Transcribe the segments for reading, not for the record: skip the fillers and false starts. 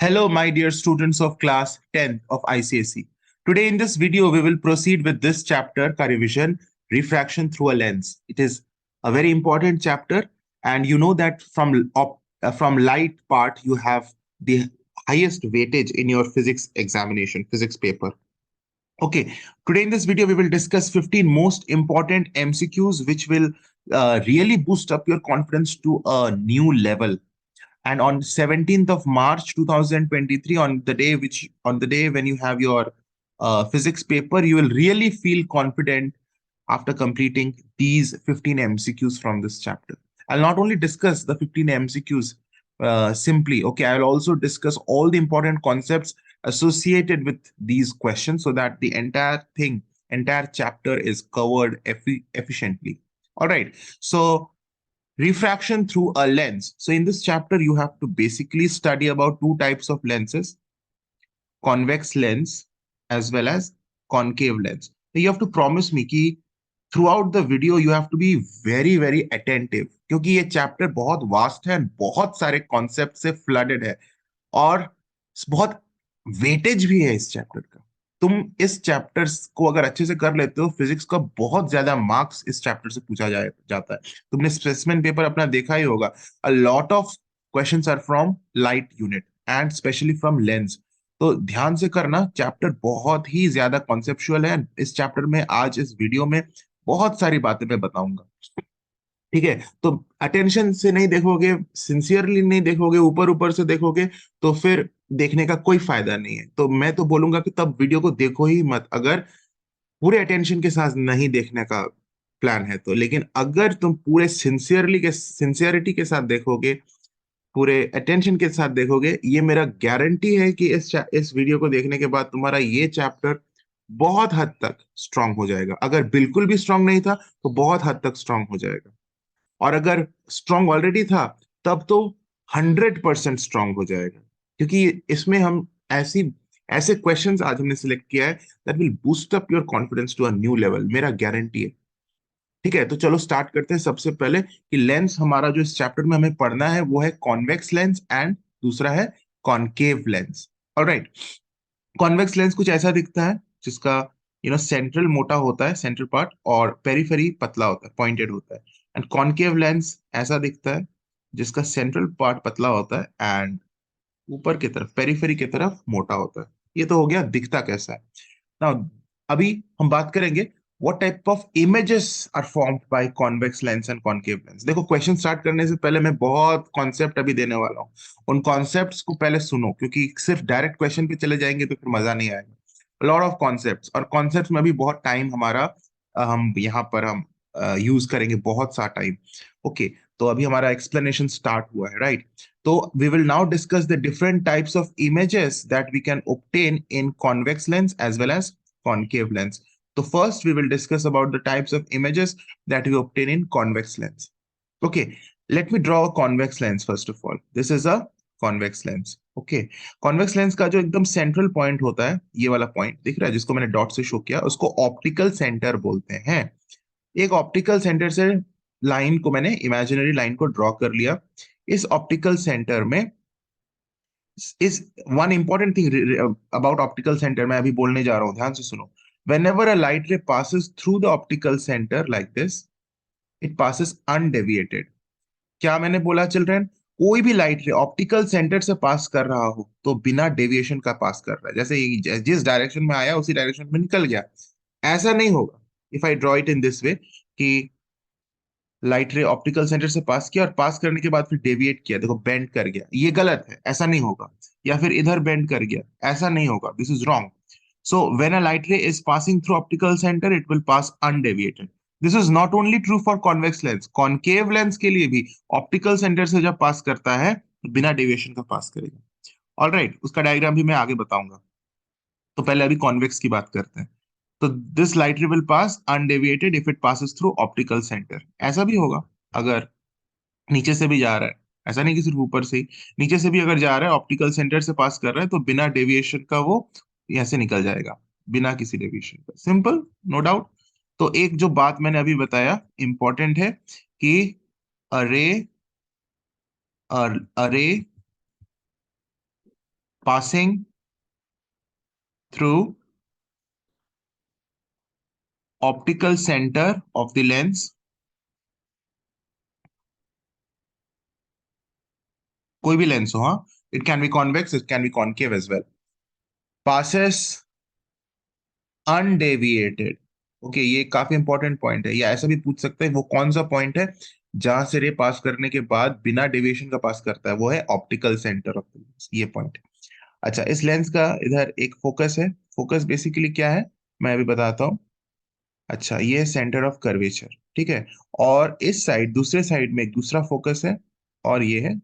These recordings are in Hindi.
Hello, my dear students of class 10th of ICSE. Today in this video, we will proceed with this chapter, ka revision, refraction through a lens. It is a very important chapter, and you know that from light part, you have the highest weightage in your physics examination, physics paper. Okay, today in this video, we will discuss 15 most important MCQs, which will really boost up your confidence to a new level. And on 17th of March 2023, on the day when you have your physics paper, you will really feel confident after completing these 15 MCQs from this chapter. I'll not only discuss the 15 MCQs simply, okay, I'll also discuss all the important concepts associated with these questions so that the entire chapter is covered efficiently. All right. So refraction through a lens. So in this chapter, you have to basically study about two types of lenses, convex lens as well as concave lens. So you have to promise me कि throughout the video you have to be very attentive क्योंकि ये चैप्टर बहुत वास्ट है and बहुत सारे कॉन्सेप्ट से फ्लडेड है और बहुत वेटेज भी है इस चैप्टर का। तुम इस चैप्टर्स को अगर अच्छे से कर लेते हो, फिजिक्स का बहुत ज्यादा मार्क्स इस चैप्टर से पूछा जाता है। तुमने स्पेसिमेन पेपर अपना देखा ही होगा। A lot of questions are from light unit and specially from lens. तो ध्यान से करना, चैप्टर बहुत ही ज्यादा कॉन्सेप्चुअल है। इस चैप्टर में आज इस वीडियो में बहुत सारी बातें मैं बताऊंगा। ठीक है, तो अटेंशन से नहीं देखोगे, सिंसियरली नहीं देखोगे, ऊपर ऊपर से देखोगे तो फिर देखने का कोई फायदा नहीं है। तो मैं तो बोलूंगा कि तब वीडियो को देखो ही मत, अगर पूरे अटेंशन के साथ नहीं देखने का प्लान है तो। लेकिन अगर तुम पूरे सिंसियरिटी के साथ देखोगे, पूरे अटेंशन के साथ देखोगे, ये मेरा गारंटी है कि इस वीडियो को देखने के बाद तुम्हारा ये चैप्टर बहुत हद तक स्ट्रांग हो जाएगा। अगर बिल्कुल भी स्ट्रांग नहीं था तो बहुत हद तक स्ट्रांग हो जाएगा, और अगर स्ट्रांग ऑलरेडी था तब तो 100% स्ट्रांग हो जाएगा। क्योंकि इसमें हम ऐसी ऐसे क्वेश्चंस आज हमने सिलेक्ट किया है that will boost up your confidence to a new level, मेरा गारंटी है। ठीक है, तो चलो स्टार्ट करते हैं। सबसे पहले कि लेंस हमारा जो इस चैप्टर में हमें पढ़ना है वो है कॉन्वेक्स लेंस एंड दूसरा है concave lens. Alright, convex lens कुछ ऐसा दिखता है जिसका सेंट्रल मोटा होता है, सेंट्रल पार्ट, और पेरिफेरी पतला होता है, पॉइंटेड होता है। एंड कॉनकेव लेंस ऐसा दिखता है जिसका सेंट्रल पार्ट पतला होता है एंड ऊपर की तरफ, पेरिफेरी की तरफ मोटा होता है। ये तो हो गया दिखता कैसा है। नाउ अभी हम बात करेंगे what type of images are formed by convex lens and concave lens. देखो, क्वेश्चन स्टार्ट करने से पहले मैं बहुत कॉन्सेप्ट अभी देने वाला हूँ। उन कॉन्सेप्ट्स को पहले सुनो, क्योंकि सिर्फ डायरेक्ट क्वेश्चन पे चले जाएंगे तो फिर मजा नहीं आएगा। लॉट ऑफ कॉन्सेप्ट्स, और कॉन्सेप्ट्स में भी बहुत टाइम हमारा हम यहाँ पर हम यूज करेंगे, बहुत सा टाइम। ओके, तो अभी हमारा एक्सप्लेनेशन स्टार्ट हुआ है, right? So we will now discuss the different types of images that we can obtain in convex lens as well as concave lens. So first we will discuss about the types of images that we obtain in convex lens. Okay, let me draw a convex lens first of all. This is a convex lens. Okay, convex lens का जो एकदम central point होता है, ये वाला point दिख रहा है जिसको मैंने डॉट से शो किया, उसको ऑप्टिकल सेंटर बोलते हैं। एक ऑप्टिकल सेंटर से लाइन को मैंने, इमेजिनरी लाइन को ड्रॉ कर लिया। इस ऑप्टिकल सेंटर में इस one important thing about optical centre मैं अभी बोलने जा रहा हूं, ध्यान से सुनो। whenever a light ray passes through the optical center like this, it passes undeviated. क्या मैंने बोला चिल्ड्रन? कोई भी लाइट रे ऑप्टिकल सेंटर से पास कर रहा हो तो बिना डेविएशन का पास कर रहा है, जैसे जिस डायरेक्शन में आया उसी डायरेक्शन में निकल गया। ऐसा नहीं होगा if I draw it in this way कि लाइट रे ऑप्टिकल सेंटर से पास किया और पास करने के बाद फिर डेविएट किया, देखो बेंड कर गया, ये गलत है, ऐसा नहीं होगा। या फिर इधर बेंड कर गया, ऐसा नहीं होगा, this is wrong. So when a light रे is passing through optical centre it will pass undeviated. This is not only true for convex lens, concave lens के लिए भी ऑप्टिकल सेंटर से जब पास करता है तो बिना डेविएशन का पास करेगा। ऑलराइट, उसका डायग्राम भी मैं आगे बताऊंगा। तो पहले अभी कॉन्वेक्स की बात करते हैं। तो दिस लाइट रे will pass undeviated if it passes through optical centre. ऐसा भी होगा अगर नीचे से भी जा रहा है, ऐसा नहीं कि सिर्फ ऊपर से ही, नीचे से भी अगर जा रहा है, ऑप्टिकल सेंटर से पास कर रहा है तो बिना डेविएशन का वो यहाँ से निकल जाएगा, बिना किसी डेविएशन का। Simple, no doubt. तो एक जो बात मैंने अभी बताया इंपॉर्टेंट है कि अरे अरे passing through optical centre of the lens, कोई भी लेंस हो, हाँ, it can be convex, it can be concave as well, passes undeviated. Okay, ये काफी इंपॉर्टेंट पॉइंट है, या ऐसा भी पूछ सकते हैं वो कौन सा पॉइंट है जहां से रे पास करने के बाद बिना डेविएशन का पास करता है, वो है optical centre of the lens, ये पॉइंट है। अच्छा, इस लेंस का इधर एक फोकस है। फोकस बेसिकली क्या है, मैं अभी बताता हूँ। अच्छा, ये है सेंटर ऑफ कर्वेचर, ठीक है। और इस साइड, दूसरे साइड में एक दूसरा फोकस है, और ये है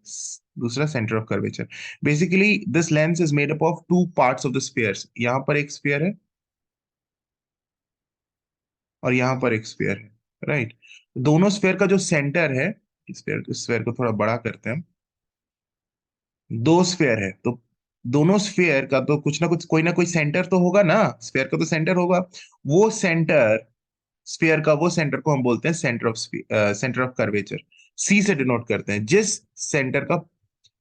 दूसरा centre of curvature. Basically this lens is made up of two parts of the spheres. यहाँ पर एक स्फीयर है और यहाँ पर एक स्फीयर है, राइट। दोनों स्फीयर का जो सेंटर है, स्फीयर स्फीयर को थोड़ा बड़ा करते हैं, दो स्फीयर है तो दोनों स्फीयर का तो कुछ ना कोई सेंटर तो होगा ना, स्फीयर का तो सेंटर होगा। वो सेंटर, स्फीयर का वो सेंटर को हम बोलते हैं centre of centre of curvature. C से डिनोट करते हैं।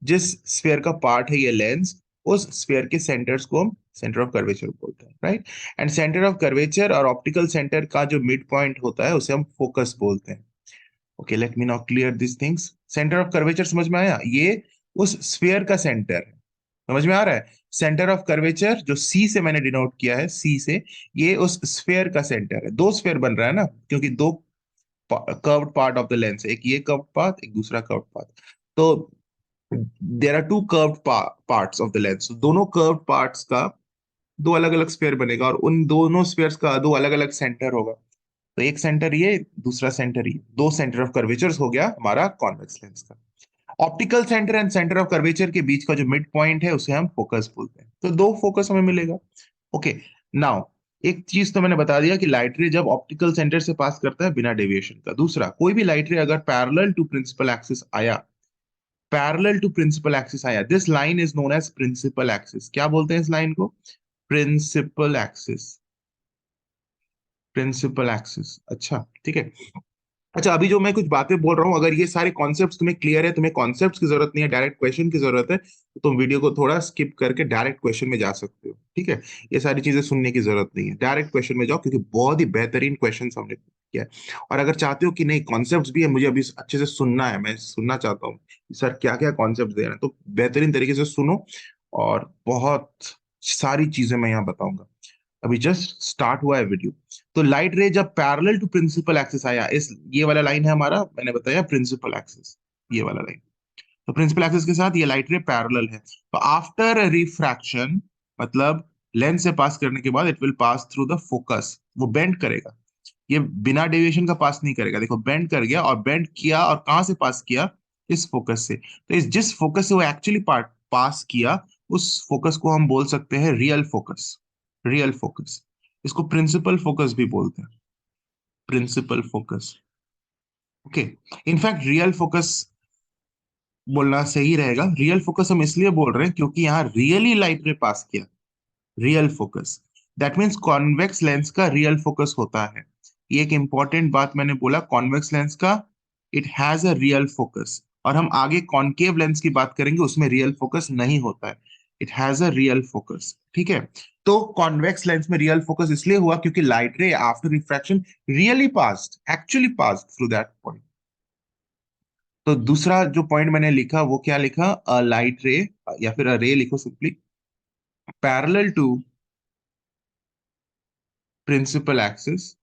जिस स्फीयर का पार्ट है ये लेंस, उस स्फीयर के सेंटर्स को हम सेंटर ऑफ कर्वेचर बोलते हैं, right. And centre of curvature और ऑप्टिकल सेंटर का जो मिड पॉइंट होता है उसे हम फोकस बोलते हैं। Okay, let me now clear this things. Centre of curvature समझ में आया, ये उस स्फीयर का सेंटर है, समझ में आ रहा है। सेंटर ऑफ कर्वेचर जो सी से मैंने डिनोट किया है, सी से, ये उस स्फीयर का सेंटर है। दो स्फीयर बन रहा है ना, क्योंकि दो curved part of the lens, एक ये कर्व्ड पाथ, एक दूसरा कर्व्ड पाथ। तो there are two curved parts of the lens, दोनों कर्व्ड पार्ट्स का दो अलग अलग स्फीयर बनेगा, और उन दोनों स्फीयर्स का दो अलग अलग सेंटर होगा। तो एक सेंटर ये, दूसरा सेंटर ये, दो सेंटर ऑफ कर्वेचर्स हो गया हमारा कॉन्वेक्स लेंस का। Optical centre and centre of curvature के बीच का जो मिड पॉइंट है उसे हम फोकस बोलते हैं। तो दो फोकस हमें मिलेगा। ओके, नाउ एक चीज तो मैंने बता दिया कि लाइट रे जब ऑप्टिकल सेंटर से पास करता है बिना डेविएशन का। दूसरा, कोई भी लाइट रे अगर पैरेलल टू प्रिंसिपल एक्सिस आया, पैरेलल टू प्रिंसिपल एक्सिस आया, this line is known as principal axis. क्या बोलते हैं इस लाइन को? Principal axis, principal axis. अच्छा, ठीक है। अच्छा, अभी जो मैं कुछ बातें बोल रहा हूँ, अगर ये सारे कॉन्सेप्ट्स तुम्हें क्लियर है, तुम्हें कॉन्सेप्ट्स की जरूरत नहीं है, डायरेक्ट क्वेश्चन की जरूरत है, तो तुम वीडियो को थोड़ा स्किप करके डायरेक्ट क्वेश्चन में जा सकते हो, ठीक है। ये सारी चीजें सुनने की जरूरत नहीं है, डायरेक्ट क्वेश्चन में जाओ, क्योंकि बहुत ही बेहतरीन क्वेश्चन हमने किया है। और अगर चाहते हो कि नहीं, कॉन्सेप्ट्स भी है, मुझे अभी अच्छे से सुनना है, मैं सुनना चाहता हूँ सर क्या क्या कॉन्सेप्ट दे रहे हैं, तो बेहतरीन तरीके से सुनो, और बहुत सारी चीजें मैं यहाँ बताऊंगा। अभी जस्ट स्टार्ट हुआ है वीडियो। तो लाइट रे जब पैरेलल टू प्रिंसिपल एक्सिस आया, इस ये वाला लाइन है हमारा, मैंने बताया प्रिंसिपल एक्सिस, ये वाला लाइन। तो प्रिंसिपल एक्सिस के साथ ये लाइट रे पैरेलल है। तो आफ्टर रिफ्रैक्शन, मतलब लेंस से पास करने के बाद, it will pass through the focus, वो बेंड करेगा। ये बिना डेविएशन का पास नहीं करेगा। देखो, बेंड कर गया, और बेंड किया और कहां से पास किया? इस फोकस से। तो इस जिस फोकस से वो एक्चुअली पार्ट पास किया, उस फोकस को हम बोल सकते हैं रियल फोकस। रियल फोकस, इसको प्रिंसिपल फोकस भी बोलते हैं, principal focus. Okay, in fact real focus बोलना सही रहेगा। रियल फोकस हम इसलिए बोल रहे हैं क्योंकि यहाँ रियली लाइट रे पास किया, real focus. That means convex lens का रियल फोकस होता है। ये एक इंपॉर्टेंट बात मैंने बोला, कॉन्वेक्स लेंस का it has a real focus. और हम आगे कॉनकेव लेंस की बात करेंगे, उसमें रियल फोकस नहीं होता है, it has a real focus, ठीक है। तो कॉन्वेक्स लेंस में रियल फोकस इसलिए हुआ क्योंकि लाइट रे after refraction really passed, actually passed through that point. तो दूसरा जो पॉइंट मैंने लिखा, वो क्या लिखा? अ लाइट रे, या फिर अ रे लिखो simply, parallel to principal axis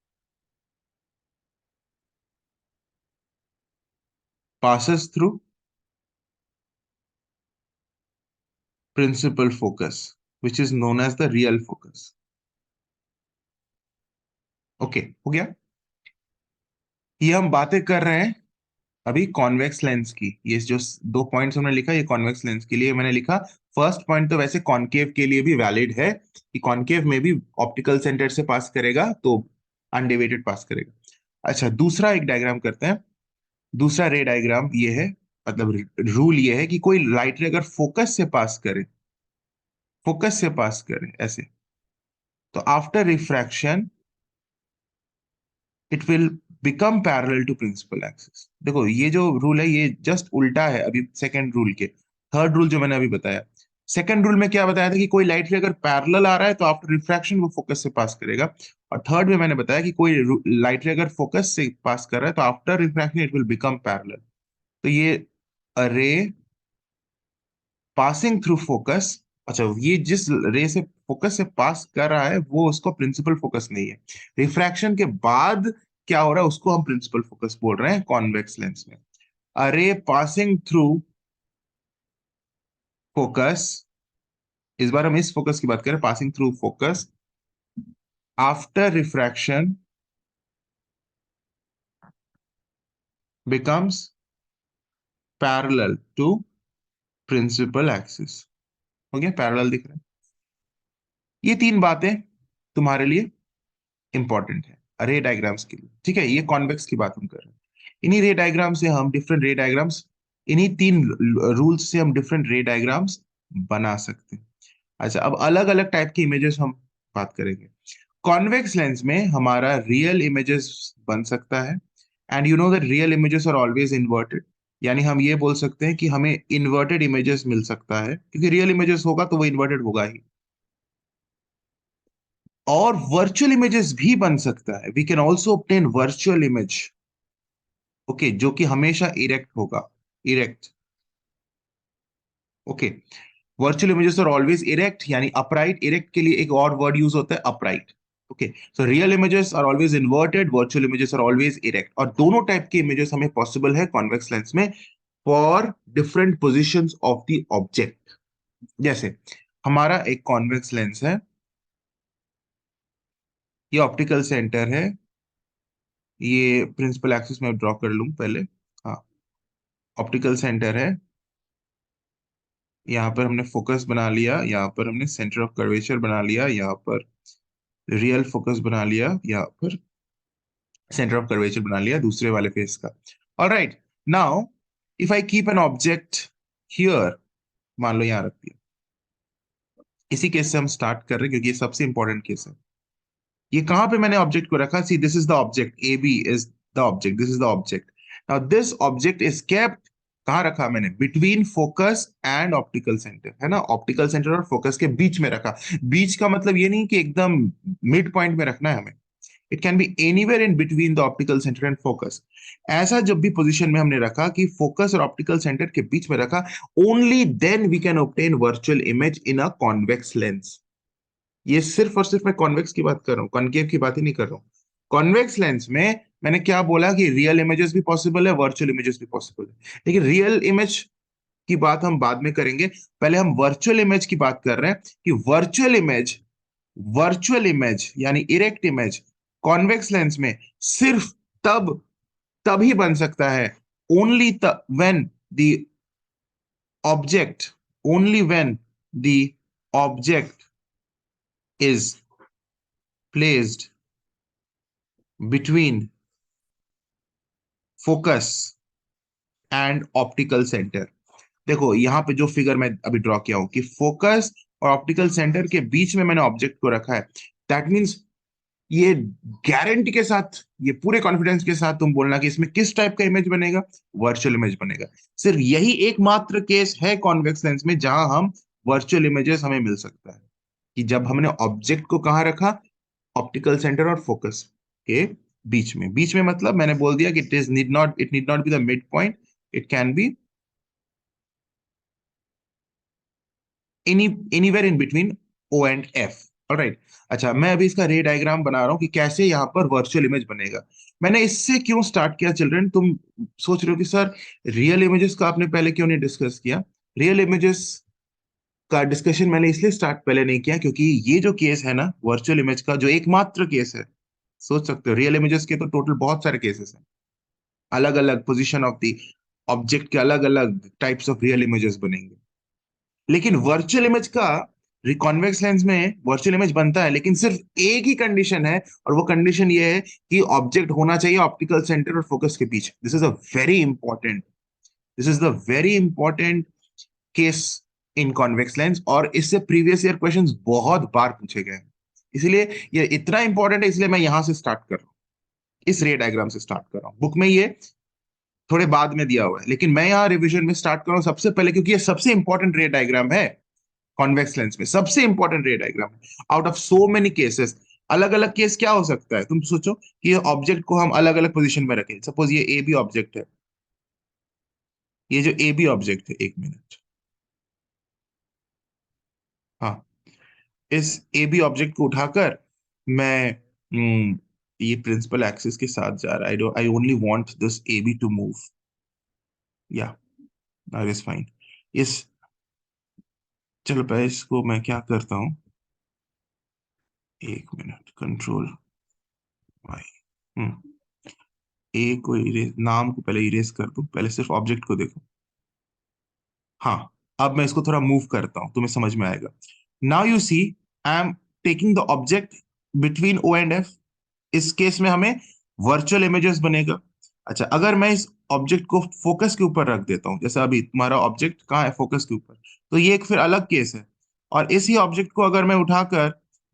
passes through principal focus, which is known as the real focus. Okay, हो गया। ये हम बातें कर रहे हैं अभी कॉन्वेक्स लेंस की। ये जो दो पॉइंट्स हमने लिखा, ये कॉन्वेक्स लेंस के लिए मैंने लिखा। फर्स्ट पॉइंट तो वैसे कॉनकेव के लिए भी वैलिड है, कि कॉनकेव में भी ऑप्टिकल सेंटर से पास करेगा तो अनडेविएटेड पास करेगा। अच्छा, दूसरा एक डायग्राम करते हैं। दूसरा रे डायग्राम ये है, मतलब रूल ये है कि कोई लाइट रे अगर फोकस से पास करे, फोकस से पास करे ऐसे, तो after refraction it will become parallel to principal axis. देखो, ये जो रूल है ये जस्ट उल्टा है अभी सेकंड रूल के। थर्ड रूल जो मैंने अभी बताया, सेकंड रूल में क्या बताया था कि कोई लाइट रे अगर पैरेलल आ रहा है तो आफ्टर रिफ्रैक्शन वो फोकस से पास करेगा। और थर्ड में मैंने बताया कि कोई लाइट रे अगर फोकस से पास कर रहा है तो after refraction it will become parallel. तो ये रे पासिंग थ्रू फोकस, अच्छा ये जिस रे से फोकस से पास कर रहा है वो उसको प्रिंसिपल फोकस नहीं है। रिफ्रैक्शन के बाद क्या हो रहा है उसको हम प्रिंसिपल फोकस बोल रहे हैं कॉन्वेक्स लेंस में। अ रे पासिंग थ्रू फोकस, इस बार हम इस फोकस की बात करें, passing through focus after refraction becomes parallel to principal axis। हो गया, पैरेलल दिख रहा है। ये तीन बातें तुम्हारे लिए इंपॉर्टेंट है रे डायग्राम्स के लिए, ठीक है। ये कॉन्वेक्स की बात हम कर रहे हैं। इन्हीं रे डायग्राम से हम डिफरेंट रे डायग्राम्स, इन्हीं तीन रूल्स से हम डिफरेंट रे डायग्राम्स बना सकते हैं। अच्छा, अब अलग अलग टाइप की इमेजेस हम बात करेंगे। कॉन्वेक्स लेंस में हमारा रियल इमेजेस बन सकता है, and you know that real images are always inverted. यानी हम ये बोल सकते हैं कि हमें इन्वर्टेड इमेजेस मिल सकता है, क्योंकि रियल इमेजेस होगा तो वो इन्वर्टेड होगा ही। और वर्चुअल इमेजेस भी बन सकता है, we can also obtain virtual image, okay, जो कि हमेशा इरेक्ट होगा, erect, okay. Virtual images are always erect, यानी अपराइट। इरेक्ट के लिए एक और वर्ड यूज होता है, upright, okay. So real images are always inverted, virtual images are always erect, और दोनों टाइप के इमेजेस हमें पॉसिबल है कॉन्वेक्स लेंस में for different positions of the object. जैसे हमारा एक कॉन्वेक्स लेंस है, ये ऑप्टिकल सेंटर है, ये प्रिंसिपल एक्सिस में ड्रॉ कर लूं पहले। हाँ, ऑप्टिकल सेंटर है, यहाँ पर हमने फोकस बना लिया, यहाँ पर हमने सेंटर ऑफ कर्वेचर बना लिया, यहाँ पर रियल फोकस बना लिया, यहाँ पर सेंटर ऑफ कर्वेचर बना लिया दूसरे वाले फेस का। Alright, now if I keep an object here, मान लो यहाँ रख दिया। इसी केस से हम स्टार्ट कर रहे हैं क्योंकि ये सबसे इंपॉर्टेंट केस है। ये कहां पे मैंने ऑब्जेक्ट को रखा, see this is the object, A B is the object, this is the object. Now this object is kept, कहाँ रखा मैंने, between focus and optical centre, है ना, ऑप्टिकल सेंटर और फोकस के बीच में रखा। बीच का मतलब ये नहीं कि एकदम मिड पॉइंट में रखना है हमें, it can be anywhere in between the optical centre and focus. ऐसा जब भी पोजीशन में हमने रखा कि फोकस और ऑप्टिकल सेंटर के बीच में रखा, only then we can obtain virtual image in a convex lens. ये सिर्फ और सिर्फ मैं कॉन्वेक्स की बात कर रहा हूँ, कॉनकेव की बात ही नहीं कर रहा हूँ। कॉन्वेक्स लेंस में मैंने क्या बोला कि रियल इमेजेस भी पॉसिबल है, वर्चुअल इमेजेस भी पॉसिबल है, लेकिन रियल इमेज की बात हम बाद में करेंगे। पहले हम वर्चुअल इमेज की बात कर रहे हैं कि वर्चुअल इमेज यानी इरेक्ट इमेज कॉन्वेक्स लेंस में सिर्फ तब तभी बन सकता है, only when the object, only when the object is placed between focus and optical centre. देखो यहाँ पे जो फिगर मैं अभी ड्रॉ किया हूं कि फोकस और ऑप्टिकल सेंटर के बीच में मैंने ऑब्जेक्ट को रखा है, दैट मीन्स ये गारंटी के साथ, ये पूरे कॉन्फिडेंस के साथ तुम बोलना कि इसमें किस टाइप का इमेज बनेगा, वर्चुअल इमेज बनेगा। सिर्फ यही एकमात्र केस है कॉन्वेक्स लेंस में जहां हम वर्चुअल इमेजेस हमें मिल सकता है, कि जब हमने ऑब्जेक्ट को कहाँ रखा, ऑप्टिकल सेंटर और फोकस के बीच में। बीच में मतलब मैंने बोल दिया कि it need not be the mid point, it can be anywhere in between O and F. Alright, अच्छा मैं अभी इसका रे डायग्राम बना रहा हूं कि कैसे यहाँ पर वर्चुअल इमेज बनेगा। मैंने इससे क्यों स्टार्ट किया चिल्ड्रन, तुम सोच रहे हो कि सर रियल इमेजेस का आपने पहले क्यों नहीं डिस्कस किया। रियल इमेजेस का डिस्कशन मैंने इसलिए स्टार्ट पहले नहीं किया क्योंकि ये जो केस है ना वर्चुअल इमेज का, जो एकमात्र केस है, सोच सकते हो रियल इमेजेस के तो टोटल बहुत सारे केसेस हैं, अलग अलग पोजीशन ऑफ द ऑब्जेक्ट के अलग अलग टाइप्स ऑफ रियल इमेजेस बनेंगे, लेकिन वर्चुअल इमेज का, कॉन्वेक्स लेंस में वर्चुअल इमेज बनता है लेकिन सिर्फ एक ही कंडीशन है, और वो कंडीशन ये है कि ऑब्जेक्ट होना चाहिए ऑप्टिकल सेंटर और फोकस के बीच। This is a very important, this is the very important case in convex lens, और इससे प्रीवियस ईयर क्वेश्चंस बहुत बार पूछे गए हैं। इसलिए ये इतना इंपॉर्टेंट है, इसलिए मैं यहां से स्टार्ट कर रहा हूँ, इस रे डायग्राम से स्टार्ट कर रहा हूँ। बुक में ये थोड़े बाद में दिया हुआ है, लेकिन मैं यहाँ रिवीजन में स्टार्ट कर रहा हूँ सबसे पहले क्योंकि ये सबसे इंपॉर्टेंट रे डायग्राम है। कॉन्वेक्स लेंस में सबसे इंपॉर्टेंट रे डायग्राम है। Out of so many cases, अलग अलग केस क्या हो सकता है, तुम सोचो कि ये ऑब्जेक्ट को हम अलग अलग पोजीशन में रखें। सपोज ये ए बी ऑब्जेक्ट है, ये जो ए बी ऑब्जेक्ट है, एक मिनट, हाँ, इस ए बी ऑब्जेक्ट को उठाकर मैं ये प्रिंसिपल एक्सिस के साथ जा रहा है। I only want this A B to move, yeah that is fine. इस चलो पहले इसको मैं क्या करता हूँ, एक मिनट, कंट्रोल वाई, ए को इरेज, नाम को पहले इरेज कर दूं, पहले सिर्फ ऑब्जेक्ट को देखो। हाँ, अब मैं इसको थोड़ा मूव करता हूं, तुम्हें समझ में आएगा। Now you see, I am taking the object between O and F. इस केस में हमें वर्चुअल इमेजेस बनेगा। अच्छा, अगर मैं इस ऑब्जेक्ट को फोकस के ऊपर रख देता हूं, जैसे अभी तुम्हारा ऑब्जेक्ट कहाँ है, फोकस के ऊपर, तो ये एक फिर अलग केस है। और इसी ऑब्जेक्ट को अगर मैं उठाकर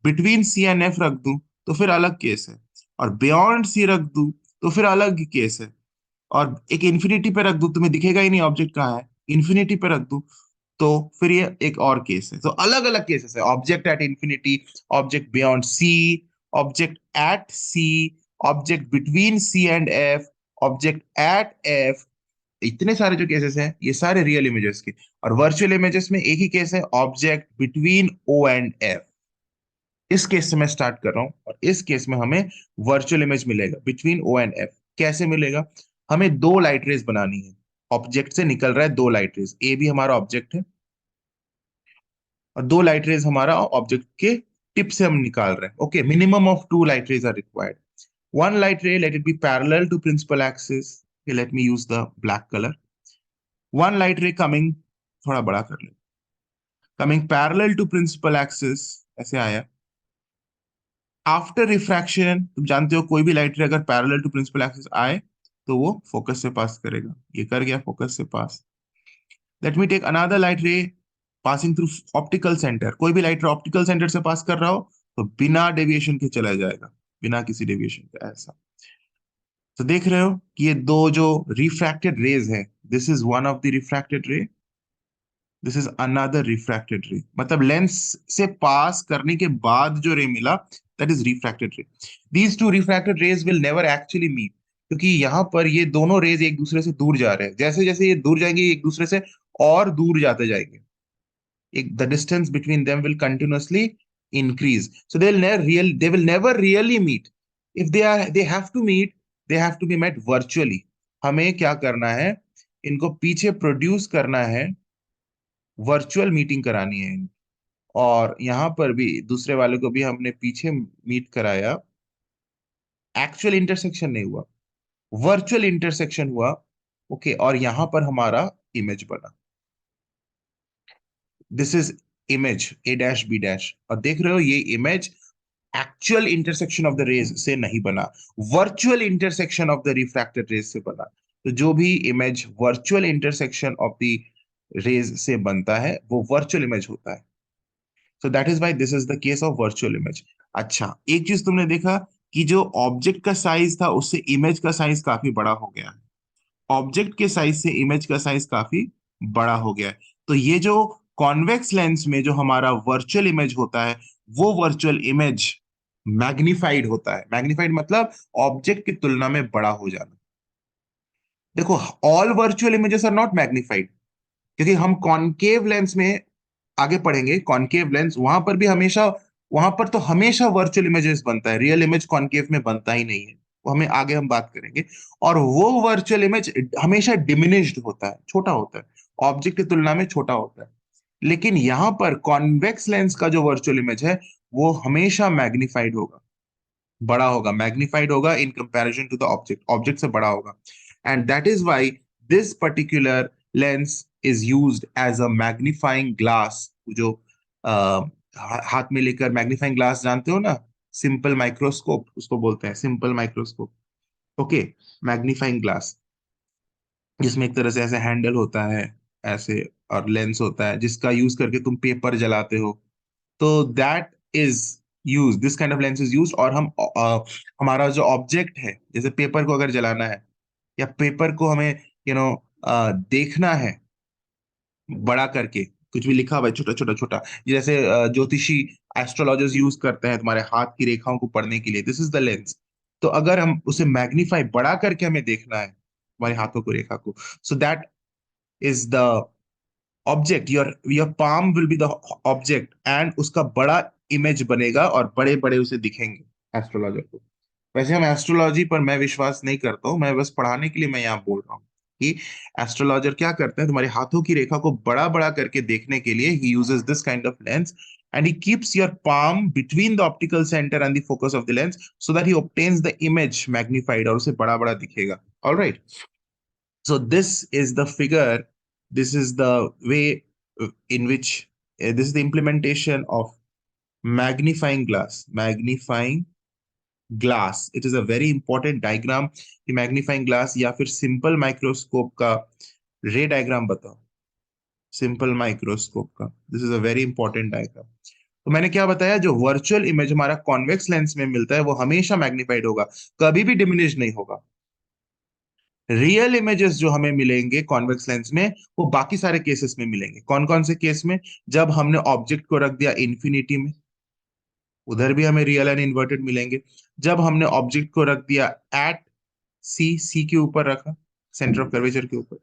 बिटवीन सी एंड एफ रख दूं, तो फिर अलग केस है। और बियॉन्ड सी रख दूं, तो फिर अलग केस है। और एक इन्फिनिटी पे रख दूं, तुम्हें दिखेगा ही नहीं ऑब्जेक्ट कहाँ है, इन्फिनिटी पे रख दूं, तो फिर ये एक और केस है। तो अलग अलग केसेस है, object at infinity, object beyond C, object at C, object between C and F, object at F. इतने सारे जो केसेस हैं, ये सारे रियल इमेजेस के। और वर्चुअल इमेजेस में एक ही केस है, object between O and F. इस केस से मैं स्टार्ट कर रहा हूं, और इस केस में हमें वर्चुअल इमेज मिलेगा बिटवीन ओ एंड एफ। कैसे मिलेगा, हमें दो लाइट रेज बनानी है। ऑब्जेक्ट से निकल रहा है दो लाइट रेज, ए भी हमारा ऑब्जेक्ट है, और दो लाइट रेज हमारा ऑब्जेक्ट के टिप से हम निकाल रहे हैं। Okay, minimum of two light rays are required. One light ray, let it be parallel to principal axis. Okay, let me use the black color. One light ray coming, थोड़ा बड़ा कर ले, coming parallel to principal axis, ऐसे आया। आफ्टर रिफ्रैक्शन, तुम जानते हो कोई भी लाइट रे अगर पैरेलल टू प्रिंसिपल एक्सिस आए, तो वो फोकस से पास करेगा। ये कर गया फोकस से पास। Let me take another light ray passing through optical centre. कोई भी लाइट रे ऑप्टिकल सेंटर से पास कर रहा हो, तो बिना डेविएशन के चला जाएगा, बिना किसी डेविएशन के, ऐसा। तो देख रहे हो कि ये दो जो रिफ्रैक्टेड रेज है, this is one of the refracted रे, दिस इज अनदर रिफ्रैक्टेड रे। मतलब लेंस से पास करने के बाद जो रे मिला, that is refracted ray. These two refracted rays will never actually meet, क्योंकि यहाँ पर ये दोनों रेज एक दूसरे से दूर जा रहे हैं। जैसे जैसे ये दूर जाएंगे, ये एक दूसरे से और दूर जाते जाएंगे। एक the distance between them will continuously increase, so they will never really meet. If they have to meet, they have to be met virtually. हमें क्या करना है, इनको पीछे प्रोड्यूस करना है, वर्चुअल मीटिंग करानी है। और यहाँ पर भी दूसरे वाले को भी हमने पीछे मीट कराया, एक्चुअल इंटरसेक्शन नहीं हुआ, वर्चुअल इंटरसेक्शन हुआ। ओके, और यहाँ पर हमारा इमेज बना। This is image A dash B dash. और देख रहे हो ये image actual intersection of the rays से नहीं बना, virtual intersection of the refracted rays से बना। तो जो भी image virtual intersection of the rays से बनता है, वो वर्चुअल इमेज होता है। So that is why this is the case of virtual image. अच्छा, एक चीज तुमने देखा कि जो ऑब्जेक्ट का साइज था, उससे इमेज का साइज काफी बड़ा हो गया है। ऑब्जेक्ट के साइज से इमेज का साइज काफी बड़ा हो गया है। तो ये जो कॉन्वेक्स लेंस में जो हमारा वर्चुअल इमेज होता है, वो वर्चुअल इमेज मैग्निफाइड होता है। मैग्निफाइड मतलब ऑब्जेक्ट की तुलना में बड़ा हो जाना। देखो, all virtual images are not magnified, क्योंकि हम कॉनकेव लेंस में आगे पढ़ेंगे। कॉनकेव लेंस, वहां पर भी हमेशा, वहां पर तो हमेशा वर्चुअल इमेजेस बनता है, रियल इमेज कॉनकेव में बनता ही नहीं है। वो हमें आगे हम बात करेंगे। और वो वर्चुअल इमेज हमेशा डिमिनिश्ड होता है, छोटा होता है, ऑब्जेक्ट की तुलना में छोटा होता है। लेकिन यहाँ पर कॉन्वेक्स लेंस का जो वर्चुअल इमेज है, वो हमेशा मैग्निफाइड होगा, बड़ा होगा, मैग्निफाइड होगा in comparison to the object, object से बड़ा होगा। And that is why this particular lens is used as a magnifying glass. जो हाथ में लेकर मैग्नीफाइंग ग्लास, जानते हो ना, सिंपल माइक्रोस्कोप उसको बोलते हैं, simple microscope. Okay, magnifying glass, जिसमें एक तरह से ऐसे हैंडल होता है, ऐसे, और लेंस होता है जिसका यूज करके तुम पेपर जलाते हो। तो that is use, this kind of lens is use. और हम हमारा जो ऑब्जेक्ट है, जैसे पेपर को अगर जलाना है, या पेपर को हमें देखना है बड़ा करके, कुछ भी लिखा हुआ है छोटा छोटा छोटा, जैसे ज्योतिषी एस्ट्रोलॉजर्स यूज करते हैं तुम्हारे हाथ की रेखाओं को पढ़ने के लिए, दिस इज द लेंस। तो अगर हम उसे मैग्नीफाई बढ़ा करके हमें देखना है तुम्हारे हाथों को, रेखा को, सो that is the object, your palm will be the object, and उसका बड़ा इमेज बनेगा और बड़े बड़े उसे दिखेंगे एस्ट्रोलॉजर को। वैसे हम एस्ट्रोलॉजी पर मैं विश्वास नहीं करता हूँ, मैं बस पढ़ाने के लिए मैं यहाँ बोल रहा हूँ कि एस्ट्रोलॉजर क्या करते हैं, तुम्हारे हाथों की रेखा को बड़ा बड़ा करके देखने के लिए he uses this kind of lens, and he keeps your palm between the optical center and the focus of the lens so that he obtains the image magnified, और उसे बड़ा बड़ा दिखेगा। all right, so this is the figure, this is the way in which this is the implementation of magnifying glass, magnifying glass, it is a very important diagram कि magnifying glass या फिर simple microscope का ray diagram बताओ, simple microscope का, this is a very important diagram। तो मैंने क्या बताया, जो वर्चुअल इमेज हमारा कॉन्वेक्स लेंस में मिलता है वो हमेशा मैग्नीफाइड होगा, कभी भी डिमिनिश नहीं होगा। रियल इमेजेस जो हमें मिलेंगे कॉन्वेक्स लेंस में वो बाकी सारे केसेस में मिलेंगे। कौन कौन से केस में, जब हमने ऑब्जेक्ट को रख दिया इन्फिनिटी में, उधर भी हमें रियल एंड इन्वर्टेड मिलेंगे। जब हमने ऑब्जेक्ट को रख दिया एट सी, सी के ऊपर रखा, सेंटर ऑफ कर्वेचर के ऊपर।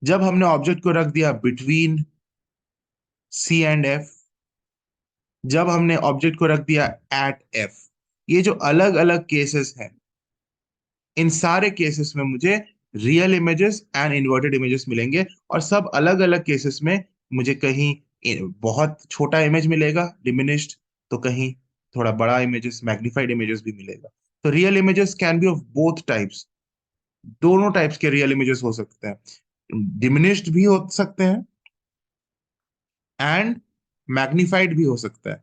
जब हमने ऑब्जेक्ट को रख दिया बिटवीन सी एंड एफ। जब हमने ऑब्जेक्ट को रख दिया एट एफ। ये जो अलग अलग केसेस हैं, इन सारे केसेस में मुझे real images and inverted images मिलेंगे, और सब अलग अलग केसेस में मुझे कहीं बहुत छोटा इमेज मिलेगा डिमिनिश्ड, तो कहीं थोड़ा बड़ा इमेजेस मैग्निफाइड इमेजेस भी मिलेगा। तो real images can be of both types, दोनों टाइप्स के रियल इमेजेस हो सकते हैं, डिमिनिश्ड भी हो सकते हैं एंड मैग्निफाइड भी हो सकता है।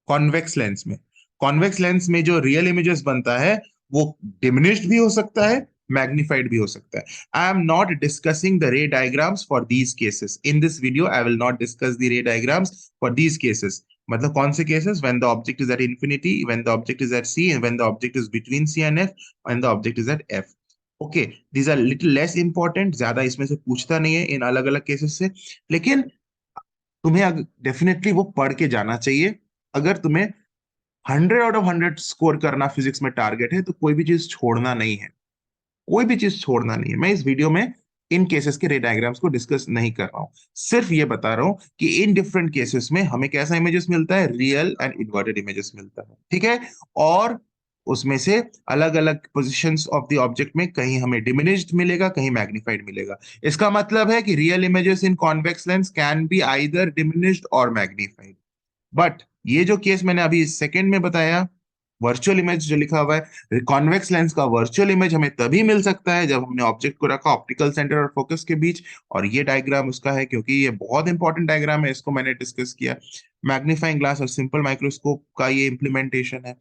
कॉन्वेक्स लेंस में, कॉन्वेक्स लेंस में जो रियल इमेजेस बनता है वो डिमिनिश्ड भी हो सकता है, मैग्निफाइड भी हो सकता है। I am not discussing the ray diagrams for these cases in this video, I will not discuss the ray diagrams for these cases. मतलब कौन से cases, when the object is at infinity, when the object is at C, and when the object is between C and F, when the object is at F. Okay, these are little less important, ज्यादा इसमें से पूछता नहीं है इन अलग अलग केसेस से, लेकिन तुम्हें डेफिनेटली वो पढ़ के जाना चाहिए। अगर तुम्हें 100 आउट ऑफ 100 स्कोर करना फिजिक्स में टारगेट है तो कोई भी चीज छोड़ना नहीं है, कोई भी चीज छोड़ना नहीं है। मैं इस वीडियो में इन केसेस के रे डायग्राम्स को डिस्कस नहीं कर रहा हूं, सिर्फ ये बता रहा हूं कि इन डिफरेंट केसेस में हमें कैसा इमेजेस मिलता है, रियल एंड इन्वर्टेड इमेजेस मिलता है, ठीक है। और उसमें से अलग अलग पोजिशंस ऑफ द ऑब्जेक्ट में कहीं हमें डिमिनिश्ड मिलेगा, कहीं मैग्निफाइड मिलेगा। इसका मतलब है कि real images in convex lens can be either diminished और मैग्निफाइड। बट ये जो केस मैंने अभी सेकंड में बताया, वर्चुअल इमेज जो लिखा हुआ है, कॉन्वेक्स लेंस का वर्चुअल इमेज हमें तभी मिल सकता है जब हमने ऑब्जेक्ट को रखा ऑप्टिकल सेंटर और फोकस के बीच, और ये डायग्राम उसका है, क्योंकि ये बहुत इंपॉर्टेंट डायग्राम है, इसको मैंने डिस्कस किया। मैग्नीफाइंग ग्लास और सिंपल माइक्रोस्कोप का ये इंप्लीमेंटेशन है।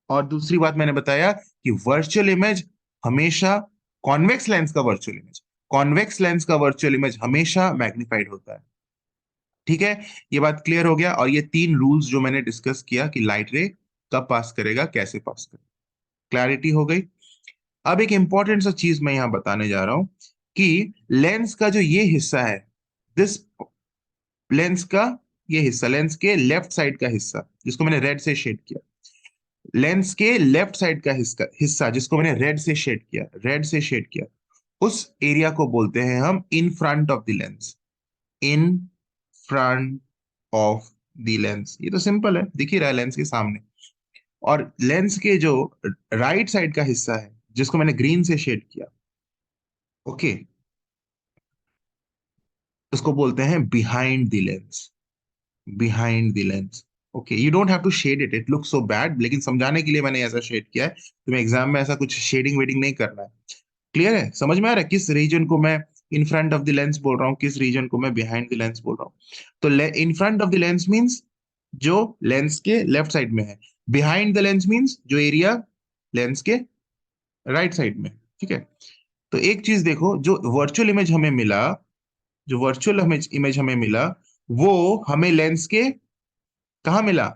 और दूसरी बात मैंने बताया कि वर्चुअल इमेज हमेशा, कॉन्वेक्स लेंस का वर्चुअल इमेज, कॉन्वेक्स लेंस का वर्चुअल इमेज हमेशा मैग्निफाइड होता है, ठीक है। ये बात क्लियर हो गया, और ये तीन रूल्स जो मैंने डिस्कस किया कि लाइट रे कब पास करेगा, कैसे पास करेगा, क्लैरिटी हो गई। अब एक इंपॉर्टेंट सा चीज मैं यहां बताने जा रहा हूं कि लेंस का जो ये हिस्सा है, दिस लेंस का ये हिस्सा, लेंस के लेफ्ट साइड का हिस्सा जिसको मैंने रेड से शेड किया, लेंस के लेफ्ट साइड का हिस्सा हिस्सा जिसको मैंने रेड से शेड किया, रेड से शेड किया, उस एरिया को बोलते हैं हम in front of the lens, in front of the lens. ये तो सिंपल है, दिख ही रहा है लेंस के सामने। और लेंस के जो राइट साइड का हिस्सा है जिसको मैंने ग्रीन से शेड किया, ओके, उसको बोलते हैं behind the lens, behind the lens. Okay, you don't have to shade it, it looks so bad, लेकिन समझाने के लिए मैंने ऐसा शेड किया है। तुम्हें एग्जाम में ऐसा कुछ शेडिंग वेडिंग नहीं करना है। क्लियर है, समझ में आ रहा है किस रीजन को मैं इन फ्रंट ऑफ द लेंस बोल रहा हूँ, किस रीजन को मैं बिहाइंड द लेंस बोल रहा हूँ। तो इन front of the lens means जो लेंस के लेफ्ट साइड में है, बिहाइंड द लेंस मींस जो एरिया लेंस के राइट साइड में, ठीक है। तो एक चीज देखो, जो वर्चुअल इमेज हमें मिला, जो वर्चुअल इमेज हमें मिला, वो हमें लेंस के कहा मिला,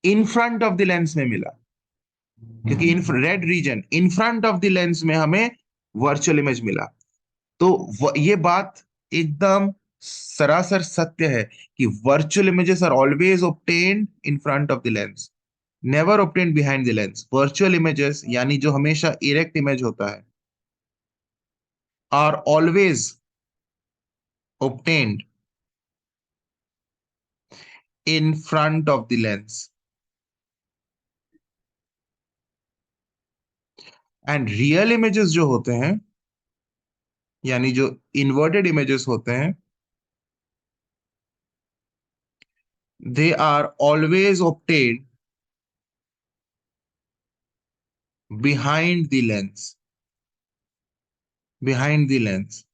इन फ्रंट ऑफ द लेंस में मिला, क्योंकि in red region in front of the lens में हमें वर्चुअल इमेज मिला। तो ये बात एकदम सरासर सत्य है कि virtual images are always obtained in front of the lens, never obtained behind the lens. Virtual images यानी जो हमेशा इरेक्ट इमेज होता है, are always obtained in front of the lens, and real images जो होते हैं, यानी जो इन्वर्टेड इमेजेस होते हैं, they are always obtained behind the lens, behind the lens.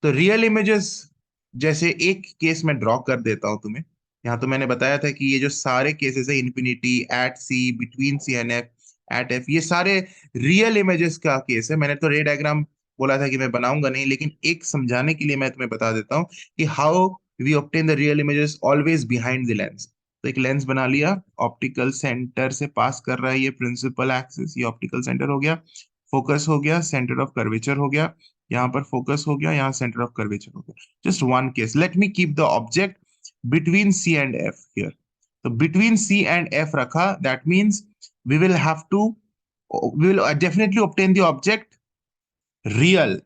तो रियल इमेजेस, जैसे एक केस में ड्रॉ कर देता हूं तुम्हें। यहाँ तो मैंने बताया था कि ये जो सारे केसेस है, infinity, at C, between C and F, at F, ये सारे रियल इमेजेस का केस है। मैंने तो रे डायग्राम बोला था कि मैं बनाऊंगा नहीं, लेकिन एक समझाने के लिए मैं तुम्हें बता देता हूँ कि how we obtain the real images always behind the lens. तो एक लेंस बना लिया, ऑप्टिकल सेंटर से पास कर रहा है ये प्रिंसिपल एक्सिस, ये ऑप्टिकल सेंटर हो गया, फोकस हो गया, सेंटर ऑफ कर्वेचर हो गया, यहाँ पर फोकस हो गया, यहाँ सेंटर ऑफ कर्वेचर हो गया। Just one case, let me keep the object between C and F here. तो बिटवीन सी एंड एफ रखा, that means we will have to, we will definitely obtain the object real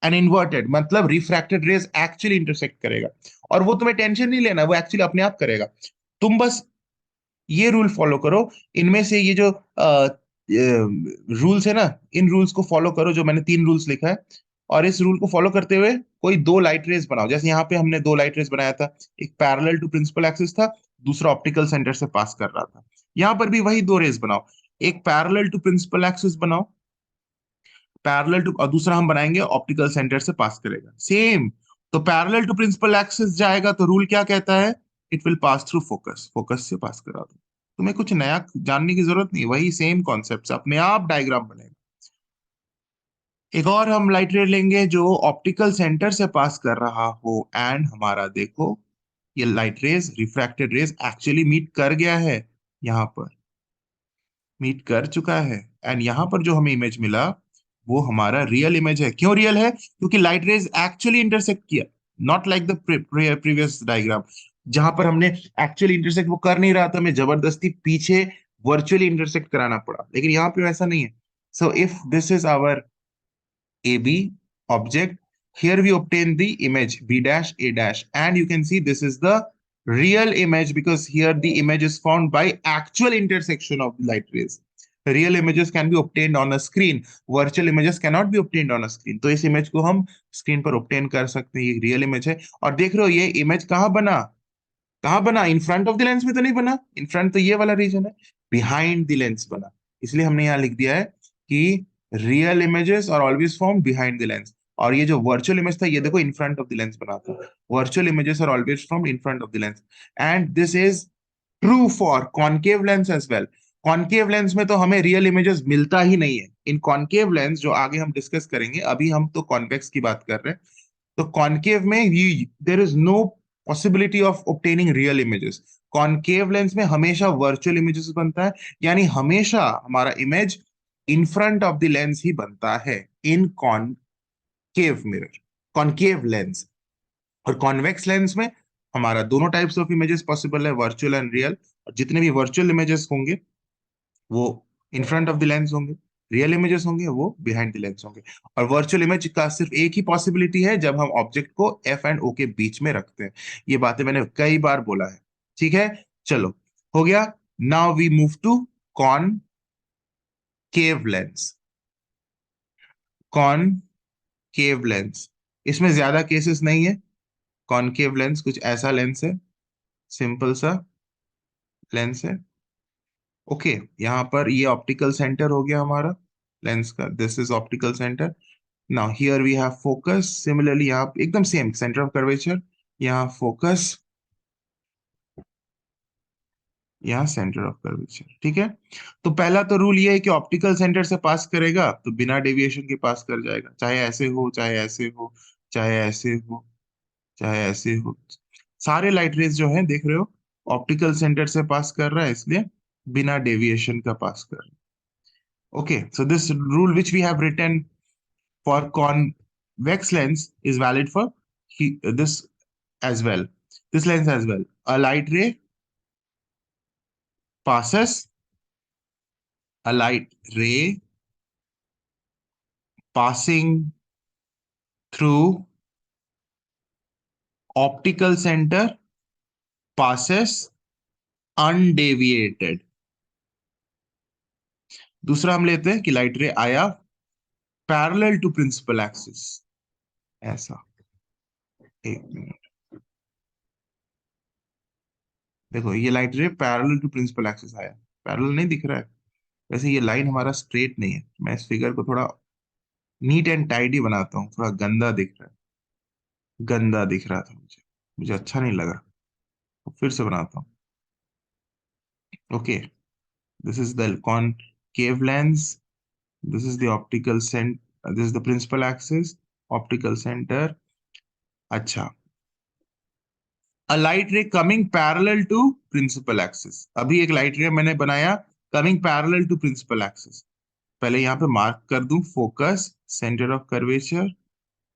and inverted, मतलब रिफ्रैक्टेड रेज एक्चुअली इंटरसेक्ट करेगा। और वो तुम्हें टेंशन नहीं लेना, वो एक्चुअली अपने आप करेगा। तुम बस ये रूल फॉलो करो, इनमें से ये जो रूल्स है ना, इन रूल्स को फॉलो करो, जो मैंने 3 रूल्स लिखा है। और इस रूल को फॉलो करते हुए कोई 2 लाइट रेज बनाओ। जैसे यहाँ पे हमने 2 लाइट रेज बनाया था, एक पैरेलल टू प्रिंसिपल एक्सिस था, दूसरा ऑप्टिकल सेंटर से पास कर रहा था। यहाँ पर भी वही 2 रेज बनाओ, एक पैरेलल टू प्रिंसिपल एक्सिस बनाओ, पैरेलल टू, और दूसरा हम बनाएंगे ऑप्टिकल सेंटर से पास करेगा, सेम। तो पैरेलल टू प्रिंसिपल एक्सिस जाएगा तो रूल क्या कहता है, it will pass through focus, focus से पास करा दो। तुम्हें कुछ नया जानने की जरूरत नहीं, वही सेम कॉन्सेप्ट अपने आप डायग्राम बनेगा। एक और हम लाइट रे लेंगे जो ऑप्टिकल सेंटर से पास कर रहा हो, एंड हमारा देखो ये light rays, refracted rays actually meet कर गया है, यहाँ पर मीट कर चुका है। एंड यहाँ पर जो हमें इमेज मिला वो हमारा रियल इमेज है। क्यों रियल है? क्योंकि लाइट रेज एक्चुअली इंटरसेक्ट किया, not like the previous diagram जहां पर हमने एक्चुअली इंटरसेक्ट वो कर नहीं रहा था, हमें जबरदस्ती पीछे वर्चुअली इंटरसेक्ट कराना पड़ा, लेकिन यहाँ पे वैसा नहीं है। So if this is our AB object. Here we obtain the image B dash A dash, and you can see this is the real image because here the image is found by actual intersection of light rays. Real images can be obtained on a screen. Virtual images cannot be obtained on a screen. तो इस image को हम screen पर obtain कर सकते हैं, ये real image है। और देख रहे हो ये image कहाँ बना, कहाँ बना? इन फ्रंट ऑफ द लेंस में तो नहीं बना, इन फ्रंट तो ये वाला रीजन है, बिहाइंड द लेंस बना। इसलिए हमने यहाँ लिख दिया है कि real images are always form behind the lens. और ये जो वर्चुअल इमेज था, ये देखो in front of the lens बना था। Virtual images are always form in front of the lens, and this is true for concave lens as well. Concave lens में तो हमें रियल इमेजेस मिलता ही नहीं है। इन कॉनकेव लेंस जो आगे हम डिस्कस करेंगे, अभी हम तो कॉन्वेक्स की बात कर रहे हैं, तो कॉनकेव में there is no possibility of obtaining real images. Concave lens में हमेशा वर्चुअल इमेजेस बनता है, यानी हमेशा हमारा image in front of the lens ही बनता है in concave mirror, concave lens. और कॉन्वेक्स लेंस में हमारा दोनों टाइप्स ऑफ इमेजेस पॉसिबल है, वर्चुअल एंड रियल। और जितने भी वर्चुअल इमेजेस होंगे वो in front of the lens होंगे, रियल इमेजेस होंगे वो बिहाइंड द लेंस होंगे। और वर्चुअल इमेज का सिर्फ एक ही पॉसिबिलिटी है, जब हम ऑब्जेक्ट को एफ एंड ओ के बीच में रखते हैं। ये बातें मैंने कई बार बोला है, ठीक है। चलो, हो गया। Now we move to concave lens. Concave lens, इसमें ज्यादा केसेस नहीं है। कॉनकेव लेंस कुछ ऐसा लेंस है, सिंपल सा लेंस है। ओके, यहाँ पर ये ऑप्टिकल सेंटर हो गया हमारा लेंस का, this is optical centre. Now here we have focus, similarly यहाँ एकदम सेम सेंटर ऑफ कर्वेचर, यहाँ फोकस, यहाँ सेंटर ऑफ कर्वेचर, ठीक है। तो पहला तो रूल ये है कि ऑप्टिकल सेंटर से पास करेगा तो बिना डेविएशन के पास कर जाएगा, चाहे ऐसे हो, चाहे ऐसे हो, चाहे ऐसे हो, चाहे ऐसे हो। सारे लाइट रेज जो है देख रहे हो, ऑप्टिकल सेंटर से पास कर रहा है, इसलिए बिना डेविएशन का पास कर रहा है। Okay, so this rule which we have written for convex lens is valid for this as well, this lens as well. A light ray passes, a light ray passing through optical center passes undeviated. दूसरा हम लेते हैं कि लाइट रे आया पैरेलल टू प्रिंसिपल एक्सिस, ऐसा। एक मिनट, देखो ये light ray parallel to principal axis आया, पैरेलल नहीं दिख रहा है, वैसे ये लाइन हमारा स्ट्रेट नहीं है। मैं इस फिगर को थोड़ा नीट एंड टाइडी बनाता हूँ, थोड़ा गंदा दिख रहा है, गंदा दिख रहा था मुझे, मुझे अच्छा नहीं लगा, तो फिर से बनाता हूँ। Okay, this is the concave lens, this is the optical center, this is the principal axis, optical center। अच्छा, a light ray coming parallel to principal axis, अभी एक लाइट रे मैंने बनाया coming parallel to principal axis। पहले यहाँ पे मार्क कर दूं focus centre of curvature,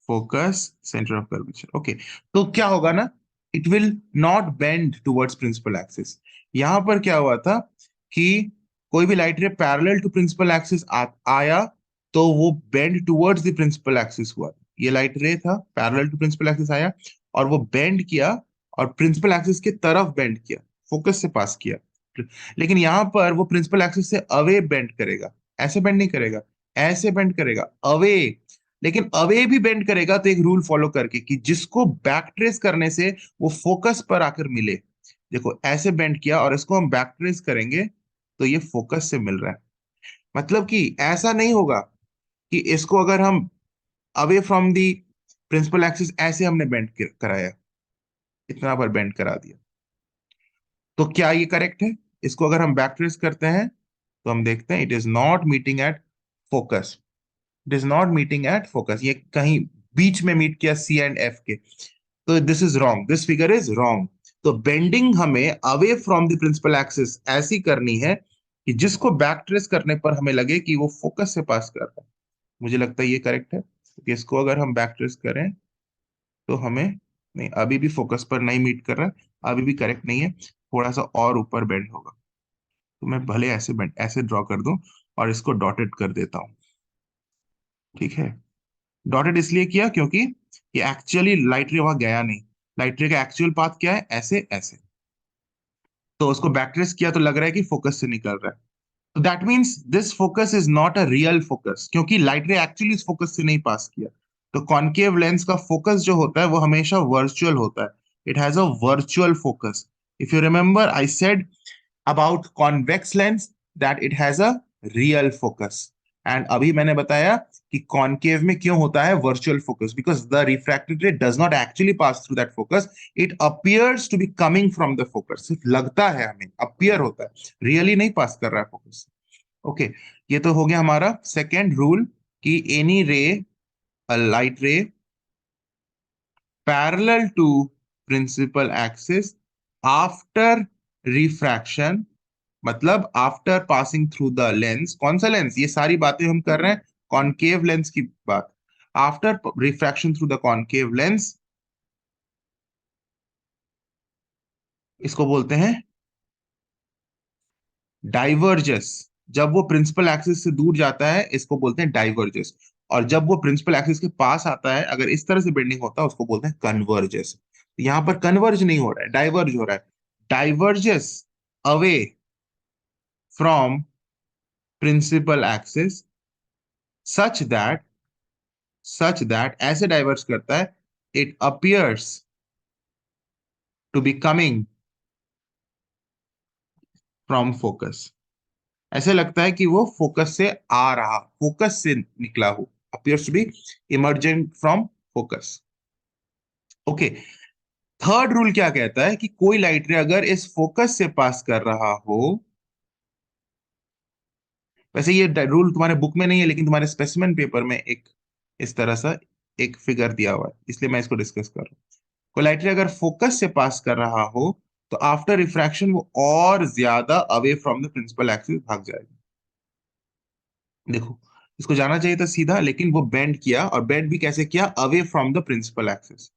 focus centre of curvature. Okay, तो क्या होगा ना, it will not bend towards principal axis. यहां पर क्या हुआ था कि कोई भी light ray parallel to principal axis आया तो वो bend towards the principal axis हुआ। ये लाइट रे था, पैरेलल टू प्रिंसिपल एक्सिस आया और वो बेंड किया और प्रिंसिपल एक्सिस के तरफ बेंड किया, फोकस से पास किया। लेकिन यहां पर वो प्रिंसिपल एक्सिस से अवे बेंड करेगा, ऐसे बेंड नहीं करेगा, ऐसे बेंड करेगा, अवे। लेकिन अवे भी बेंड करेगा तो एक रूल फॉलो करके कि जिसको बैक ट्रेस करने से वो फोकस पर आकर मिले। देखो ऐसे बेंड किया और इसको हम बैक ट्रेस करेंगे तो ये फोकस से मिल रहा है। मतलब कि ऐसा नहीं होगा कि इसको अगर हम away from the principal axis ऐसे हमने बेंड कराया, इतना बार बेंड करा दिया, तो क्या ये करेक्ट है? इसको अगर हम बैक ट्रेस करते हैं तो हम देखते हैं it is not meeting at focus, it is not meeting at focus, ये कहीं बीच में मीट किया सी एंड एफ के, तो this is wrong, this figure is wrong. तो बेंडिंग हमें away from the principal axis ऐसी करनी है कि जिसको बैक ट्रेस करने पर हमें लगे कि वो फोकस से पास कर रहा है। मुझे लगता है ये करेक्ट है, क्योंकि इसको अगर हम बैक ट्रेस करें तो हमें, नहीं अभी भी फोकस पर नहीं मीट कर रहा है, अभी भी करेक्ट नहीं है, थोड़ा सा और ऊपर बेंड होगा। तो मैं भले ऐसे बेंड ऐसे ड्रॉ कर दूं और इसको डॉटेड कर देता हूं, ठीक है। डॉटेड इसलिए किया क्योंकि ये एक्चुअली लाइट रे वहां गया नहीं, लाइट रे का एक्चुअल पाथ क्या है, ऐसे ऐसे, तो उसको बैकट्रेस किया तो लग रहा है कि फोकस से निकल रहा है। तो that means this focus is not a real focus, क्योंकि लाइट रे एक्चुअली इस फोकस से नहीं पास किया। तो कॉनकेव लेंस का फोकस जो होता है वो हमेशा वर्चुअल होता है, it has a virtual focus. If you remember I said about convex lens that it has a real focus, and अभी मैंने बताया कि कॉनकेव में क्यों होता है virtual focus, because the refracted ray does not actually pass through that focus, it appears to be coming from the focus, सिर्फ लगता है हमें, अपीयर होता है, रियली नहीं पास कर रहा है फोकस। ओके, ये तो हो गया हमारा सेकेंड रूल कि any ray, a light ray parallel to principal axis after refraction, मतलब after passing through the lens. कौन सा लेंस, ये सारी बातें हम कर रहे हैं कॉनकेव लेंस की बात। After refraction through the concave lens, इसको बोलते हैं डाइवर्जस। जब वो प्रिंसिपल एक्सिस से दूर जाता है इसको बोलते हैं डाइवर्जस, और जब वो प्रिंसिपल एक्सिस के पास आता है अगर इस तरह से बेंडिंग होता है उसको बोलते हैं कन्वर्जस। यहां पर कन्वर्ज नहीं हो रहा है, डाइवर्ज हो रहा है, diverges away from principal axis such that, such that ऐसे डाइवर्स करता है, it appears to be coming from focus, ऐसे लगता है कि वो फोकस से आ रहा, फोकस से निकला हो, appears to be emergent from focus. Okay, third rule क्या कहता है कि कोई लाइट रे अगर इस फोकस से पास कर रहा हो, वैसे ये रूल तुम्हारे बुक में नहीं है लेकिन तुम्हारे स्पेसिमेन पेपर में एक इस तरह सा एक फिगर दिया हुआ है, इसलिए मैं इसको डिस्कस कर रहा हूँ। कोई लाइट रे अगर फोकस से पास कर रहा हो तो आफ्टर रिफ्रैक्शन वो और ज्यादा away from the principal axis भाग जाएगा। देखो इसको जाना चाहिए था सीधा, लेकिन वो बेंड किया, और बेंड भी कैसे किया, away from the principal axis.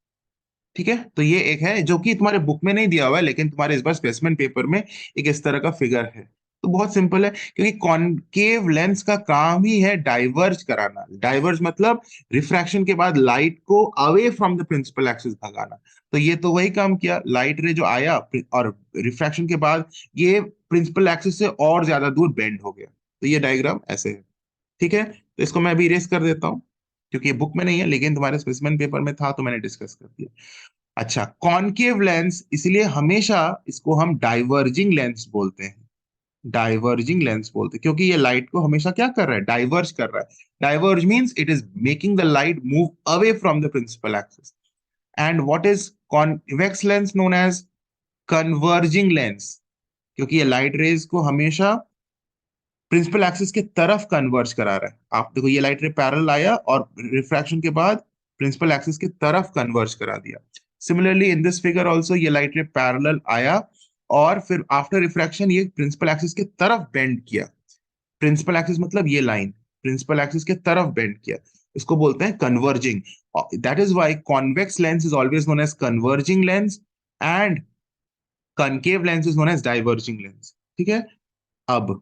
ठीक है, तो ये एक है जो कि तुम्हारे बुक में नहीं दिया हुआ है, लेकिन तुम्हारे इस बार स्पेसिमेन पेपर में एक इस तरह का फिगर है। तो बहुत सिंपल है, क्योंकि कॉनकेव लेंस का काम ही है डाइवर्ज कराना। डाइवर्ज मतलब रिफ्रैक्शन के बाद लाइट को away from the principal axis भगाना। तो ये तो वही काम किया, लाइट रे जो आया और रिफ्रैक्शन के बाद ये प्रिंसिपल एक्सिस से और ज्यादा दूर बेंड हो गया। तो ये डायग्राम ऐसे है। ठीक है, तो इसको मैं अभी इरेज कर देता हूँ, क्योंकि ये बुक में नहीं है, लेकिन तुम्हारे स्पेसिमेन पेपर में था तो मैंने डिस्कस कर दिया। अच्छा, कॉनकेव लेंस, इसलिए हमेशा इसको हम डाइवर्जिंग लेंस बोलते हैं। डाइवर्जिंग लेंस बोलते हैं क्योंकि ये लाइट को हमेशा क्या कर रहा है, डाइवर्ज कर रहा है। Diverge means it is making the light move away from the principal axis. And what is convex lens known as converging lens, क्योंकि ये लाइट रेज को हमेशा प्रिंसिपल एक्सिस के तरफ कन्वर्ज करा रहा है। आप देखो, ये लाइट रे पैरेलल आया और रिफ्रैक्शन के बाद प्रिंसिपल एक्सिस के तरफ कन्वर्ज करा दिया। Similarly in this figure also ये लाइट रे पैरेलल आया और फिर आफ्टर रिफ्रैक्शन ये प्रिंसिपल एक्सिस के तरफ बेंड किया। प्रिंसिपल एक्सिस मतलब ये लाइन प्रिंसिपल एक्सिस के तरफ बेंड किया, इसको बोलते हैं converging. That is why convex lens is always known as converging lens and concave lens is known as diverging lens. ठीक है, अब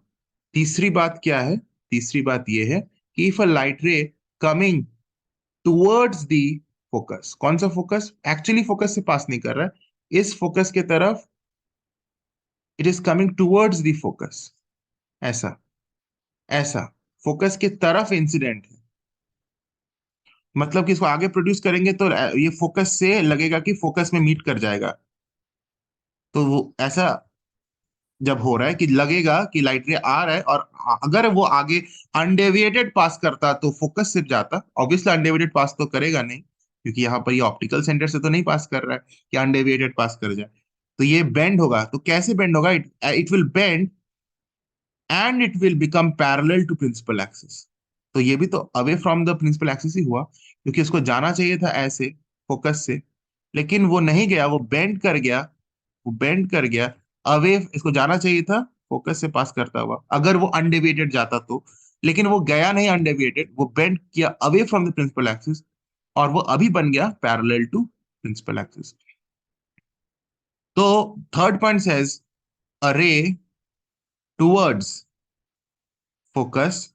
तीसरी बात क्या है? तीसरी बात यह है कि if a light ray coming towards the focus, कौन सा फोकस? एक्चुअली फोकस से पास नहीं कर रहा है, इस फोकस के तरफ, it is coming towards the focus, ऐसा ऐसा फोकस के तरफ इंसिडेंट है, मतलब कि इसको आगे प्रोड्यूस करेंगे तो ये फोकस से लगेगा कि फोकस में मीट कर जाएगा। तो वो ऐसा जब हो रहा है कि लगेगा कि लाइट रे आ रहा है, और अगर वो आगे अनडेविएटेड पास करता तो फोकस से जाता। ऑब्वियसली अनडेविएटेड पास तो करेगा नहीं, क्योंकि यहाँ पर ये ऑप्टिकल सेंटर से तो नहीं पास कर रहा है कि अनडेविएटेड पास कर जाए। तो ये बेंड होगा, तो कैसे बेंड होगा? It will bend and it will become parallel to principal axis. तो ये भी तो away from the principal axis ही हुआ, क्योंकि उसको जाना चाहिए था ऐसे फोकस से, लेकिन वो नहीं गया, वो बेंड कर गया। वो बेंड कर गया अवे, इसको जाना चाहिए था फोकस से पास करता हुआ अगर वो अनडेविएटेड जाता तो, लेकिन वो गया नहीं अनडेविएटेड, वो बेंड किया away from the principal axis, और वो अभी बन गया पैरेलल टू प्रिंसिपल एक्सिस। तो third point says a ray towards focus,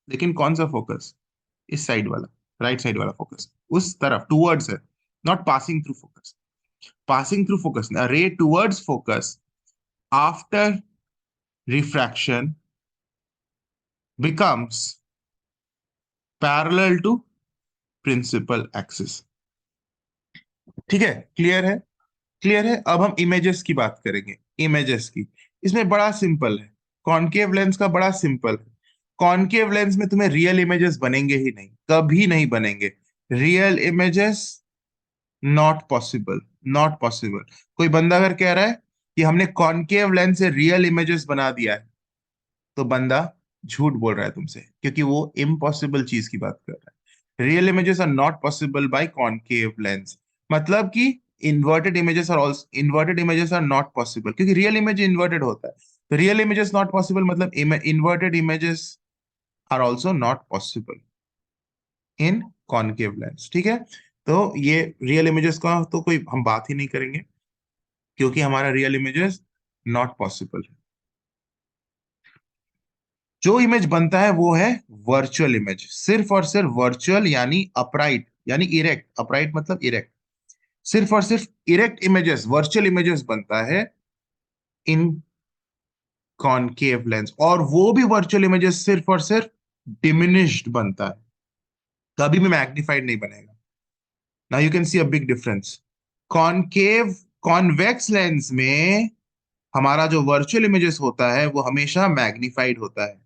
लेकिन कौन सा फोकस? इस साइड वाला, राइट साइड वाला फोकस, उस तरफ टुवर्ड्स है, not passing through focus. Passing through focus, a ray towards focus after refraction becomes parallel to principal axis। ठीक है, क्लियर है? क्लियर है। अब हम इमेजेस की बात करेंगे। इमेजेस की, इसमें बड़ा सिंपल है। कॉनकेव लेंस का बड़ा सिंपल है। कॉनकेव लेंस में तुम्हें रियल इमेजेस बनेंगे ही नहीं, कभी नहीं बनेंगे real images. Not possible, not possible. कोई बंदा अगर कह रहा है कि हमने कॉनकेव लेंस से रियल इमेजेस बना दिया है, तो बंदा झूठ बोल रहा है तुमसे, क्योंकि वो इम्पॉसिबल चीज की बात कर रहा है। Real images are not possible by concave lens, मतलब कि inverted images are not possible, क्योंकि रियल इमेज इन्वर्टेड होता है। तो रियल इमेजेस नॉट पॉसिबल मतलब inverted images are also not possible in concave lens. ठीक है, तो ये रियल इमेजेस का तो कोई हम बात ही नहीं करेंगे, क्योंकि हमारा रियल इमेजेस नॉट पॉसिबल है। जो इमेज बनता है वो है वर्चुअल इमेज, सिर्फ और सिर्फ वर्चुअल, यानी अपराइट, यानी इरेक्ट। अपराइट मतलब इरेक्ट। सिर्फ और सिर्फ इरेक्ट इमेजेस, वर्चुअल इमेजेस बनता है इन कॉनकेव लेंस, और वो भी वर्चुअल इमेजेस सिर्फ और सिर्फ डिमिनिश्ड बनता है, कभी भी मैग्निफाइड नहीं बनेगा। Now you can C a big difference. Concave convex lens में हमारा जो वर्चुअल इमेजेस होता है वो हमेशा मैग्निफाइड होता है।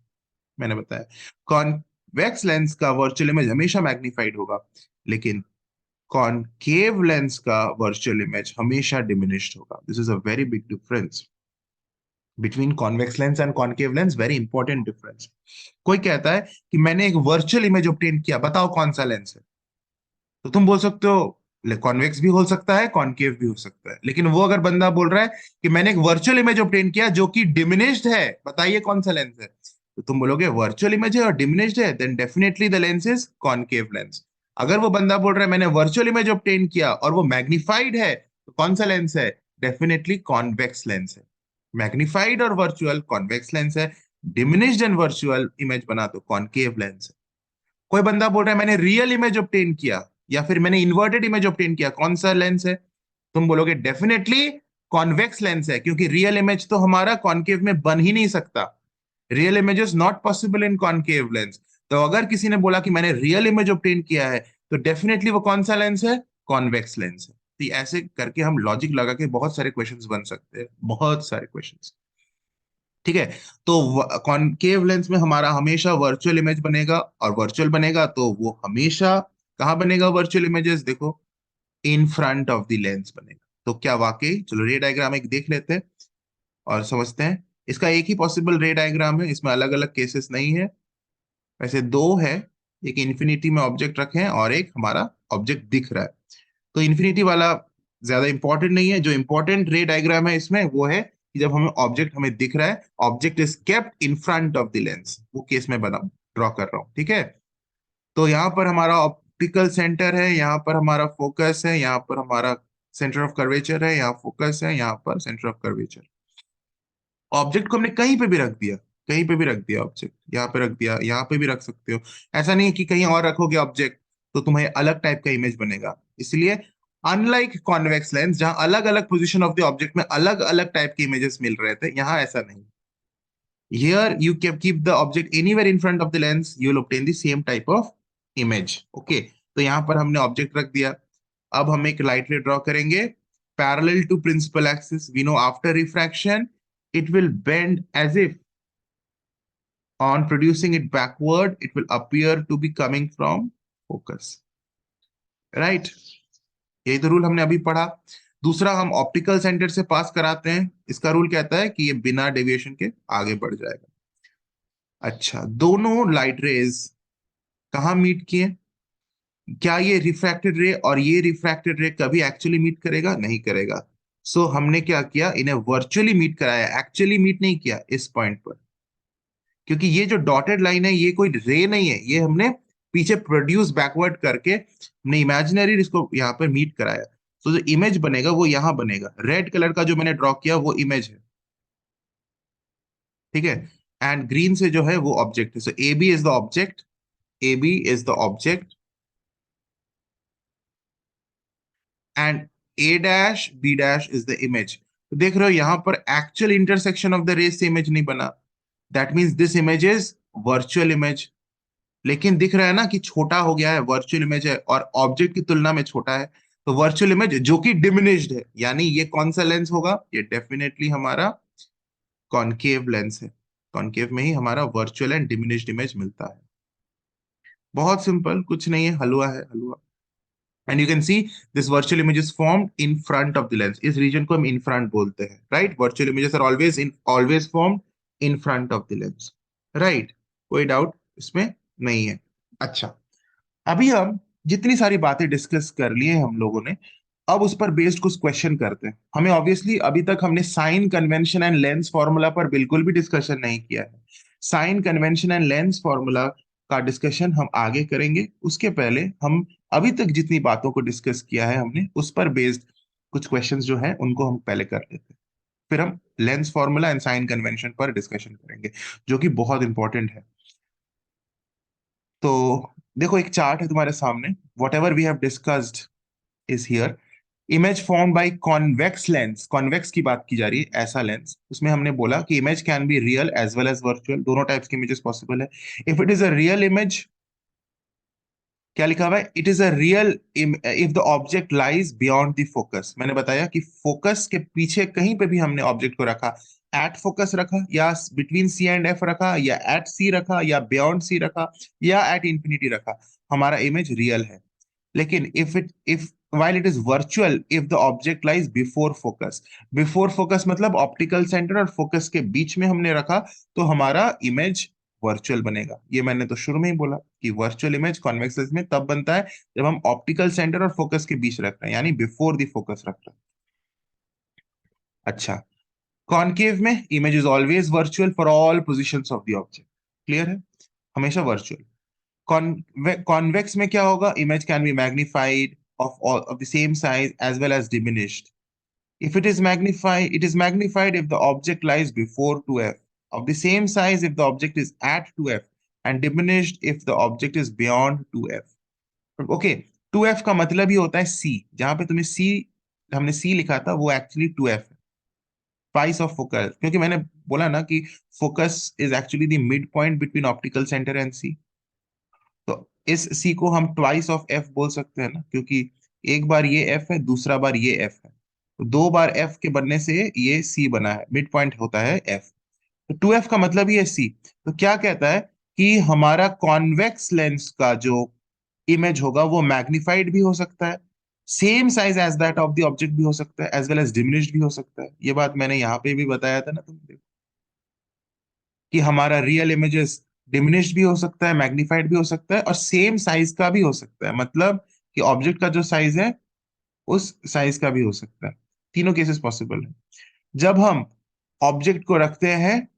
मैंने बताया, कॉन्वेक्स लेंस का वर्चुअल इमेज हमेशा मैग्नीफाइड होगा, लेकिन कॉनकेव लेंस का वर्चुअल इमेज हमेशा डिमिनिश्ड होगा। This is a very big difference between convex lens and concave lens, very important difference. कोई कहता है कि मैंने एक वर्चुअल इमेज ऑब्टेन किया, बताओ कौन सा लेंस है? तो तुम बोल सकते हो कॉन्वेक्स भी हो सकता है, कॉनकेव भी हो सकता है, लेकिन वो अगर बंदा बोल रहा है कि मैंने एक वर्चुअल इमेज ऑब्टेन किया जो कि डिमिनिश्ड है, बताइए कौन सा लेंस है? तो तुम बोलोगे वर्चुअल इमेज है और डिमिनिश्ड है, then definitely the lens is concave lens. अगर वो बंदा बोल रहा है मैंने वर्चुअल इमेज ऑब्टेन किया और वो मैग्निफाइड है, तो कौन सा लेंस है? डेफिनेटली कॉन्वेक्स लेंस है। मैग्निफाइड और वर्चुअल कॉन्वेक्स लेंस है। डिमिनिश्ड एंड वर्चुअल इमेज बना तो कॉनकेव लेंस है। कोई बंदा बोल रहा है मैंने रियल इमेज ऑब्टेन किया या फिर मैंने इन्वर्टेड इमेज ऑब्टेन किया, कौन सा लेंस है? तुम बोलोगे डेफिनेटली कॉन्वेक्स लेंस है, क्योंकि रियल इमेज तो हमारा कॉनकेव में बन ही नहीं सकता। Real image is not possible in concave lens. तो अगर किसी ने बोला कि मैंने रियल इमेज ऑब्टेन किया है, तो डेफिनेटली वो कौन सा लेंस है? कॉन्वेक्स लेंस है। तो ऐसे करके हम लॉजिक लगा के बहुत सारे क्वेश्चंस बन सकते हैं, बहुत सारे क्वेश्चंस। ठीक है। तो कॉनकेव लेंस में हमारा हमेशा वर्चुअल इमेज बनेगा, और वर्चुअल बनेगा तो वो हमेशा कहाँ बनेगा? वर्चुअल इमेजेस देखो, in front of the lens बनेगा। तो क्या वाकई, चलो रे डायग्राम एक देख लेते हैं और समझते हैं। इसका एक ही पॉसिबल रे डायग्राम है, इसमें अलग अलग केसेस नहीं है। वैसे दो है, एक इन्फिनिटी में ऑब्जेक्ट रखे हैं और एक हमारा ऑब्जेक्ट दिख रहा है। तो इन्फिनिटी वाला ज्यादा इंपॉर्टेंट नहीं है। जो इंपॉर्टेंट रे डायग्राम है इसमें वो है कि जब हमें ऑब्जेक्ट हमें दिख रहा है, object is kept in front of the lens, वो केस में बना ड्रॉ कर रहा हूँ। ठीक है। तो यहाँ पर हमारा ऑप्टिकल सेंटर है, यहाँ पर हमारा फोकस है, यहाँ पर हमारा सेंटर ऑफ कर्वेचर है, यहाँ फोकस है, यहाँ पर सेंटर ऑफ कर्वेचर। ऑब्जेक्ट को हमने कहीं पे भी रख दिया, कहीं पे भी रख दिया ऑब्जेक्ट, यहाँ पे रख दिया, यहाँ पे भी रख सकते हो। ऐसा नहीं है कि कहीं और रखोगे ऑब्जेक्ट तो तुम्हें अलग टाइप का इमेज बनेगा। इसलिए अनलाइक कॉन्वेक्स लेंस जहां अलग अलग पोजीशन ऑफ द ऑब्जेक्ट में अलग अलग टाइप के इमेजेस मिल रहे थे, यहाँ ऐसा नहीं। Here you can keep the object anywhere in front of the lens, you will obtain the same type of image. Okay, तो यहाँ पर हमने ऑब्जेक्ट रख दिया। अब हम एक लाइट रे ड्रॉ करेंगे parallel to principal axis. We know after refraction it will bend as if on producing it backward it will appear to be coming from focus, right? यही तो रूल हमने अभी पढ़ा। दूसरा, हम ऑप्टिकल सेंटर से पास कराते हैं, इसका रूल कहता है कि ये बिना डेविएशन के आगे बढ़ जाएगा। अच्छा, दोनों लाइट रेज कहाँ मीट किए? क्या ये रिफ्रैक्टेड रे और ये रिफ्रैक्टेड रे कभी एक्चुअली मीट करेगा? नहीं करेगा। सो हमने क्या किया, इन्हें वर्चुअली मीट कराया, एक्चुअली मीट नहीं किया इस पॉइंट पर। क्योंकि ये जो डॉटेड लाइन है ये कोई रे नहीं है, ये हमने पीछे प्रोड्यूस बैकवर्ड करके हमने इमेजिनरी इसको यहाँ पर मीट कराया। तो जो इमेज बनेगा वो यहाँ बनेगा। रेड कलर का जो मैंने ड्रॉ किया वो इमेज है, ठीक है। एंड ग्रीन से जो है वो ऑब्जेक्ट है। So A B is the object, A B is the object and A dash B dash is the image. तो देख रहे हो यहाँ पर actual intersection of the rays से इमेज नहीं बना। That means this image is virtual image. लेकिन दिख रहा है ना कि छोटा हो गया है, वर्चुअल इमेज है और ऑब्जेक्ट की तुलना में छोटा है। तो वर्चुअल इमेज जो कि डिमिनिश्ड है, यानी ये कौन सा लेंस होगा? ये डेफिनेटली हमारा कॉनकेव लेंस है। कॉनकेव में ही हमारा वर्चुअल एंड डिमिनिश्ड इमेज मिलता है। बहुत सिंपल, कुछ नहीं है, हलवा है हलवा। And you can see this virtual image is formed in front of the lens. इस रीजन को हम इन फ्रंट बोलते हैं, right? Virtual images are always formed in front of the lens, right? कोई डाउट इसमें नहीं है। अच्छा, अभी हम जितनी सारी बातें डिस्कस कर लिए हम लोगों ने, अब उस पर बेस्ड कुछ क्वेश्चन करते हैं। हमें ऑब्वियसली अभी तक हमने sign convention and lens formula पर बिल्कुल भी डिस्कशन नहीं किया है। Sign convention and lens formula का डिस्कशन हम आगे करेंगे। उसके पहले हम अभी तक जितनी बातों को डिस्कस किया है हमने, उस पर बेस्ड कुछ क्वेश्चंस जो है उनको हम पहले कर लेते हैं। फिर हम lens formula and sign convention पर डिस्कशन करेंगे, जो कि बहुत इंपॉर्टेंट है। तो देखो, एक चार्ट है तुम्हारे सामने। Whatever we have discussed is here. Image form by convex lens, convex की बात की जा रही है, ऐसा लेंस। उसमें हमने बोला कि image can be real as well as virtual, दोनों टाइप्स की इमेजेस पॉसिबल है। If it is a real image, क्या लिखा हुआ है? It is a real if the object lies beyond the focus. मैंने बताया कि फोकस के पीछे कहीं पे भी हमने ऑब्जेक्ट को रखा, एट फोकस रखा या बिटवीन सी एंड एफ रखा या एट सी रखा या बियॉन्ड सी रखा या एट इंफिनिटी रखा, हमारा इमेज रियल है। लेकिन if while it is virtual if the object lies before focus मतलब ऑप्टिकल सेंटर और फोकस के बीच में हमने रखा, तो हमारा इमेज वर्चुअल बनेगा। ये मैंने तो शुरू में ही बोला कि वर्चुअल इमेज कॉन्वेक्स लेंस में तब बनता है जब हम ऑप्टिकल सेंटर और फोकस के बीच रख रहे हैं, यानी बिफोर द फोकस रख रहे हैं। अच्छा, कॉनकेव में image is always virtual for all positions of the object. Clear है? हमेशा वर्चुअल। कॉन्वेक्स में क्या होगा, image can B magnified of the same size as well as diminished. If it is magnified, it is magnified if the object lies before 2f, of the same size if the object is at 2f, and diminished if the object is beyond 2f. Okay, 2f का मतलब ही होता है c, जहां पे तुम्हें c, हमने c लिखा था वो एक्चुअली 2f है, ट्वाइस ऑफ फोकस, क्योंकि मैंने बोला ना कि focus is actually the mid point between optical centre and C. तो इस सी को हम ट्वाइस ऑफ एफ बोल सकते हैं ना, क्योंकि एक बार ये एफ है, दूसरा बार ये एफ है, तो दो बार एफ के बनने से ये सी बना है, मिड पॉइंट होता है एफ। तो 2f का मतलब ही है सी। तो क्या कहता है कि हमारा कॉन्वेक्स लेंस का जो इमेज होगा वो मैग्निफाइड भी हो सकता है, same size as that of the object भी हो सकता है, एज वेल एज डिमिनिश्ड भी हो सकता है। ये बात मैंने यहाँ पे भी बताया था ना तुमको, कि हमारा रियल इमेजेस डिमिनिश्ड भी हो सकता है, मैग्निफाइड भी हो सकता है, और सेम साइज का भी हो सकता है, मतलब कि ऑब्जेक्ट का जो साइज है उस साइज का भी हो सकता है। तीनों केसेस पॉसिबल है। जब हम ऑब्जेक्ट को रखते हैं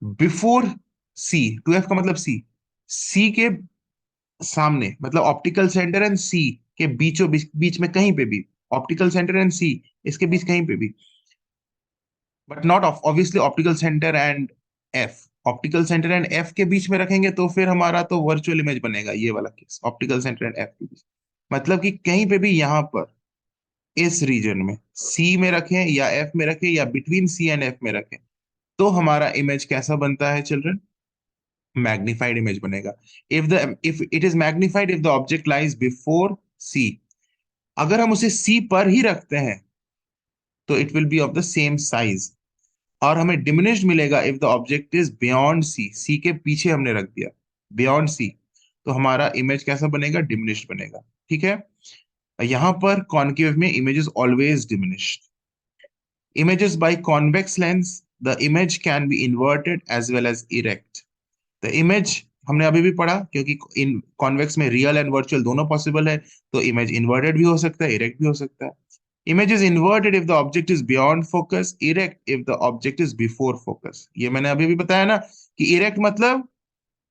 बिफोर सी, 2f का मतलब सी, सी के सामने, मतलब ऑप्टिकल सेंटर एंड सी के बीचों बीच में कहीं पे भी, ऑप्टिकल सेंटर एंड सी इसके बीच कहीं पे भी, but not obviously optical centre and F, optical centre and F के बीच में रखेंगे तो फिर हमारा तो वर्चुअल इमेज बनेगा, ये वाला case optical centre and F के बीच। मतलब कि कहीं पे भी यहाँ पर इस रीजन में सी में रखें या एफ में रखें या बिटवीन सी एंड एफ में रखें, तो हमारा इमेज कैसा बनता है चिल्ड्रन, मैग्निफाइड इमेज बनेगा। If it is magnified if the object lies before C, अगर हम उसे सी पर ही रखते हैं तो it will be of the same size, और हमें डिमिनिश्ड मिलेगा if the object is beyond C, C के पीछे हमने रख दिया, बियॉन्ड सी, तो हमारा इमेज कैसा बनेगा, डिमिनिश्ड बनेगा। ठीक है, यहां पर कॉनकेव में image is always diminished. Images by convex lens, the image can be inverted as well as erect. The image हमने अभी भी पढ़ा, क्योंकि इन कॉन्वेक्स में रियल एंड वर्चुअल दोनों पॉसिबल है, तो इमेज इन्वर्टेड भी हो सकता है, इरेक्ट भी हो सकता है। Image is inverted if the object is beyond focus, erect if the object is before focus. ये मैंने अभी भी बताया ना कि इरेक्ट मतलब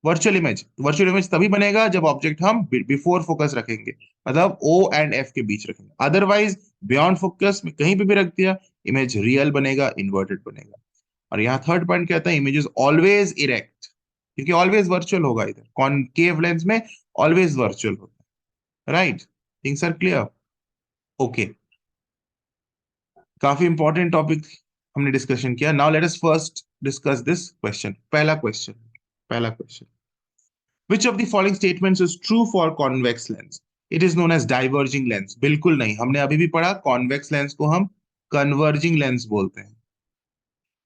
वर्चुअल इमेज, वर्चुअल इमेज तभी बनेगा जब ऑब्जेक्ट हम बिफोर फोकस रखेंगे, मतलब ओ एंड एफ के बीच रखेंगे, अदरवाइज बियॉन्ड फोकस में कहीं पे भी रख दिया, इमेज रियल बनेगा, इन्वर्टेड बनेगा। और यहाँ थर्ड पॉइंट कहता है इमेज इज ऑलवेज इरेक्ट, क्योंकि ऑलवेज वर्चुअल होगा, इधर कॉनकेव लेंस में ऑलवेज वर्चुअल होता है। Right, things are clear. Okay, काफी इंपॉर्टेंट टॉपिक हमने डिस्कशन किया। Now let us first discuss this question. पहला question, which of the following statements is true for convex lens? It is known as diverging lens। बिल्कुल नहीं, हमने अभी भी पढ़ा convex lens को हम converging lens बोलते हैं।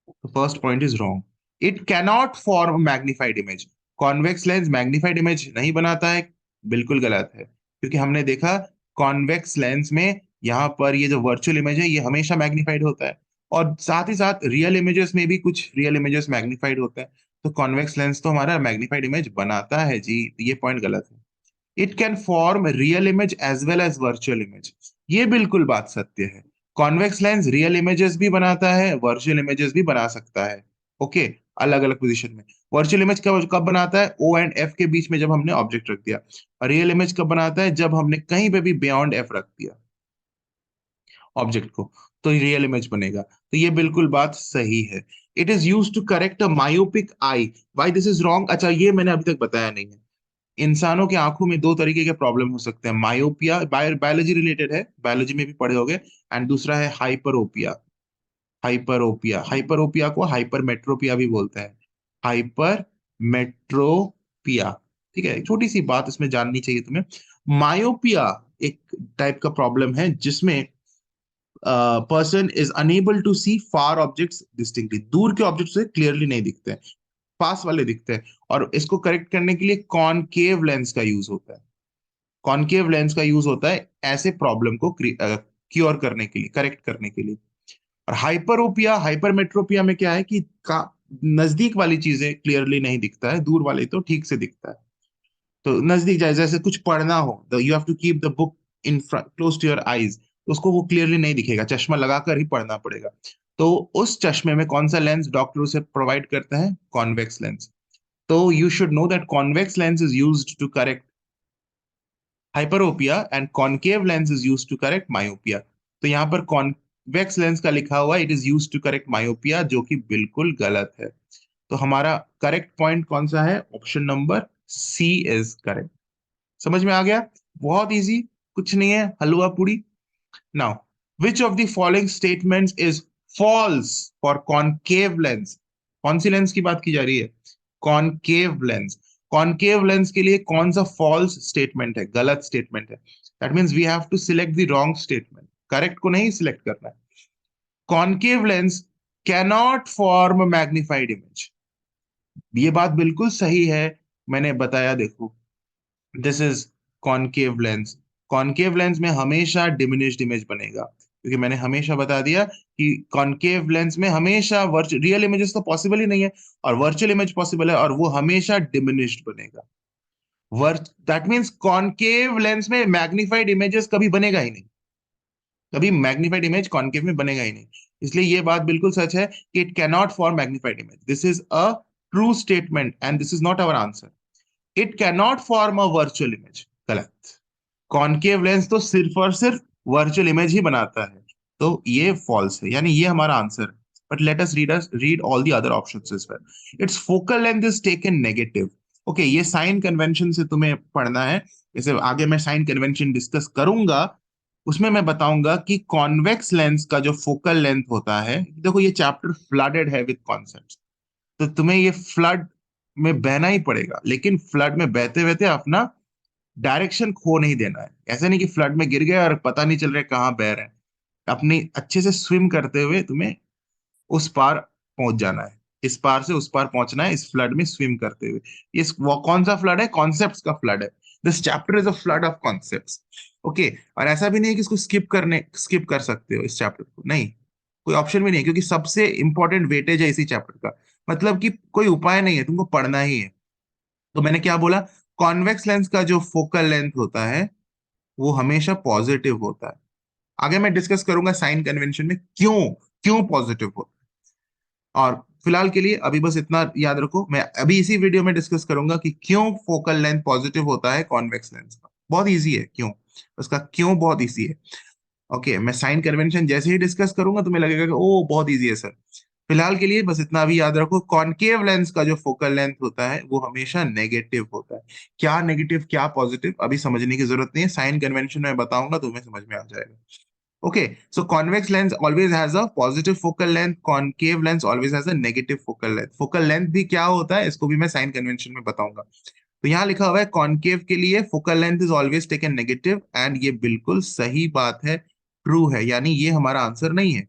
तो first point is wrong. It cannot form magnified image. Convex lens magnified image नहीं बनाता है, बिल्कुल गलत है, क्योंकि हमने देखा कॉन्वेक्स लेंस में यहाँ पर ये जो वर्चुअल इमेज है ये हमेशा मैग्निफाइड होता है, और साथ ही साथ रियल इमेजेस में भी कुछ रियल इमेजेस मैग्निफाइड होता है। तो कॉन्वेक्स लेंस तो हमारा मैग्निफाइड इमेज बनाता है जी, तो ये पॉइंट गलत है। It can form real image as well as virtual image, ये बिल्कुल बात सत्य है। कॉन्वेक्स लेंस रियल इमेजेस भी बनाता है, वर्चुअल इमेजेस भी बना सकता है। ओके, अलग अलग पोजीशन में। वर्चुअल इमेज कब कब बनाता है, ओ एंड एफ के बीच में जब हमने ऑब्जेक्ट रख दिया, और रियल इमेज कब बनाता है, जब हमने कहीं पे भी बियॉन्ड एफ रख दिया ऑब्जेक्ट को, तो रियल इमेज बनेगा। तो ये बिल्कुल बात सही है। It is use to correct a myopic eye. Why this is wrong, अच्छा ये मैंने अभी तक बताया नहीं है। इंसानों की आंखों में दो तरीके के प्रॉब्लम हो सकते हैं, मायोपिया, बायोलॉजी रिलेटेड है, बायोलॉजी में भी पढ़े होंगे, एंड दूसरा है हाइपरोपिया। हाइपरोपिया को हाइपरमेट्रोपिया भी बोलते हैं, हाइपरमेट्रोपिया। ठीक है, एक छोटी सी बात इसमें जाननी चाहिए तुम्हें। मायोपिया एक टाइप का प्रॉब्लम है जिसमें person is unable to see far objects distinctly, दूर के ऑब्जेक्ट्स से क्लियरली नहीं दिखते हैं, पास वाले दिखते हैं, और इसको करेक्ट करने के लिए कॉनकेव लेंस का यूज होता है। कॉनकेव लेंस का यूज होता है ऐसे प्रॉब्लम को क्योर करने के लिए, करेक्ट करने के लिए। और हाइपरोपिया, हाइपरमेट्रोपिया में क्या है कि नजदीक वाली चीजें क्लियरली नहीं दिखता है, दूर वाली तो ठीक से दिखता है। तो नजदीक जाए, जैसे कुछ पढ़ना हो, you have to keep the book in close to your eyes, तो उसको वो क्लियरली नहीं दिखेगा, चश्मा लगाकर ही पढ़ना पड़ेगा। तो उस चश्मे में कौन सा लेंस डॉक्टर उसे प्रोवाइड करता है, कॉन्वेक्स लेंस। तो you should know that convex lens is used to correct hyperopia and concave lens is used to correct myopia. तो यहाँ पर convex lens का लिखा हुआ है it is used to correct myopia, जो कि बिल्कुल गलत है। तो हमारा करेक्ट पॉइंट कौन सा है? Option number C is correct. समझ में आ गया? बहुत इजी, कुछ नहीं है, हलवा पूरी। Now which of the following statements is false for concave lens? कौन सी लेंस की बात की जा रही है? Concave lens. कॉनकेव लेंस के लिए कौन सा फॉल्स स्टेटमेंट है, गलत स्टेटमेंट है? That means we have to select the wrong statement, correct को नहीं सिलेक्ट करना है। Concave lens cannot form magnified image, ये बात बिल्कुल सही है, मैंने बताया। देखो, this is concave lens. Concave lens में हमेशा डिमिनिश्ड इमेज बनेगा, क्योंकि मैंने हमेशा बता दिया कि कॉनकेव लेंस में हमेशा रियल इमेजेस तो पॉसिबल ही नहीं है, और वर्चुअल इमेज पॉसिबल है, और वो हमेशा डिमिनिश्ड बनेगा। वर्च दैट मीन्स कॉनकेव लेंस में मैग्निफाइड इमेजेस कभी बनेगा ही नहीं, कभी मैग्निफाइड इमेज कॉनकेव में बनेगा ही नहीं। इसलिए ये बात बिल्कुल सच है कि it cannot form magnified image. This is a true statement and this is not our answer. It cannot form a virtual image, गलत। कॉनकेव लेंस तो सिर्फ और सिर्फ वर्चुअल इमेज ही बनाता है, तो ये फॉल्स है, यानी ये हमारा आंसर है। But let us read all the other options as well. Its focal length is taken negative. Okay, ये साइन कन्वेंशन से तुम्हें पढ़ना है। जैसे आगे मैं साइन कन्वेंशन डिस्कस करूंगा, उसमें मैं बताऊंगा कि कॉन्वेक्स लेंस का जो फोकल लेंथ होता है, देखो ये चैप्टर फ्लडेड है विद कॉन्सेप्ट्स, तो तुम्हें ये फ्लड में बहना ही पड़ेगा, लेकिन फ्लड में बहते बहते अपना डायरेक्शन खो नहीं देना है। ऐसा नहीं कि फ्लड में गिर गए और पता नहीं चल रहा है कहाँ बह रहे हैं। अपनी अच्छे से स्विम करते हुए तुम्हें उस पार पहुंच जाना है, इस पार से उस पार पहुंचना है, इस फ्लड में स्विम करते हुए। इस वो कौन सा फ्लड है? कॉन्सेप्ट्स का फ्लड है। This chapter is a flood of concepts. Okay, और ऐसा भी नहीं है कि इसको स्किप कर सकते हो इस चैप्टर को, नहीं, कोई ऑप्शन भी नहीं है, क्योंकि सबसे इंपॉर्टेंट वेटेज है इसी चैप्टर का। मतलब कि कोई उपाय नहीं है, तुमको पढ़ना ही है। तो मैंने क्या बोला? कॉन्वेक्स लेंस का जो फोकल लेंथ होता है वो हमेशा पॉजिटिव होता है। आगे मैं डिस्कस करूंगा साइन कन्वेंशन में क्यों क्यों पॉजिटिव होता है। और फिलहाल के लिए अभी बस इतना याद रखो, मैं अभी इसी वीडियो में डिस्कस करूंगा कि क्यों फोकल लेंथ पॉजिटिव होता है कॉन्वेक्स लेंस का। बहुत इजी है क्यों, उसका क्यों बहुत इजी है। ओके, मैं साइन कन्वेंशन जैसे ही डिस्कस करूंगा तुम्हें लगेगा कि ओ बहुत इजी है सर। फिलहाल के लिए बस इतना भी याद रखो, कॉनकेव लेंस का जो फोकल लेंथ होता है वो हमेशा नेगेटिव होता है। क्या नेगेटिव क्या पॉजिटिव अभी समझने की जरूरत नहीं है, साइन कन्वेंशन में बताऊंगा तुम्हें समझ में आ जाएगा। Okay, so convex lens always has a positive focal length, concave lens always has a negative focal length. Focal length भी क्या होता है इसको भी मैं साइन कन्वेंशन में बताऊंगा। तो यहाँ लिखा हुआ है कॉनकेव के लिए focal length is always taken negative, and ये बिल्कुल सही बात है, ट्रू है, यानी ये हमारा आंसर नहीं है।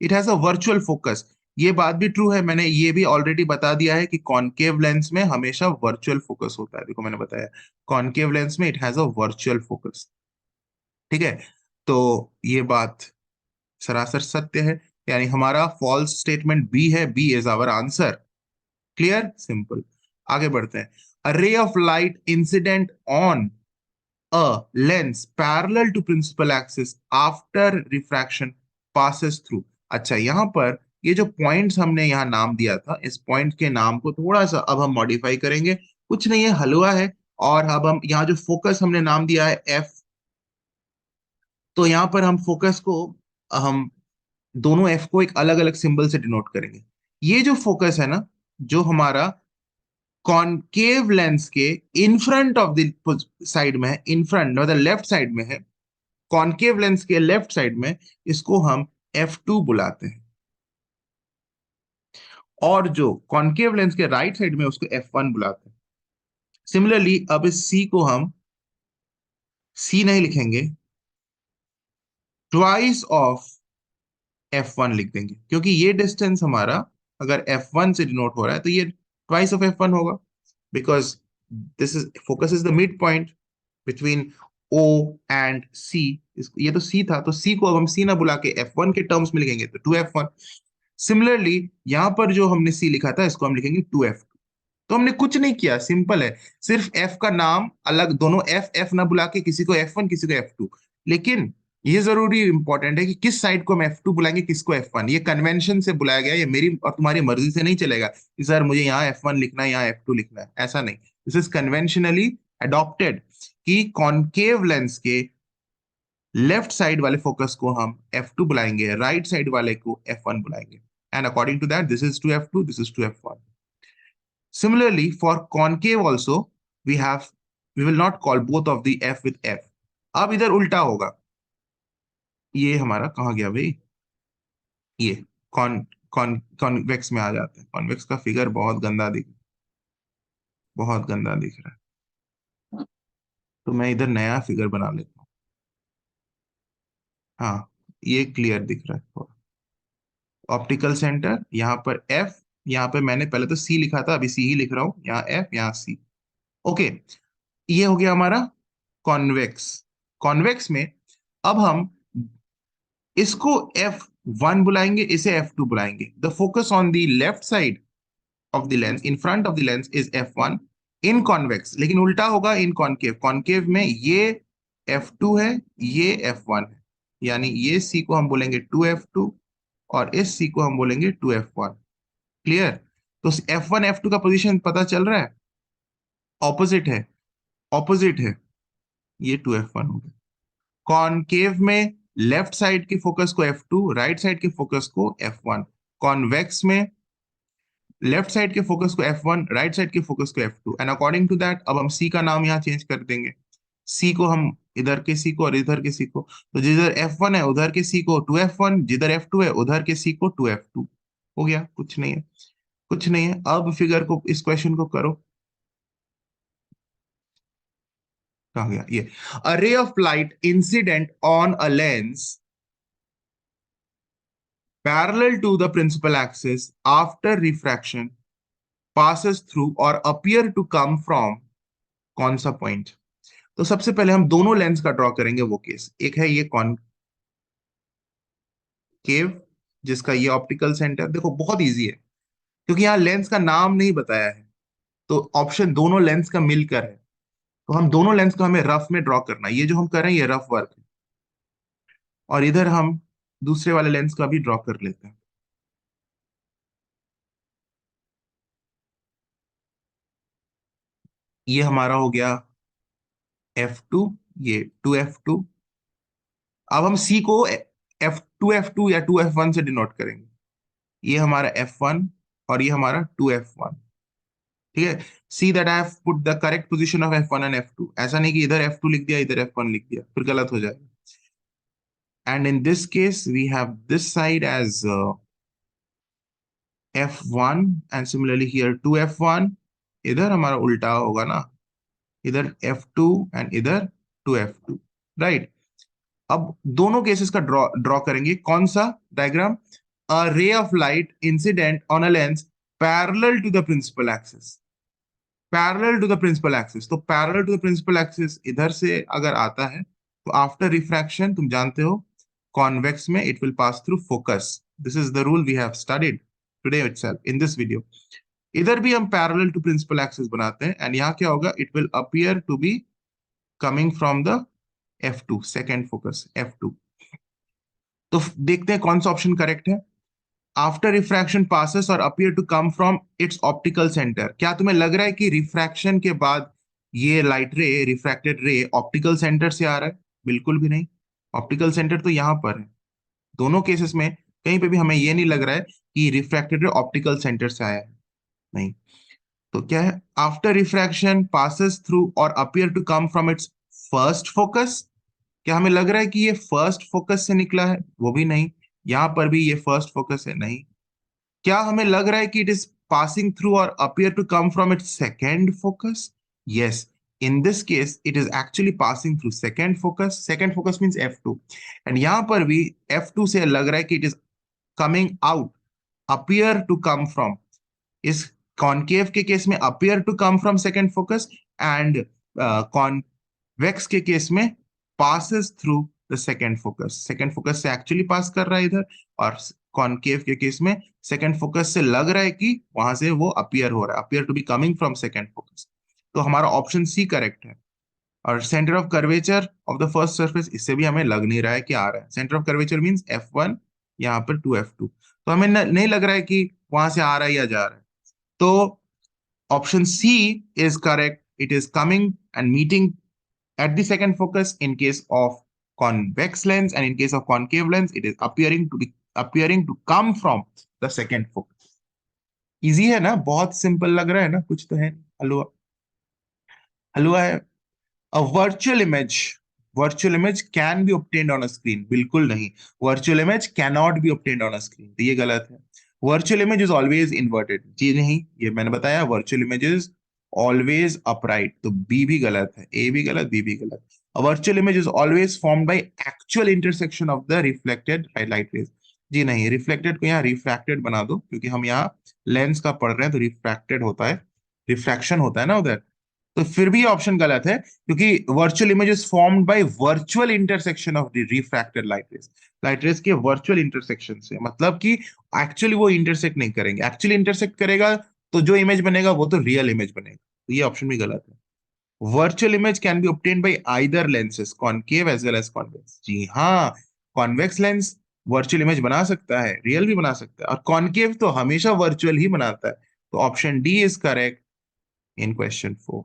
It has a virtual focus, ये बात भी ट्रू है, मैंने ये भी ऑलरेडी बता दिया है कि कॉनकेव लेंस में हमेशा वर्चुअल फोकस होता है। देखो मैंने बताया कॉनकेव लेंस में it has a virtual focus, ठीक है। तो ये बात सरासर सत्य है, यानी हमारा फॉल्स स्टेटमेंट बी है, B is our answer. Clear, simple. आगे बढ़ते हैं। A ray of light incident on a lens parallel to principal axis after refraction passes through. अच्छा, यहां पर ये जो पॉइंट्स हमने यहाँ नाम दिया था, इस पॉइंट के नाम को थोड़ा सा अब हम मॉडिफाई करेंगे, कुछ नहीं है, हलवा है। और अब हम यहाँ जो फोकस हमने नाम दिया है एफ, तो यहाँ पर हम फोकस को, हम दोनों एफ को एक अलग अलग सिंबल से डिनोट करेंगे। ये जो फोकस है ना, जो हमारा कॉनकेव लेंस के इन फ्रंट ऑफ द साइड में है, इन फ्रंट मतलब लेफ्ट साइड में है, कॉनकेव लेंस के लेफ्ट साइड में, इसको हम F2 बुलाते हैं। और जो कॉनकेव लेंस के राइट साइड में उसको F1 बुलाते हैं। सिमिलरली अब इस C को हम C नहीं लिखेंगे, ट्वाइस ऑफ F1 लिख देंगे, क्योंकि ये डिस्टेंस हमारा अगर F1 से डिनोट हो रहा है तो ये ट्वाइस ऑफ F1 होगा, because this is focus is the mid point between O and C। ये तो C था, तो C को अब हम C ना बुला के F1 के टर्म्स में लिखेंगे तो 2F1। सिमिलरली यहां पर जो हमने C लिखा था इसको हम लिखेंगे 2F2। तो हमने कुछ नहीं किया, सिंपल है, सिर्फ F का नाम अलग, दोनों F F ना बुला के किसी को F1 किसी को F2। लेकिन ये जरूरी इंपॉर्टेंट है कि किस साइड को हम F2 बुलाएंगे, किसको F1। ये कन्वेंशन से बुलाया गया, ये मेरी और तुम्हारी मर्जी से नहीं चलेगा कि सर मुझे यहाँ F1 लिखना है, यहाँ F2 लिखना है, ऐसा नहीं। दिस इज कन्वेंशनली अडॉप्टेड कि कॉनकेव लेंस के लेफ्ट साइड वाले फोकस को हम F2 बुलाएंगे, राइट साइड वाले को F1 बुलाएंगे। And according to that this is two F2, this is two F1। Similarly, for concave also, we will not call both of the F with F। अब इधर उल्टा होगा, ये हमारा कहाँ गया भाई, ये कॉन कॉन कॉन्वेक्स में आ जाते हैं। कॉन्वेक्स का फिगर बहुत गंदा दिख रहा है, तो मैं इधर नया फिगर बना लेता हूँ। हाँ, ये क्लियर दिख रहा है थोड़ा। ऑप्टिकल सेंटर यहाँ पर F, यहाँ पे मैंने पहले तो C लिखा था, अभी C ही लिख रहा हूँ, यहाँ F यहाँ C। ओके, ये हो गया हमारा कॉन्वेक्स। कॉन्वेक्स में अब हम इसको F1 बुलाएंगे, इसे F2 बुलाएंगे। The focus on the left side of the lens, in front of the lens, is F1 in convex. लेकिन उल्टा होगा इन कॉनकेव। कॉनकेव में ये F2 है, ये F1 है, यानी ये C को हम बोलेंगे 2F2 और इस C को हम बोलेंगे 2F1। क्लियर? तो F1 F2 का पोजीशन पता चल रहा है, ऑपोजिट है, ऑपोजिट है, ये 2F1 हो गया। कॉनकेव में लेफ्ट साइड के फोकस को F2, राइट साइड के फोकस को F1। कॉन्वेक्स में लेफ्ट साइड के फोकस को F1, राइट साइड के फोकस को F2। And according to that अब हम C का नाम यहाँ चेंज कर देंगे। C को हम इधर के C को और इधर के C को, तो जिधर F1 है उधर के C को 2F1, जिधर F2 है उधर के C को 2F2। हो गया, कुछ नहीं है, कुछ नहीं है। अब फिगर को, इस क्वेश्चन को करो, कहा गया ये, a ray of light incident on a lens parallel to the principal axis after refraction passes through or appear to come from कौन सा पॉइंट। तो सबसे पहले हम दोनों लेंस का ड्रॉ करेंगे वो केस। एक है ये कॉनकेव, जिसका ये ऑप्टिकल सेंटर, देखो बहुत इजी है क्योंकि यहाँ लेंस का नाम नहीं बताया है, तो ऑप्शन दोनों लेंस का मिलकर है। तो हम दोनों लेंस को हमें रफ में ड्रॉ करना है, ये जो हम कर रहे हैं ये रफ वर्क है। और इधर हम दूसरे वाले लेंस का भी ड्रॉ कर लेते हैं। ये हमारा हो गया F2, ये 2F2। अब हम C को F2 या 2F1 से डिनोट करेंगे। ये हमारा F1 और ये हमारा 2F1। ठीक है, see that I have put the correct position of F1 and F2। ऐसा नहीं कि इधर F2 लिख दिया इधर F1 लिख दिया, फिर गलत हो जाएगा। And in this case we have this side as F1 and similarly here 2F1। इधर हमारा उल्टा होगा ना, इधर F2 एंड इधर 2F2, राइट। अब दोनों केसेस का ड्रॉ ड्रॉ करेंगे। कौन सा diagram? A ray of light incident on a lens parallel to the principal axis. Parallel to the principal axis, तो parallel to the principal axis इधर से अगर आता है तो आफ्टर रिफ्रैक्शन, तुम जानते हो कॉन्वेक्स में it will pass through focus. This is the rule we have studied today itself in this video. इधर भी हम पैरेलल टू प्रिंसिपल एक्सिस बनाते हैं एंड यहाँ क्या होगा, it will appear to be coming from the F2, second focus F2। तो देखते हैं कौन सा ऑप्शन करेक्ट है। आफ्टर रिफ्रैक्शन पासेस और appear to come from its optical centre. क्या तुम्हें लग रहा है कि रिफ्रैक्शन के बाद ये लाइट रे, रिफ्रैक्टेड रे ऑप्टिकल सेंटर से आ रहा है? बिल्कुल भी नहीं। ऑप्टिकल सेंटर तो यहां पर है। दोनों केसेस में कहीं पे भी हमें ये नहीं लग रहा है कि रिफ्रैक्टेड रे ऑप्टिकल सेंटर से आया है, नहीं। तो क्या है, आफ्टर रिफ्रैक्शन पासेस थ्रू और appear to come from its first focus. क्या हमें लग रहा है कि ये फर्स्ट फोकस से निकला है? वो भी नहीं। यहां पर भी ये फर्स्ट फोकस है, नहीं। क्या हमें लग रहा है कि इट इज पासिंग थ्रू और appear to come from its second focus? Yes, in this case it is actually passing through second focus. Second focus means F2। And यहां पर भी F2 से लग रहा है कि it is coming out, appear to come from. इस कॉनकेव के केस में appear to come from second focus, and convex के केस में passes through the second focus. Second focus से एक्चुअली पास कर रहा है इधर, और कॉनकेव के केस में सेकेंड फोकस से लग रहा है कि वहां से वो अपीयर हो रहा है, appear to be coming from second focus. तो हमारा ऑप्शन C करेक्ट है। और centre of curvature of the first surface, इससे भी हमें लग नहीं रहा है कि आ रहा है। Centre of curvature means F1, यहाँ पर 2F2, तो हमें नहीं लग रहा है कि वहां से आ रहा है या जा रहा है। तो option C is correct, it is coming and meeting at the second focus in case of convex lens, and in case of concave lens it is appearing to come from the second focus. Easy है ना, बहुत सिंपल लग रहा है ना, कुछ तो है नहीं। हलवा हलवा है। A virtual image can be obtained on a screen, बिल्कुल नहीं। Virtual image can not be obtained on a screen, तो ये गलत है। Virtual image is always inverted, जी नहीं, ये मैंने बताया। Virtual image is always upright, तो बी भी गलत है, ए भी गलत, बी भी गलत। A virtual image is always formed by actual intersection of the reflected light rays, जी नहीं, रिफ्लेक्टेड को यहाँ रिफ्रैक्टेड बना दो, क्योंकि हम यहाँ लेंस का पढ़ रहे हैं, तो रिफ्रैक्टेड होता है, रिफ्रैक्शन होता है ना उधर। तो फिर भी ऑप्शन गलत है, क्योंकि virtual image is formed by virtual intersection of the refracted light rays के वर्चुअल इंटरसेक्शन से, मतलब कि एक्चुअली वो इंटरसेक्ट नहीं करेंगे। एक्चुअली इंटरसेक्ट करेगा तो जो इमेज बनेगा वो तो रियल इमेज बनेगा, तो ये ऑप्शन भी गलत है। Virtual image can be obtained by either lenses, concave as well as convex, जी हाँ, कॉन्वेक्स लेंस वर्चुअल इमेज बना सकता है, रियल भी बना सकता है, और कॉन्केव तो हमेशा वर्चुअल ही बनाता है। तो option D is correct in question 4।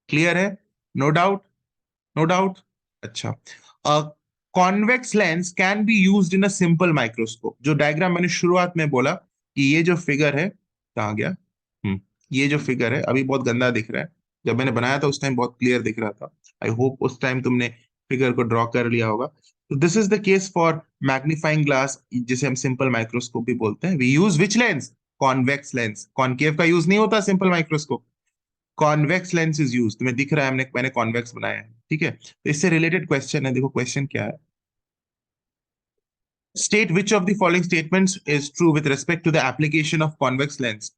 Clear है? No doubt, no doubt. अच्छा, convex lens can be used in a simple microscope, जो डायग्राम मैंने शुरुआत में बोला कि ये जो फिगर है, कहाँ गया? ये जो फिगर है अभी बहुत गंदा दिख रहा है, जब मैंने बनाया था उस टाइम बहुत क्लियर दिख रहा था। आई होप उस टाइम तुमने फिगर को ड्रॉ कर लिया होगा। तो this is the case for magnifying glass, जिसे हम सिंपल माइक्रोस्कोप भी बोलते हैं। We use which lens? Convex lens, concave का यूज नहीं होता simple microscope, convex lens is use. तुम्हें दिख रहा है मैंने कॉन्वेक्स बनाया है, ठीक है। तो इससे रिलेटेड क्वेश्चन है, देखो क्वेश्चन क्या है। State which of the following statements is true with respect to the application of convex lens,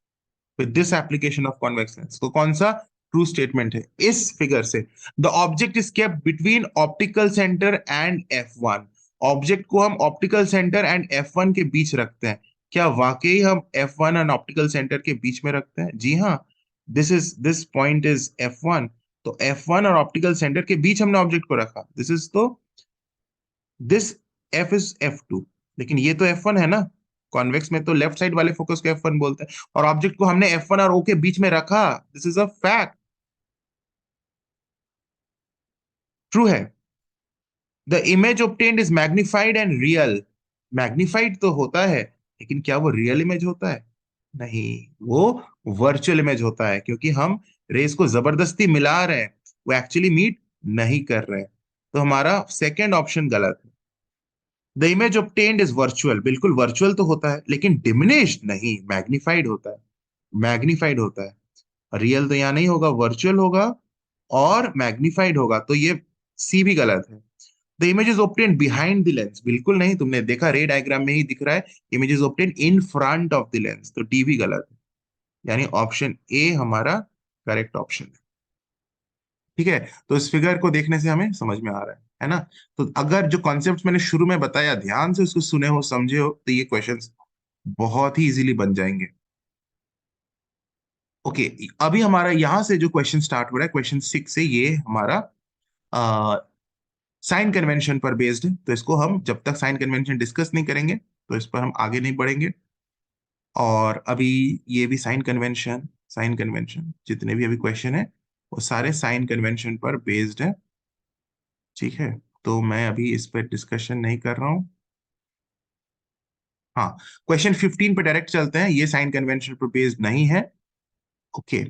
with this application of convex lens. तो कौन सा ट्रू स्टेटमेंट है इस फिगर से? The object is kept between optical centre and F1, object को हम ऑप्टिकल सेंटर एंड F1 के बीच रखते हैं। क्या वाकई हम F1 एंड ऑप्टिकल सेंटर के बीच में रखते हैं? जी हाँ, दिस पॉइंट इज F1, तो F1 और ऑप्टिकल सेंटर के बीच हमने ऑब्जेक्ट को रखा। दिस इज तो दिस F इज F2, लेकिन ये तो F1 है ना। कॉन्वेक्स में तो लेफ्ट साइड वाले फोकस को F1 बोलते हैं, और ऑब्जेक्ट को हमने F1 और O के बीच में रखा। This is a fact, true है। The image obtained is magnified and real, magnified तो होता है, लेकिन क्या वो रियल इमेज होता है? नहीं, वो वर्चुअल इमेज होता है, क्योंकि हम रेस को जबरदस्ती मिला रहे हैं, वो एक्चुअली मीट नहीं कर रहे हैं। तो हमारा सेकेंड ऑप्शन गलत है। The image obtained is virtual, बिल्कुल वर्चुअल तो होता है, लेकिन डिमिनिश्ड नहीं, मैग्निफाइड होता है, मैग्निफाइड होता है। रियल तो यहाँ नहीं होगा, वर्चुअल होगा और मैग्निफाइड होगा, तो ये सी भी गलत है। The image is obtained behind the lens, बिल्कुल नहीं, तुमने देखा रे डायग्राम में ही दिख रहा है, image is obtained in front of the lens, तो डी भी गलत है। यानी ऑप्शन ए हमारा करेक्ट ऑप्शन है, ठीक है। तो इस फिगर को देखने से हमें समझ में आ रहा है ना। तो अगर जो कॉन्सेप्ट्स मैंने शुरू में बताया ध्यान से उसको सुने हो, समझे हो, तो ये क्वेश्चंस बहुत ही इजीली बन जाएंगे। ओके, अभी हमारा यहां से जो क्वेश्चन स्टार्ट हो रहा है, क्वेश्चन 6 से, ये हमारा साइन कन्वेंशन पर बेस्ड है। तो इसको हम जब तक साइन कन्वेंशन डिस्कस नहीं करेंगे तो इस पर हम आगे नहीं बढ़ेंगे। और अभी ये भी साइन कन्वेंशन जितने भी अभी क्वेश्चन है वो सारे साइन कन्वेंशन पर बेस्ड है, ठीक है। तो मैं अभी इस पर डिस्कशन नहीं कर रहा हूँ। हाँ, क्वेश्चन 15 पे डायरेक्ट चलते हैं, ये साइन कन्वेंशन पर बेस्ड नहीं है, ओके।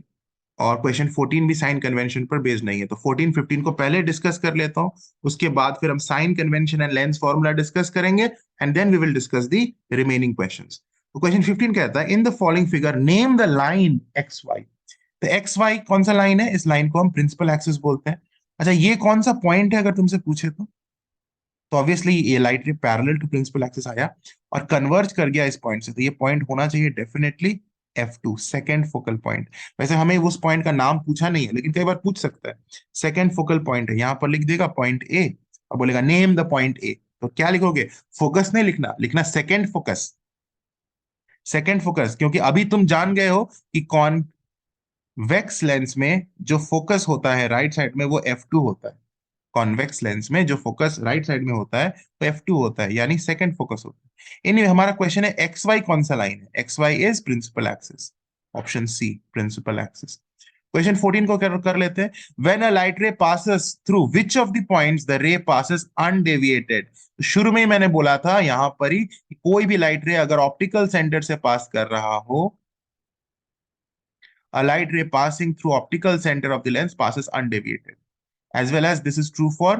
और क्वेश्चन 14 भी साइन कन्वेंशन पर बेस्ड नहीं है, तो 14 15 को पहले डिस्कस कर लेता हूँ, उसके बाद फिर हम sign convention and lens formula discuss करेंगे, and then we will discuss the remaining questions. तो क्वेश्चन 15 कहता है, in the following figure name the line X Y. तो एक्स वाई कौन सा लाइन है? इस लाइन को हम प्रिंसिपल एक्सिस बोलते हैं। अच्छा, ये कौन सा पॉइंट है अगर तुमसे पूछे तो ऑब्वियसली ये light ray parallel to principal axis आया और कन्वर्ज कर गया इस पॉइंट से, तो ये पॉइंट होना चाहिए definitely F2, second focal point. वैसे हमें उस पॉइंट का नाम पूछा नहीं है, लेकिन कई बार पूछ सकता है। सेकेंड फोकल पॉइंट है, यहां पर लिख देगा पॉइंट ए और बोलेगा नेम द पॉइंट ए, तो क्या लिखोगे? फोकस नहीं लिखना, लिखना सेकेंड फोकस, सेकेंड फोकस, क्योंकि अभी तुम जान गए हो कि कौन वेक्स लेंस में जो फोकस होता है राइट साइड में वो F2 होता है। कॉन्वेक्स लेंस में जो फोकस राइट साइड में होता है वो F2 होता है, यानी सेकंड फोकस होता है। इनमें हमारा क्वेश्चन है एक्स वाई कौन सा लाइन है? X Y is principal axis, option C principal axis. Question 14 को कर लेते हैं। When a light ray passes through which of the points the ray passes undeviated. शुरू में ही मैंने बोला था यहां पर ही कि कोई भी लाइट रे अगर ऑप्टिकल सेंटर से पास कर रहा हो, a light ray passing through optical center of the lens passes undeviated, as well as this is true for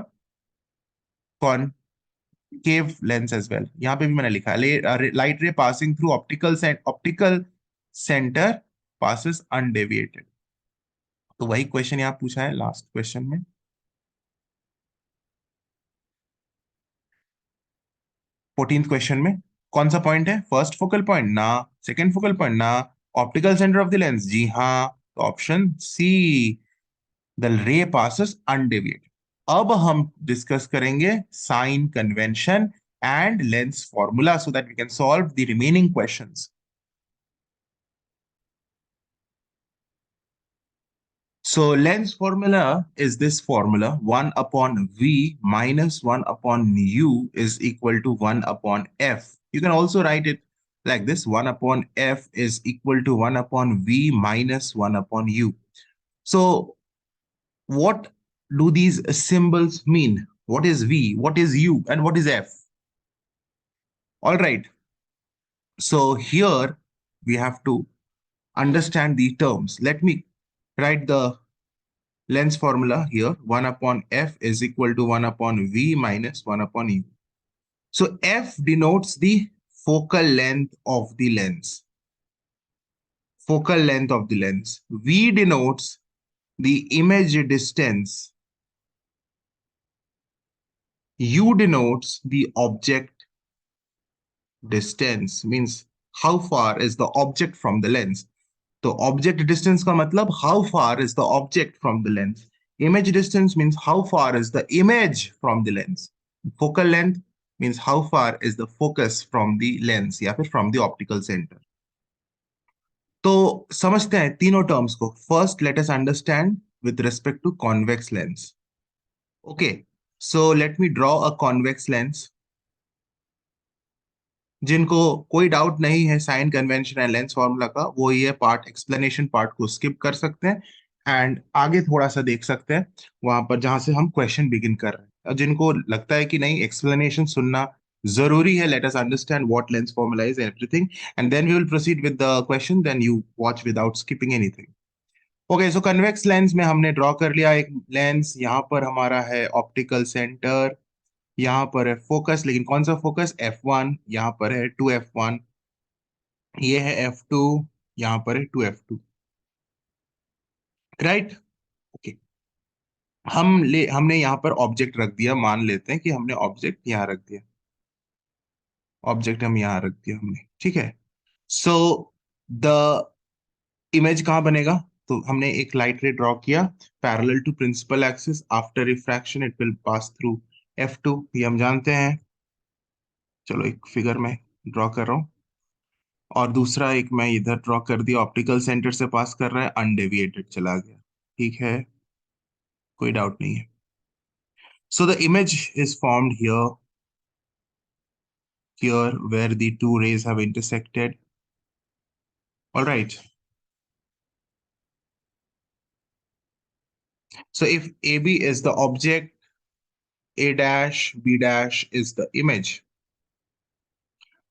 concave lens as well. यहाँ पे भी मैंने लिखा है light ray passing through optical center passes undeviated। तो वही क्वेश्चन यहाँ पूछा है लास्ट क्वेश्चन में। 14th क्वेश्चन में कौन सा पॉइंट है? फर्स्ट फोकल पॉइंट ना, सेकंड फोकल पॉइंट ना, optical centre of the lens, जी हाँ, तो option C, the ray passes undeviated. अब हम डिस्कस करेंगे sign convention and lens formula so that we can solve the remaining questions. So lens formula is this formula: 1 upon V minus 1 upon U is equal to 1 upon F. You can also write it like this: 1 upon F is equal to 1 upon V minus 1 upon U. So what do these symbols mean? What is V, what is U, and what is F? All right. So here we have to understand the terms. Let me write the lens formula here. 1 upon F is equal to 1 upon V minus 1 upon U. So F denotes the focal length of the lens. Focal length of the lens. V denotes the image distance. U denotes the object distance, means how far is the object from the lens. तो ऑब्जेक्ट डिस्टेंस का मतलब how far is the object from the lens. Image distance means how far is the image from the lens. Focal length means how far is the focus from the lens या फिर फ्रॉम द ऑप्टिकल सेंटर। तो समझते हैं तीनों टर्म्स को। First let us understand with respect to convex lens. Okay, so let me draw a convex lens. जिनको कोई डाउट नहीं है sign convention and lens formula का, वो ये पार्ट एक्सप्लेनेशन पार्ट को स्किप कर सकते हैं एंड आगे थोड़ा सा देख सकते हैं वहां पर जहां से हम क्वेश्चन बिगिन कर रहे हैं। और जिनको लगता है कि नहीं एक्सप्लेनेशन सुनना जरूरी है, let us understand what lens formula is everything and then we will proceed with the question, then you watch without skipping anything. Okay, so convex lens में हमने ड्रॉ कर लिया एक लेंस। यहाँ पर हमारा है ऑप्टिकल सेंटर, यहाँ पर है फोकस, लेकिन कौन सा फोकस? F1। यहाँ पर है 2F1, ये है F2, यहाँ पर है 2F2, राइट। ओके, हमने यहाँ पर ऑब्जेक्ट रख दिया, मान लेते हैं कि हमने ऑब्जेक्ट यहाँ रख दिया, ऑब्जेक्ट हम यहाँ रख दिया हमने, ठीक है। सो द इमेज कहाँ बनेगा? तो हमने एक लाइट रे ड्रॉ किया parallel to principal axis, after refraction it will pass through F2, ये हम जानते हैं। चलो एक फिगर में ड्रॉ कर रहा हूँ, और दूसरा एक मैं इधर ड्रॉ कर दिया, ऑप्टिकल सेंटर से पास कर रहा है, अनडेविएटेड चला गया, ठीक है, कोई डाउट नहीं है। So the image is formed here where the two rays have intersected. All right, so if AB is the object, A dash B dash is the image.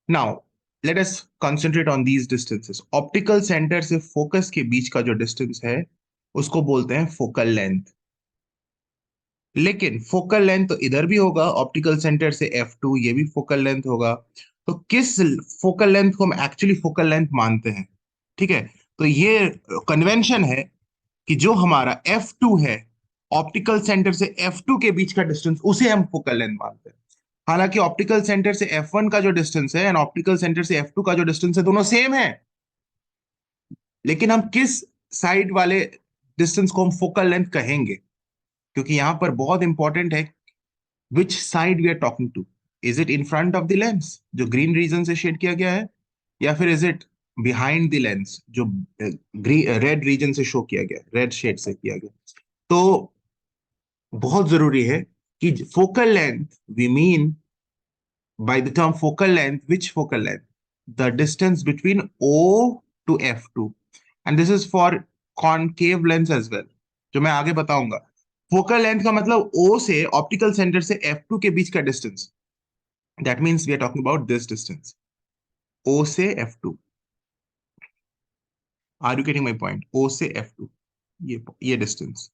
Now let us concentrate on these distances. Optical centre से फोकस के बीच का जो डिस्टेंस है उसको बोलते हैं फोकल लेंथ। लेकिन फोकल लेंथ तो इधर भी होगा, ऑप्टिकल सेंटर से F2, ये भी फोकल लेंथ होगा। तो किस फोकल लेंथ को हम एक्चुअली फोकल लेंथ मानते हैं? ठीक है, तो ये कन्वेंशन है कि जो हमारा F2 है, ऑप्टिकल सेंटर से F2 के बीच का डिस्टेंस, उसे हम फोकल लेंथ मानते हैं। हालांकि ऑप्टिकल सेंटर से F1 का जो डिस्टेंस है एंड ऑप्टिकल सेंटर से F2 का जो डिस्टेंस है, दोनों सेम है, लेकिन हम किस साइड वाले डिस्टेंस को हम फोकल लेंथ कहेंगे, क्योंकि यहां पर बहुत इंपॉर्टेंट है which side we are talking to. Is it in front of the lens जो ग्रीन रीजन से शेड किया गया है, या फिर is it behind the lens, जो रेड रीजन से शो किया गया, रेड शेड से किया गया। तो बहुत जरूरी है कि focal length, we mean by the term focal length, which focal length? The distance between O to F2. And this is for concave lens as well, जो मैं आगे बताऊंगा। फोकल लेंथ का मतलब O से ऑप्टिकल सेंटर से F2 के बीच का distance. That means we are talking about this distance, O से F2। Are you getting my point? O से F2, ये डिस्टेंस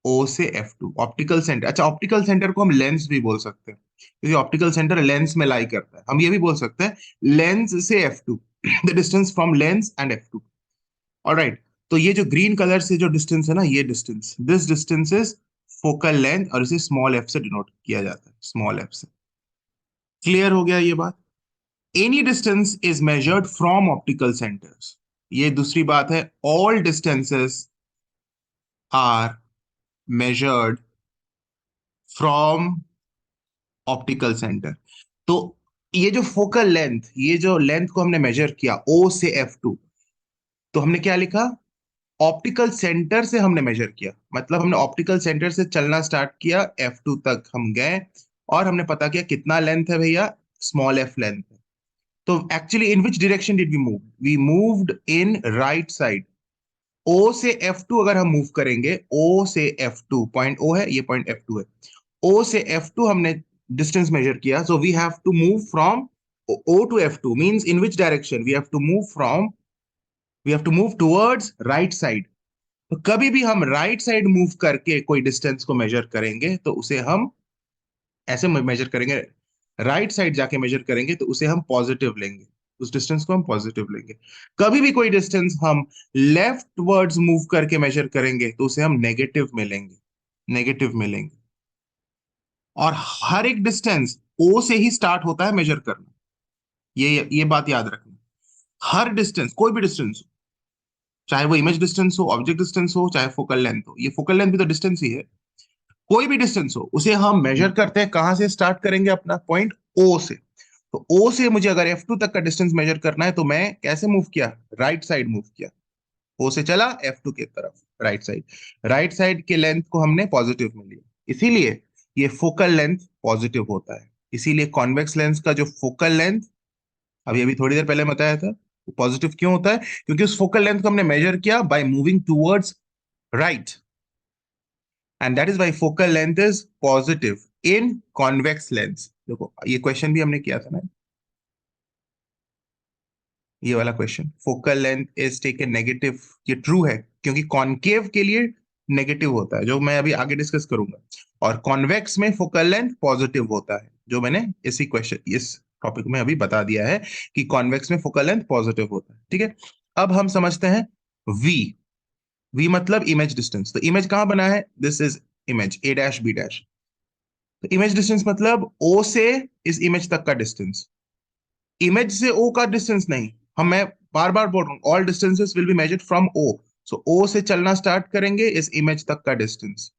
O से F2 ऑप्टिकल सेंटर। अच्छा, ऑप्टिकल सेंटर को हम लेंस भी बोल सकते हैं, क्योंकि ऑप्टिकल सेंटर लेंस में लाई करता है। हम ये भी बोल सकते हैं लेंस से F2, the distance from lens and F2। Alright, तो ये जो ग्रीन कलर से जो डिस्टेंस है ना, ये distance, this distance is focal length, और इसे स्मॉल एफ से डिनोट किया जाता है, स्मॉल एफ से। क्लियर हो गया ये बात? Any distance is measured from optical centres. ये दूसरी बात है, all distances are measured from optical centre. तो ये जो फोकल लेंथ, ये जो लेंथ को हमने मेजर किया O से F2, तो हमने क्या लिखा? ऑप्टिकल सेंटर से हमने मेजर किया, मतलब हमने ऑप्टिकल सेंटर से चलना स्टार्ट किया, F2 तक हम गए, और हमने पता किया कितना लेंथ है भैया, स्मॉल f लेंथ है। तो actually in which direction did we move? We moved in right side. O से F2 अगर हम मूव करेंगे, O से F2, पॉइंट O है, ये पॉइंट F2 है, O से F2 हमने डिस्टेंस मेजर किया, so we have to move from O to F2, means in which direction? We have to move towards right side. तो कभी भी हम राइट साइड मूव करके कोई डिस्टेंस को मेजर करेंगे तो उसे हम ऐसे मेजर करेंगे, राइट साइड जाके मेजर करेंगे तो उसे हम पॉजिटिव लेंगे, उस डिस्टेंस को हम पॉजिटिव लेंगे। कभी भी कोई डिस्टेंस हम लेफ्ट वर्ड्स मूव करके मेजर करेंगे तो उसे हम नेगेटिव में लेंगे, नेगेटिव में लेंगे। और हर एक डिस्टेंस ओ से ही स्टार्ट होता है मेजर करना, ये बात याद रखना। हर डिस्टेंस, कोई भी डिस्टेंस, चाहे वो इमेज डिस्टेंस हो, ऑब्जेक्ट डिस्टेंस हो, चाहे फोकल लेंथ हो, ये फोकल लेंथ भी तो डिस्टेंस ही है। कोई भी डिस्टेंस हो, उसे हम मेजर करते हैं, कहां से स्टार्ट करेंगे? अपना पॉइंट ओ से। तो ओ से मुझे अगर F2 तक का डिस्टेंस मेजर करना है तो मैं कैसे मूव किया? राइट साइड मूव किया, ओ से चला F2 की तरफ, राइट साइड। राइट साइड के लेंथ को हमने पॉजिटिव में लिया, इसीलिए ये फोकल लेंथ पॉजिटिव होता है। इसीलिए कॉन्वेक्स लेंस का जो फोकल लेंथ अभी अभी थोड़ी देर पहले बताया था, वो पॉजिटिव क्यों होता है? क्योंकि उस फोकल लेंथ को हमने मेजर किया by moving towards right, and that is why focal length is positive in convex lens. देखो, ये क्वेश्चन भी हमने किया था ना, ये वाला question, focal length is taken negative, ये ट्रू है, क्योंकि कॉनकेव के लिए नेगेटिव होता है, जो मैं अभी आगे डिस्कस करूंगा, और कॉन्वेक्स में फोकल लेंथ पॉजिटिव होता है, जो मैंने इसी क्वेश्चन, इस टॉपिक में अभी बता दिया है कि कॉन्वेक्स में फोकल लेंथ पॉजिटिव होता है। ठीक है, अब हम समझते हैं वी। वी मतलब इमेज डिस्टेंस। तो इमेज कहाँ बना है? This is image A dash B dash. तो इमेज डिस्टेंस मतलब O से इस इमेज तक का डिस्टेंस, इमेज से O का डिस्टेंस नहीं। मैं बार बार बोल रहा हूँ, all distances will be measured from O। So O से चलना स्टार्ट करेंगे, इस इमेज तक का distance,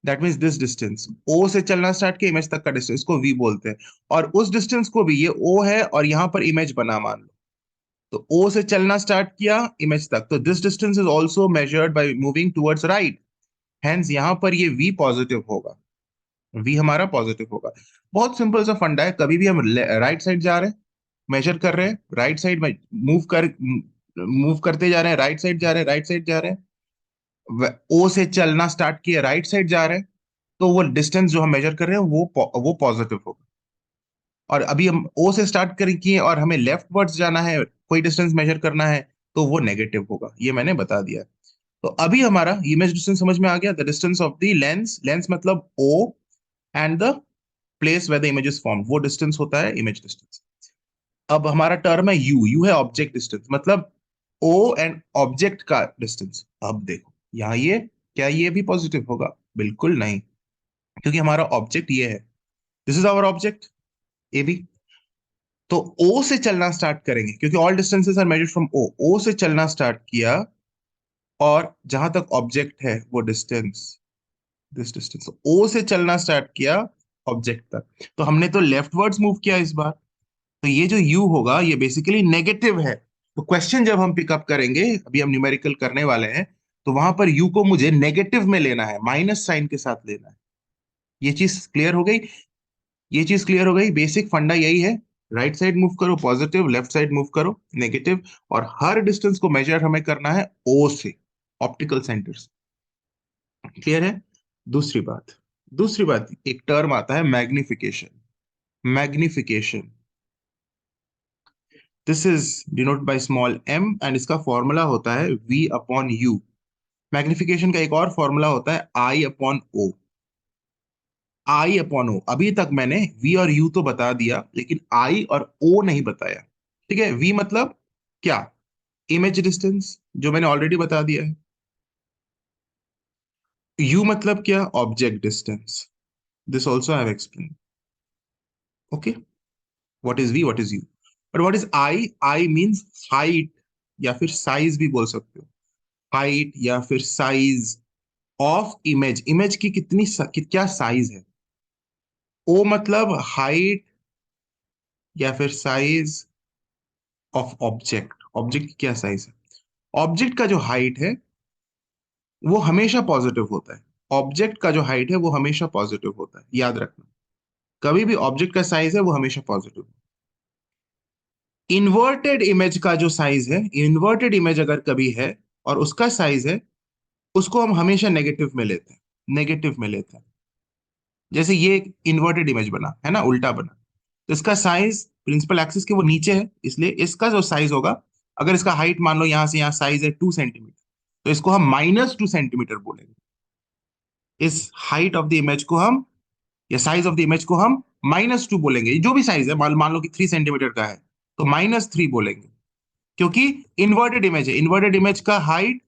that means this distance. O से चलना स्टार्ट किया, इमेज तक का डिस्टेंस को V बोलते हैं। और उस डिस्टेंस को भी, ये O है और यहां पर इमेज बना मान लो, तो O से चलना स्टार्ट किया इमेज तक, तो this distance is also measured by moving towards right, hence यहां पर ये V पॉजिटिव होगा, V हमारा पॉजिटिव होगा। बहुत सिंपल सा फंडा है, कभी भी हम राइट साइड जा रहे हैं, मेजर कर रहे हैं, राइट साइड में मूव करते जा रहे हैं, राइट साइड जा रहे हैं, राइट साइड जा रहे हैं, ओ से चलना स्टार्ट किए, राइट साइड जा रहे हैं, तो वो डिस्टेंस जो हम मेजर कर रहे हैं वो पॉजिटिव होगा। और अभी हम ओ से स्टार्ट कर किए और हमें लेफ्ट वर्ड्स जाना है, कोई डिस्टेंस मेजर करना है, तो वो नेगेटिव होगा, ये मैंने बता दिया। तो अभी हमारा इमेज डिस्टेंस समझ में आ गया, the distance of the lens, lens मतलब O, and the place where the image is form, वो डिस्टेंस होता है इमेज डिस्टेंस। अब हमारा टर्म है यू, यू है ऑब्जेक्ट डिस्टेंस, मतलब ओ एंड ऑब्जेक्ट का डिस्टेंस। अब देखो यहाँ ये, क्या ये भी पॉजिटिव होगा? बिल्कुल नहीं, क्योंकि हमारा ऑब्जेक्ट ये है, this is our object A B. तो ओ से चलना स्टार्ट करेंगे, क्योंकि all distances are measured from O. O से चलना स्टार्ट किया, और जहां तक ऑब्जेक्ट है वो डिस्टेंस, दिस डिस्टेंस, ओ से चलना स्टार्ट किया ऑब्जेक्ट तक, तो हमने तो लेफ्ट वर्ड्स मूव किया इस बार, तो ये जो u होगा ये बेसिकली नेगेटिव है। तो क्वेश्चन जब हम पिकअप करेंगे, अभी हम न्यूमेरिकल करने वाले हैं, तो वहां पर u को मुझे नेगेटिव में लेना है, माइनस साइन के साथ लेना है। ये चीज क्लियर हो गई? ये चीज क्लियर हो गई। बेसिक फंडा यही है, राइट साइड मूव करो पॉजिटिव, लेफ्ट साइड मूव करो नेगेटिव, और हर डिस्टेंस को मेजर हमें करना है ओ से, ऑप्टिकल सेंटर से। क्लियर है? दूसरी बात, दूसरी बात, एक टर्म आता है magnification. Magnification, this is denote by small M, and इसका फॉर्मूला होता है v अपॉन यू। मैग्निफिकेशन का एक और फॉर्मूला होता है आई अपॉन ओ। आई अपॉन ओ, अभी तक मैंने v और u तो बता दिया, लेकिन आई और o नहीं बताया। ठीक है? v मतलब क्या? इमेज डिस्टेंस, जो मैंने ऑलरेडी बता दिया है। u मतलब क्या? Object distance, this also I have explain. Okay, what is v, what is u, but what is i? i means height, या फिर साइज भी बोल सकते हो। हाइट या फिर साइज ऑफ इमेज, इमेज की क्या साइज है। ओ मतलब हाइट या फिर साइज ऑफ ऑब्जेक्ट, ऑब्जेक्ट की क्या साइज है। ऑब्जेक्ट का जो हाइट है वो हमेशा पॉजिटिव होता है। ऑब्जेक्ट का जो हाइट है वो हमेशा पॉजिटिव होता है, याद रखना। कभी भी ऑब्जेक्ट का साइज है वो हमेशा पॉजिटिव। इन्वर्टेड इमेज का जो साइज है, इन्वर्टेड इमेज अगर कभी है और उसका साइज है, उसको हम हमेशा नेगेटिव में लेते हैं, नेगेटिव में लेते हैं। जैसे ये एक इन्वर्टेड इमेज बना है ना, उल्टा बना, तो इसका साइज प्रिंसिपल एक्सिस के वो नीचे है, इसलिए इसका जो साइज होगा, अगर इसका हाइट मान लो यहां से यहां साइज है 2 सेंटीमीटर, तो इसको हम -2 सेंटीमीटर बोलेंगे। इस हाइट ऑफ द इमेज को हम, या साइज ऑफ द इमेज को हम -2 बोलेंगे। जो भी साइज है, मान मान लो कि 3 सेंटीमीटर का है, तो -3 बोलेंगे, क्योंकि इन्वर्टेड इमेज है। इन्वर्टेड इमेज का हाइट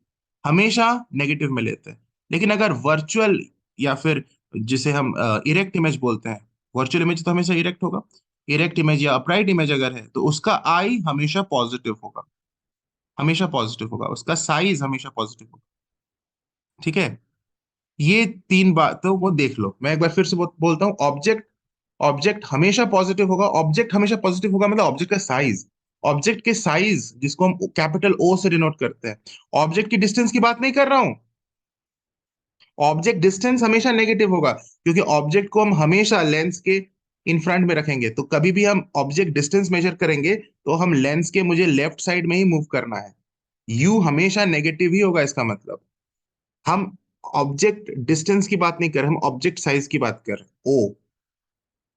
हमेशा नेगेटिव में लेते हैं। लेकिन अगर वर्चुअल, या फिर जिसे हम इरेक्ट इमेज बोलते हैं, वर्चुअल इमेज तो हमेशा इरेक्ट होगा, इरेक्ट इमेज या अपराइट इमेज अगर है, तो उसका आई हमेशा पॉजिटिव होगा, हमेशा पॉजिटिव होगा, उसका साइज हमेशा पॉजिटिव होगा। ठीक है? ये तीन बातों को देख लो। मैं एक बार फिर से बोलता हूँ, ऑब्जेक्ट, ऑब्जेक्ट हमेशा पॉजिटिव होगा। ऑब्जेक्ट हमेशा पॉजिटिव होगा मतलब ऑब्जेक्ट का साइज, ऑब्जेक्ट के साइज जिसको हम कैपिटल ओ से डिनोट करते हैं। ऑब्जेक्ट की डिस्टेंस की बात नहीं कर रहा हूं। ऑब्जेक्ट डिस्टेंस हमेशा नेगेटिव होगा, क्योंकि ऑब्जेक्ट को हम हमेशा लेंस के इन फ्रंट में रखेंगे। तो कभी भी हम ऑब्जेक्ट डिस्टेंस मेजर करेंगे, तो हम लेंस के मुझे लेफ्ट साइड में ही मूव करना है। यू हमेशा नेगेटिव ही होगा, इसका मतलब हम ऑब्जेक्ट डिस्टेंस की बात नहीं कर रहे, हम ऑब्जेक्ट साइज की बात कर रहे हैं।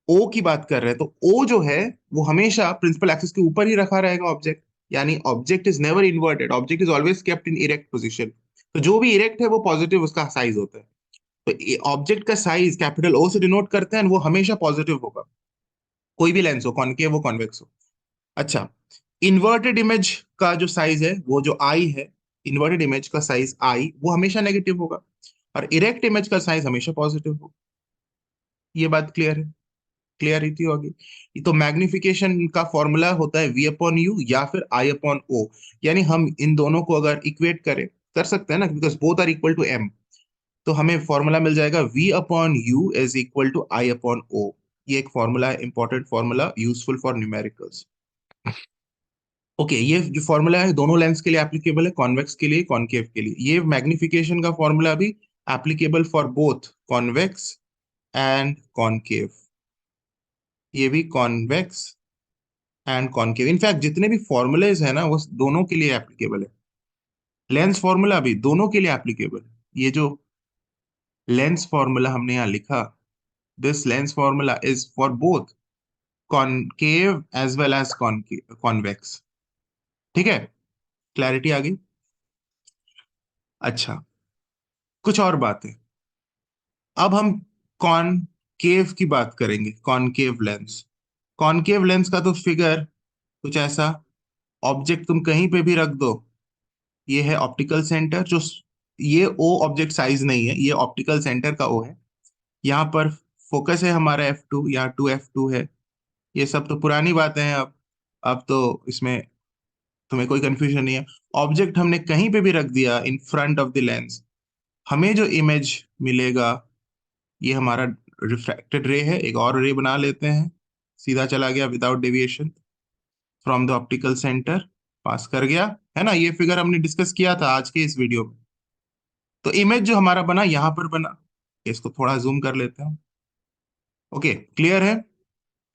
ओ की बात कर रहे हैं, तो ओ जो है वो हमेशा प्रिंसिपल एक्सिस के ऊपर ही रखा रहेगा ऑब्जेक्ट। यानी object is never inverted, object is always kept in erect position. तो जो भी इरेक्ट है वो पॉजिटिव उसका साइज होता है। तो ऑब्जेक्ट का साइज कैपिटल ओ से डिनोट करते हैं, वो हमेशा पॉजिटिव होगा, कोई भी लेंस हो, कॉनकेव हो कॉन्वेक्स हो। अच्छा, इन्वर्टेड इमेज का जो साइज है, वो जो आई है, इन्वर्टेड इमेज का साइज आई वो हमेशा नेगेटिव होगा, और इरेक्ट इमेज का साइज हमेशा पॉजिटिव होगा। ये बात क्लियर है? क्लियरिटी होगी। तो मैग्निफिकेशन का फॉर्मूला होता है v अपॉन यू या फिर i अपॉन ओ। यानी हम इन दोनों को अगर इक्वेट करें, कर सकते हैं ना, because both are equal to m। तो हमें फॉर्मूला मिल जाएगा v upon U is equal to i upon O. ये एक फॉर्मूला है, important formula, useful for numericals. Okay, ये जो फॉर्मूला है दोनों लेंस के लिए एप्लीकेबल है, कॉन्वेक्स के लिए, कॉनकेव के लिए। ये मैग्निफिकेशन का फॉर्मूला भी applicable for both convex and concave. ये भी कॉन्वेक्स एंड कॉनकेव, इनफैक्ट जितने भी फॉर्मूलेज है ना वो दोनों के लिए एप्लीकेबल है। लेंस फॉर्मूला भी दोनों के लिए एप्लीकेबल है। ये जो लेंस फॉर्मूला हमने यहाँ लिखा, this lens formula is for both concave as well as convex. ठीक है? क्लैरिटी आ गई? अच्छा, कुछ और बात है। अब हम कॉनकेव की बात करेंगे, कॉनकेव लेंस। कॉनकेव लेंस का तो फिगर कुछ ऐसा, ऑब्जेक्ट तुम कहीं पे भी रख दो, ये है ऑप्टिकल सेंटर, जो ये ओ ऑब्जेक्ट साइज नहीं है, ये ऑप्टिकल सेंटर का ओ है। यहाँ पर फोकस है हमारा F2, यहाँ 2F2 है। ये सब तो पुरानी बातें हैं। अब तो इसमें तुम्हें कोई कंफ्यूजन नहीं है। ऑब्जेक्ट हमने कहीं पे भी रख दिया इन फ्रंट ऑफ द लेंस, हमें जो इमेज मिलेगा, ये हमारा रिफ्रैक्टेड रे है। एक और रे बना लेते हैं, सीधा चला गया without deviation. From the optical centre pass कर गया, है ना। ये फिगर हमने डिस्कस किया था आज के इस वीडियो में। तो इमेज जो हमारा बना यहां पर बना, इसको थोड़ा जूम कर लेते हैं। ओके, क्लियर है,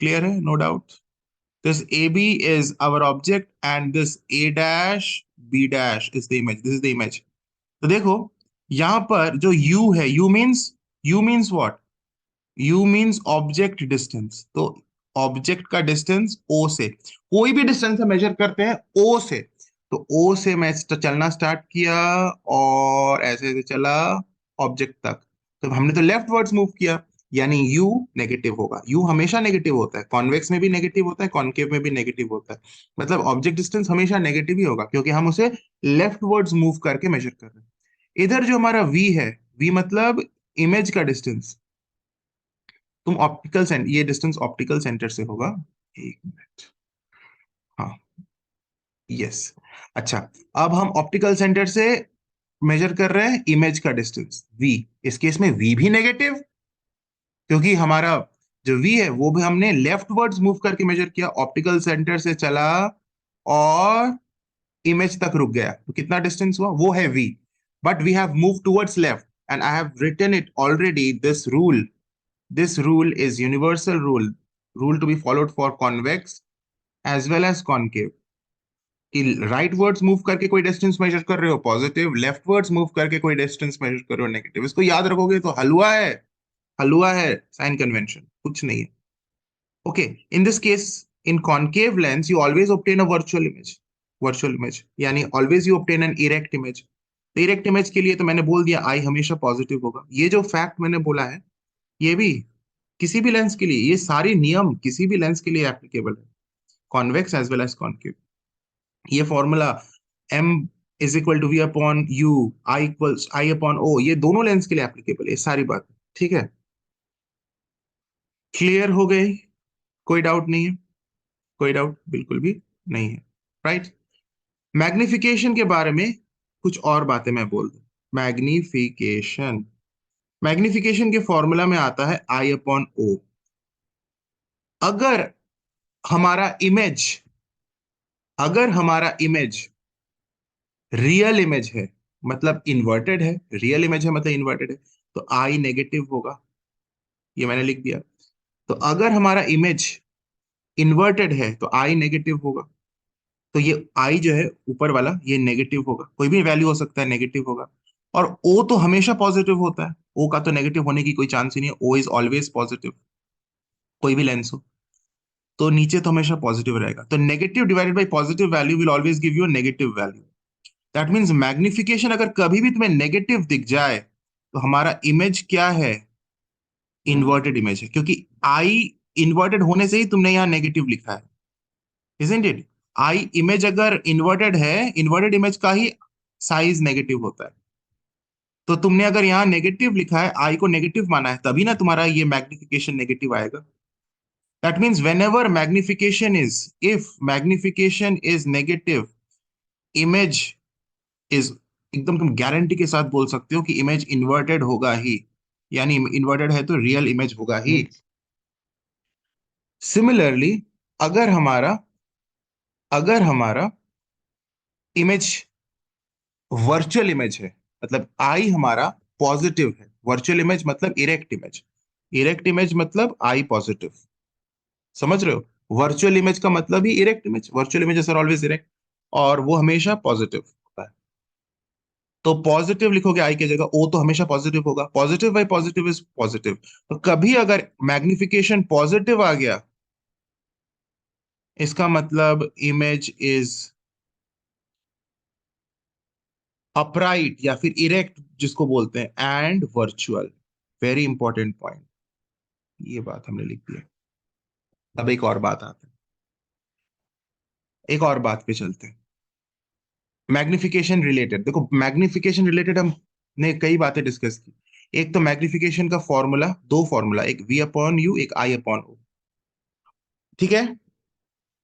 क्लियर है, no doubt. This AB is our object and this A dash B dash is the image. This is the image. तो देखो यहां पर जो U है, U means what? U means object distance. तो ऑब्जेक्ट का डिस्टेंस O से, कोई भी डिस्टेंस हम मेजर करते हैं O से, तो O से मैं चलना स्टार्ट किया और ऐसे ऐसे चला ऑब्जेक्ट तक। तो हमने तो लेफ्ट वर्ड्स मूव किया, यानी U नेगेटिव होगा। U हमेशा नेगेटिव होता है, कॉन्वेक्स में भी नेगेटिव होता है, कॉनकेव में भी नेगेटिव होता है। मतलब ऑब्जेक्ट डिस्टेंस हमेशा नेगेटिव ही होगा, क्योंकि हम उसे लेफ्ट वर्ड्स मूव करके मेजर कर रहे हैं। इधर जो हमारा V है, V मतलब इमेज का डिस्टेंस। तुम ऑप्टिकल सेंटर, ये डिस्टेंस ऑप्टिकल सेंटर से होगा। एक मिनट, हाँ, यस। अच्छा, अब हम ऑप्टिकल सेंटर से मेजर कर रहे हैं इमेज का डिस्टेंस V। इस केस में V भी नेगेटिव, क्योंकि हमारा जो V है वो भी हमने लेफ्ट वर्ड्स मूव करके मेजर किया, ऑप्टिकल सेंटर से चला और इमेज तक रुक गया। तो कितना डिस्टेंस हुआ, वो है V। But we have move towards left and I have written it already, this rule. This rule is universal rule to be followed for convex as well as concave। कि राइट वर्ड्स मूव करके कोई डिस्टेंस मेजर कर रहे हो पॉजिटिव, लेफ्ट वर्ड्स मूव करके कोई डिस्टेंस मेजर कर रहे हो नेगेटिव। इसको याद रखोगे तो हलवा है, हलवा है, साइन कन्वेंशन कुछ नहीं है। Okay, in this case, in concave lens you always obtain a virtual image. Virtual image यानी always you obtain an erect image. तो इरेक्ट इमेज के लिए तो मैंने बोल दिया आई हमेशा पॉजिटिव होगा। ये जो फैक्ट मैंने बोला है, ये भी किसी भी लेंस के लिए, ये सारे नियम किसी भी लेंस के लिए एप्लीकेबल है, convex as well as concave. ये formula m is equal to we upon u, I equals I upon O, ये दोनों लेंस के लिए एप्लीकेबल है, ये सारी बात। ठीक है, क्लियर हो गई, कोई डाउट नहीं है, कोई डाउट बिल्कुल भी नहीं है, राइट। मैग्निफिकेशन के बारे में कुछ और बातें मैं बोल दूं। मैग्निफिकेशन, मैग्निफिकेशन के फॉर्मूला में आता है आई अपॉन ओ। अगर हमारा इमेज, अगर हमारा इमेज रियल इमेज है मतलब इन्वर्टेड है, रियल इमेज है मतलब इन्वर्टेड है, तो आई नेगेटिव होगा, ये मैंने लिख दिया। तो अगर हमारा इमेज इन्वर्टेड है तो आई नेगेटिव होगा। तो ये आई जो है ऊपर वाला ये नेगेटिव होगा, कोई भी वैल्यू हो सकता है, नेगेटिव होगा। और ओ तो हमेशा पॉजिटिव होता है, ओ का तो नेगेटिव होने की कोई चांस ही नहीं है, ओ इज ऑलवेज पॉजिटिव, कोई भी लेंस हो। तो नीचे तो हमेशा पॉजिटिव रहेगा, तो negative divided by positive value will always give you negative value. That means magnification अगर कभी भी तुम्हें नेगेटिव दिख जाए तो हमारा इमेज क्या है, इन्वर्टेड इमेज है, क्योंकि आई इन्वर्टेड होने से ही तुमने यहाँ नेगेटिव लिखा है, इजंट इट। आई इमेज अगर इन्वर्टेड है, इन्वर्टेड इमेज का ही साइज नेगेटिव होता है। तो तुमने अगर यहाँ नेगेटिव लिखा है, आई को नेगेटिव माना है, तभी ना तुम्हारा ये मैग्निफिकेशन नेगेटिव आएगा। That means when ever magnification is, if magnification is negative, image is, एकदम तुम गारंटी के साथ बोल सकते हो कि इमेज इन्वर्टेड होगा ही, यानी इन्वर्टेड है तो रियल इमेज होगा ही। सिमिलरली, अगर हमारा, अगर हमारा इमेज वर्चुअल इमेज है, मतलब आई हमारा पॉजिटिव है, वर्चुअल इमेज मतलब इरेक्ट इमेज, इरेक्ट इमेज मतलब आई पॉजिटिव, समझ रहे हो। वर्चुअल इमेज का मतलब ही erect image, virtual image are always erect, और वो हमेशा पॉजिटिव होता है। तो पॉजिटिव लिखोगे आई की जगह, ओ तो हमेशा पॉजिटिव होगा, positive by positive is positive. तो कभी अगर मैग्निफिकेशन पॉजिटिव आ गया, इसका मतलब इमेज इज अपराइट या फिर इरेक्ट जिसको बोलते हैं, and virtual. Very important point, ये बात हमने लिख दिया। अब एक और बात आते हैं, एक और बात पे चलते हैं। मैग्निफिकेशन रिलेटेड, देखो मैग्निफिकेशन रिलेटेड हमने कई बातें डिस्कस की। एक तो मैग्निफिकेशन का फॉर्मूला, दो फॉर्मूला, एक वी अपॉन यू, एक आई अपॉन ओ, ठीक है।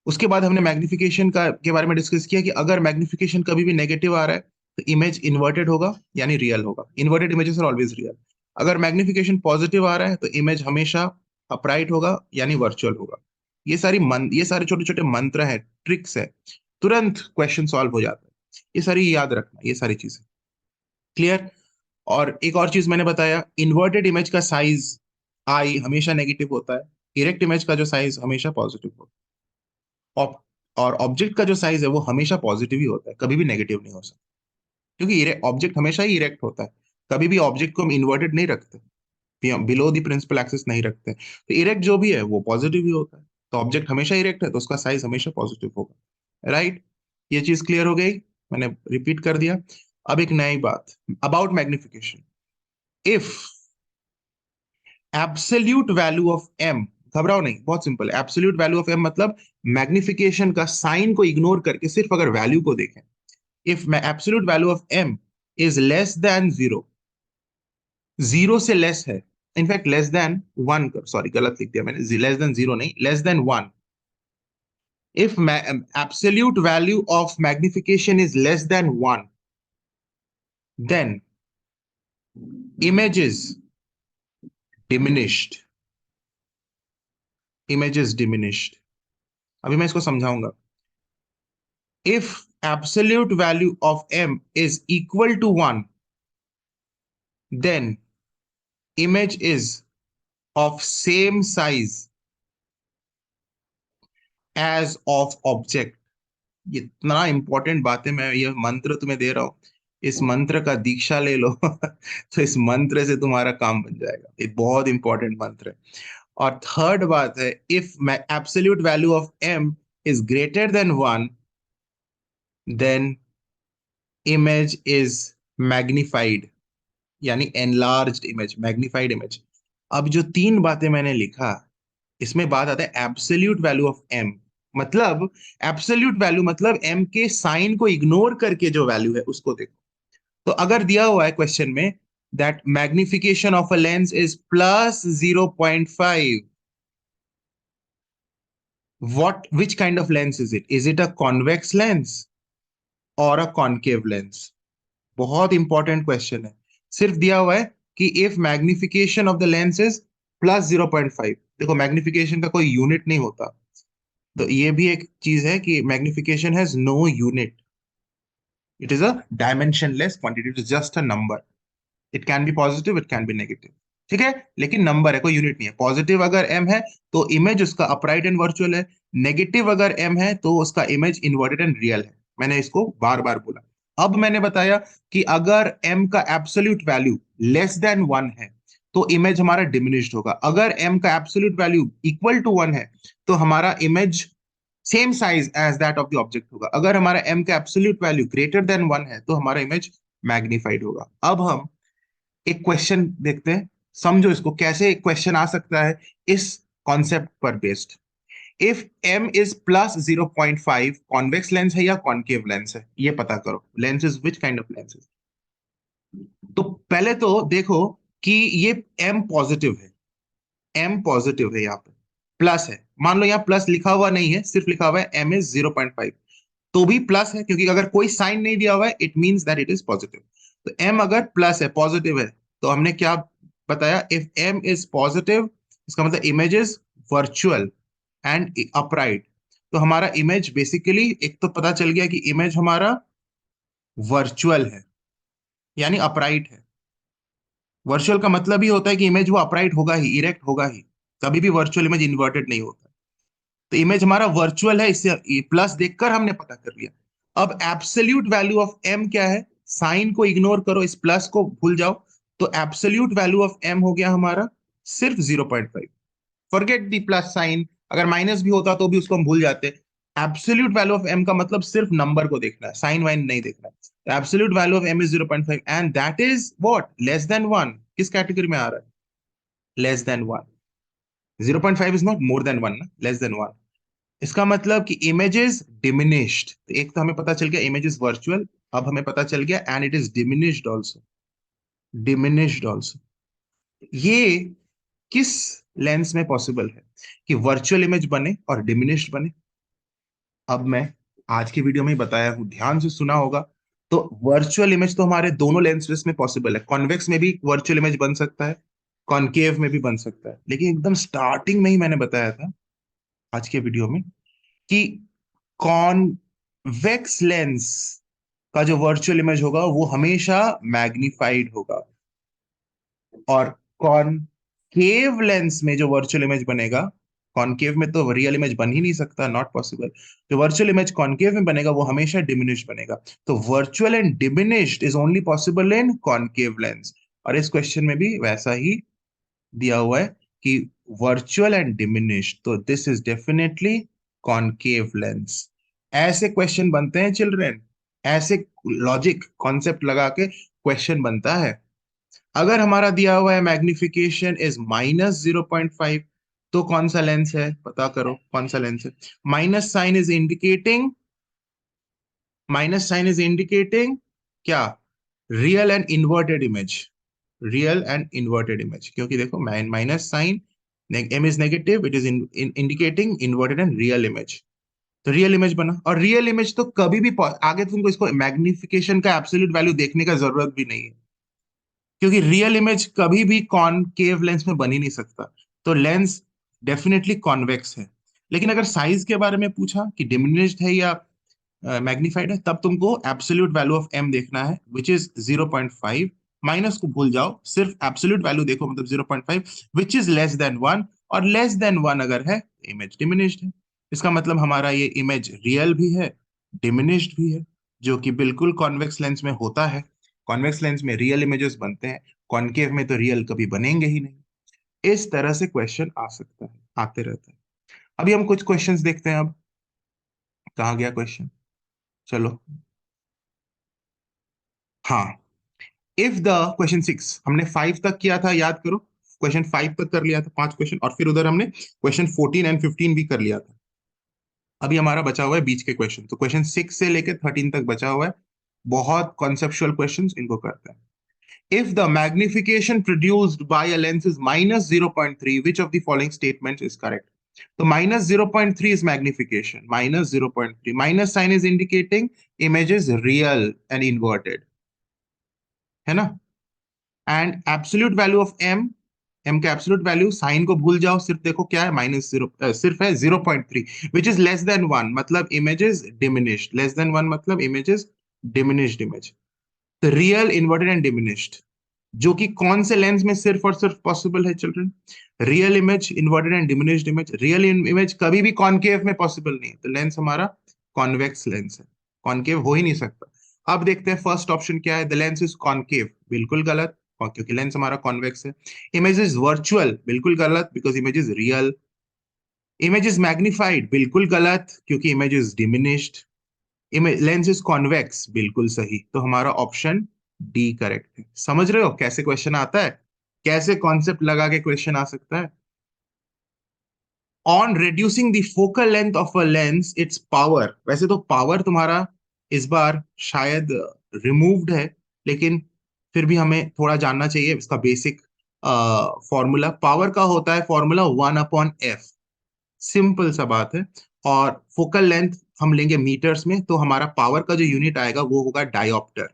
उसके बाद हमने मैग्निफिकेशन का के बारे में डिस्कस किया कि अगर मैग्निफिकेशन कभी भी नेगेटिव आ रहा है तो इमेज इन्वर्टेड होगा यानी रियल होगा, inverted images are always real. अगर मैग्निफिकेशन पॉजिटिव आ रहा है तो इमेज हमेशा अपराइट होगा यानी वर्चुअल होगा। ये सारे छोटे छोटे मंत्र हैं, ट्रिक्स है, तुरंत क्वेश्चन सॉल्व हो जाता है। ये सारी याद रखना, ये सारी चीजें क्लियर। और एक और चीज मैंने बताया, इन्वर्टेड इमेज का साइज आई हमेशा नेगेटिव होता है, इरेक्ट इमेज का जो साइज हमेशा पॉजिटिव होता है। और ऑब्जेक्ट का जो साइज है वो हमेशा पॉजिटिव ही होता है, कभी भी नेगेटिव नहीं हो सकता, क्योंकि ऑब्जेक्ट हमेशा ही इरेक्ट होता है। कभी भी ऑब्जेक्ट को हम इन्वर्टेड नहीं रखते, बिलो द प्रिंसिपल एक्सिस नहीं रखते, तो इरेक्ट जो भी है वो पॉजिटिव ही होता है। तो ऑब्जेक्ट हमेशा इरेक्ट है तो उसका साइज हमेशा पॉजिटिव होगा, राइट। ये चीज क्लियर हो गई, मैंने रिपीट कर दिया। अब एक नई बात about magnification. If absolute value of M, घबराओ नहीं, बहुत सिंपल है। एब्सोल्यूट वैल्यू ऑफ एम मतलब मैग्निफिकेशन का साइन को इग्नोर करके सिर्फ अगर वैल्यू को देखें, if absolute value of M is less than zero, zero से लेस है, in fact less than one, sorry गलत लिख दिया मैंने, लेस देन जीरो नहीं, less than one. If absolute value of magnification is less than one, then image is diminished, image is diminished। अभी मैं इसको समझाऊंगा। If absolute value of m is equal to 1, then image is of same size as of object। ये इतना इंपॉर्टेंट बात है, मैं ये मंत्र तुम्हें दे रहा हूं, इस मंत्र का दीक्षा ले लो तो इस मंत्र से तुम्हारा काम बन जाएगा। ये बहुत इंपॉर्टेंट मंत्र है। और थर्ड बात है, if absolute value of m is greater than 1, then image is magnified, यानी एनलार्ज्ड इमेज, मैग्निफाइड इमेज। अब जो तीन बातें मैंने लिखा, इसमें बात आता है एब्सोल्यूट वैल्यू ऑफ एम। मतलब एब्सोल्यूट वैल्यू मतलब एम के साइन को इग्नोर करके जो वैल्यू है उसको देखो। तो अगर दिया हुआ है क्वेश्चन में that magnification of a lens is plus 0.5, what which kind of lens is it? Is it a convex lens or a concave lens? बहुत इंपॉर्टेंट क्वेश्चन है। सिर्फ दिया हुआ है कि if magnification of the lens is plus 0.5, देखो मैग्निफिकेशन का कोई यूनिट नहीं होता, तो ये भी एक चीज है कि magnification has no unit, it is a dimensionless quantity, it is just a number, it can be positive, it can be negative, ठीक है, लेकिन नंबर है, कोई यूनिट नहीं है। पॉजिटिव अगर एम है तो इमेज उसका अपराइट एंड वर्चुअल है, नेगेटिव अगर एम है तो उसका इमेज इन्वर्टेड एंड रियल है। मैंने इसको बार बार बोला। अब मैंने बताया कि अगर एम का absolute value less than one है तो इमेज हमारा डिमिनिश्ड होगा, अगर एम का absolute value equal to one है तो हमारा image same size as that of the object होगा, अगर हमारा एम का absolute value greater than one है तो हमारा इमेज मैग्निफाइड होगा। अब हम एक क्वेश्चन देखते हैं, समझो इसको कैसे एक क्वेश्चन आ सकता है इस कॉन्सेप्ट पर based. If m is plus 0.5, convex lens है या कॉनकेव लेंस है, ये पता करो। Lens is which kind of lenses? तो पहले तो देखो कि ये m पॉजिटिव है, m पॉजिटिव है, यहाँ पे प्लस है, मान लो यहाँ प्लस लिखा हुआ नहीं है, सिर्फ लिखा हुआ है m इज 0.5, तो भी प्लस है, क्योंकि अगर कोई साइन नहीं दिया हुआ है it means that it is positive. तो m अगर प्लस है, पॉजिटिव है, तो हमने क्या बताया, इफ m इज पॉजिटिव इसका मतलब image is virtual and upright. तो हमारा इमेज बेसिकली एक तो पता चल गया कि इमेज हमारा वर्चुअल है, यानी अपराइट है। वर्चुअल का मतलब ही होता है कि इमेज वो अपराइट होगा ही, इरेक्ट होगा ही, कभी भी वर्चुअल इमेज इन्वर्टेड नहीं होता। तो इमेज हमारा वर्चुअल है, इससे प्लस देखकर हमने पता कर लिया। अब एब्सोल्यूट वैल्यू ऑफ एम क्या है, साइन को इग्नोर करो, इस प्लस को भूल जाओ, तो एब्सोल्यूट वैल्यू ऑफ एम हो गया हमारा सिर्फ 0.5। फॉरगेट दी प्लस साइन, अगर माइनस भी होता तो भी उसको हम भूल जाते। एब्सोल्यूट वैल्यू ऑफ एम का मतलब सिर्फ नंबर को देखना है, साइन वाइन नहीं देखना है। तो absolute value of M is 0.5 and that is what, less than one. किस कैटेगरी में आ रहा है? Less than one. 0.5 is not more than one ना, लेस देन वन। इसका मतलब कि इमेज इज डिमिनिश्ड। तो एक तो हमें पता चल गया इमेज इज वर्चुअल, अब हमें पता चल गया and it is diminished also, diminished also. ये किस लेंस में पॉसिबल है कि वर्चुअल इमेज बने और डिमिनिश्ड बने? अब मैं आज की वीडियो में ही बताया हूं, ध्यान से सुना होगा। तो वर्चुअल इमेज तो हमारे दोनों लेंसेज में पॉसिबल है, कॉन्वेक्स में भी वर्चुअल इमेज बन सकता है, कॉनकेव में भी बन सकता है, लेकिन एकदम स्टार्टिंग में ही मैंने बताया था आज के वीडियो में कि कॉन्वेक्स लेंस का जो वर्चुअल इमेज होगा वो हमेशा मैग्निफाइड होगा, और कॉनकेव लेंस में जो वर्चुअल इमेज बनेगा, कॉनकेव में तो रियल इमेज बन ही नहीं सकता, नॉट पॉसिबल। जो वर्चुअल इमेज कॉनकेव में बनेगा वो हमेशा डिमिनिश बनेगा। तो virtual and diminished is only possible in concave lens. और इस क्वेश्चन में भी वैसा ही दिया हुआ है कि वर्चुअल एंड डिमिनिश्ड, तो this is definitely concave lens. ऐसे क्वेश्चन बनते हैं चिल्ड्रन, ऐसे लॉजिक कॉन्सेप्ट लगा के क्वेश्चन बनता है। अगर हमारा दिया हुआ है मैग्निफिकेशन इज -0.5, तो कौन सा लेंस है, पता करो कौन सा लेंस है। Minus sign is indicating, minus sign is indicating क्या, real and inverted image, real and inverted image. क्योंकि देखो minus sign, M is negative, it is indicating inverted and real image. तो रियल इमेज बना, और रियल इमेज तो कभी भी आगे तुमको इसको मैग्निफिकेशन का एब्सोल्यूट वैल्यू देखने का जरूरत भी नहीं है, क्योंकि रियल इमेज कभी भी कॉनकेव लेंस में बन ही नहीं सकता। तो लेंस डेफिनेटली कॉन्वेक्स है। लेकिन अगर साइज के बारे में पूछा कि डिमिनिश्ड है या मैग्निफाइड है, तब तुमको एब्सोल्यूट वैल्यू ऑफ एम देखना है, विच इज 0.5। माइनस को भूल जाओ, सिर्फ एब्सोल्यूट वैल्यू देखो, मतलब 0.5 विच इज लेस देन 1। और लेस देन 1 अगर है, इमेज डिमिनिश्ड है। इसका मतलब हमारा ये इमेज रियल भी है, डिमिनिश्ड भी है, जो कि बिल्कुल कॉन्वेक्स लेंस में होता है। कॉन्वेक्स लेंस में रियल इमेजेस बनते हैं, कॉनकेव में तो रियल कभी बनेंगे ही नहीं। इस तरह से क्वेश्चन आ सकता है, आते रहता है। अभी हम कुछ क्वेश्चंस देखते हैं। अब कहाँ गया क्वेश्चन, चलो। हाँ, इफ द क्वेश्चन 6, हमने 5 तक किया था, याद करो। क्वेश्चन 5 तक कर लिया था, 5 क्वेश्चन, और फिर उधर हमने क्वेश्चन 14 एंड 15 भी कर लिया था। अभी हमारा बचा हुआ है बीच के क्वेश्चन, तो क्वेश्चन 6 से लेकर 13 तक बचा हुआ है। बहुत कॉन्सेप्चुअल क्वेश्चन, इनको करते हैं। If the magnification produced by a lens is -0.3, which of the following statements is correct? So -0.3 is magnification, -0.3. Minus sign is indicating image is real and inverted, है ना? And absolute value of m, m का absolute value, साइन को भूल जाओ, सिर्फ देखो क्या है, -0, सिर्फ है 0.3, which is less than 1, मतलब image is diminished, less than 1 मतलब image is diminished image। तो रियल, इन्वर्टेड एंड डिमिनिश्ड, जो कि कौन से लेंस में सिर्फ और सिर्फ पॉसिबल है children, real image, inverted and diminished image. Real image कभी भी कॉनकेव में पॉसिबल नहीं है, तो लेंस हमारा कॉन्वेक्स लेंस है, कॉनकेव हो ही नहीं सकता। अब देखते हैं फर्स्ट ऑप्शन क्या है, द लेंस इज कॉनकेव, बिल्कुल गलत, क्योंकि लेंस हमारा कॉन्वेक्स है। इमेज इज वर्चुअल, बिल्कुल गलत, because image is real. Image is magnified, बिल्कुल गलत, क्योंकि image is diminished. Image, lens is convex, बिल्कुल सही। तो हमारा ऑप्शन डी करेक्ट है। समझ रहे हो कैसे क्वेश्चन आता है, कैसे कॉन्सेप्ट लगा के क्वेश्चन आ सकता है। On reducing the focal length of a lens it's power, वैसे तो पावर तुम्हारा इस बार शायद रिमूव्ड है, लेकिन फिर भी हमें थोड़ा जानना चाहिए इसका बेसिक फॉर्मूला। पावर का होता है फॉर्मूला 1/f, सिंपल सा बात है। और फोकल लेंथ हम लेंगे मीटर्स में, तो हमारा पावर का जो यूनिट आएगा वो होगा डायोप्टर।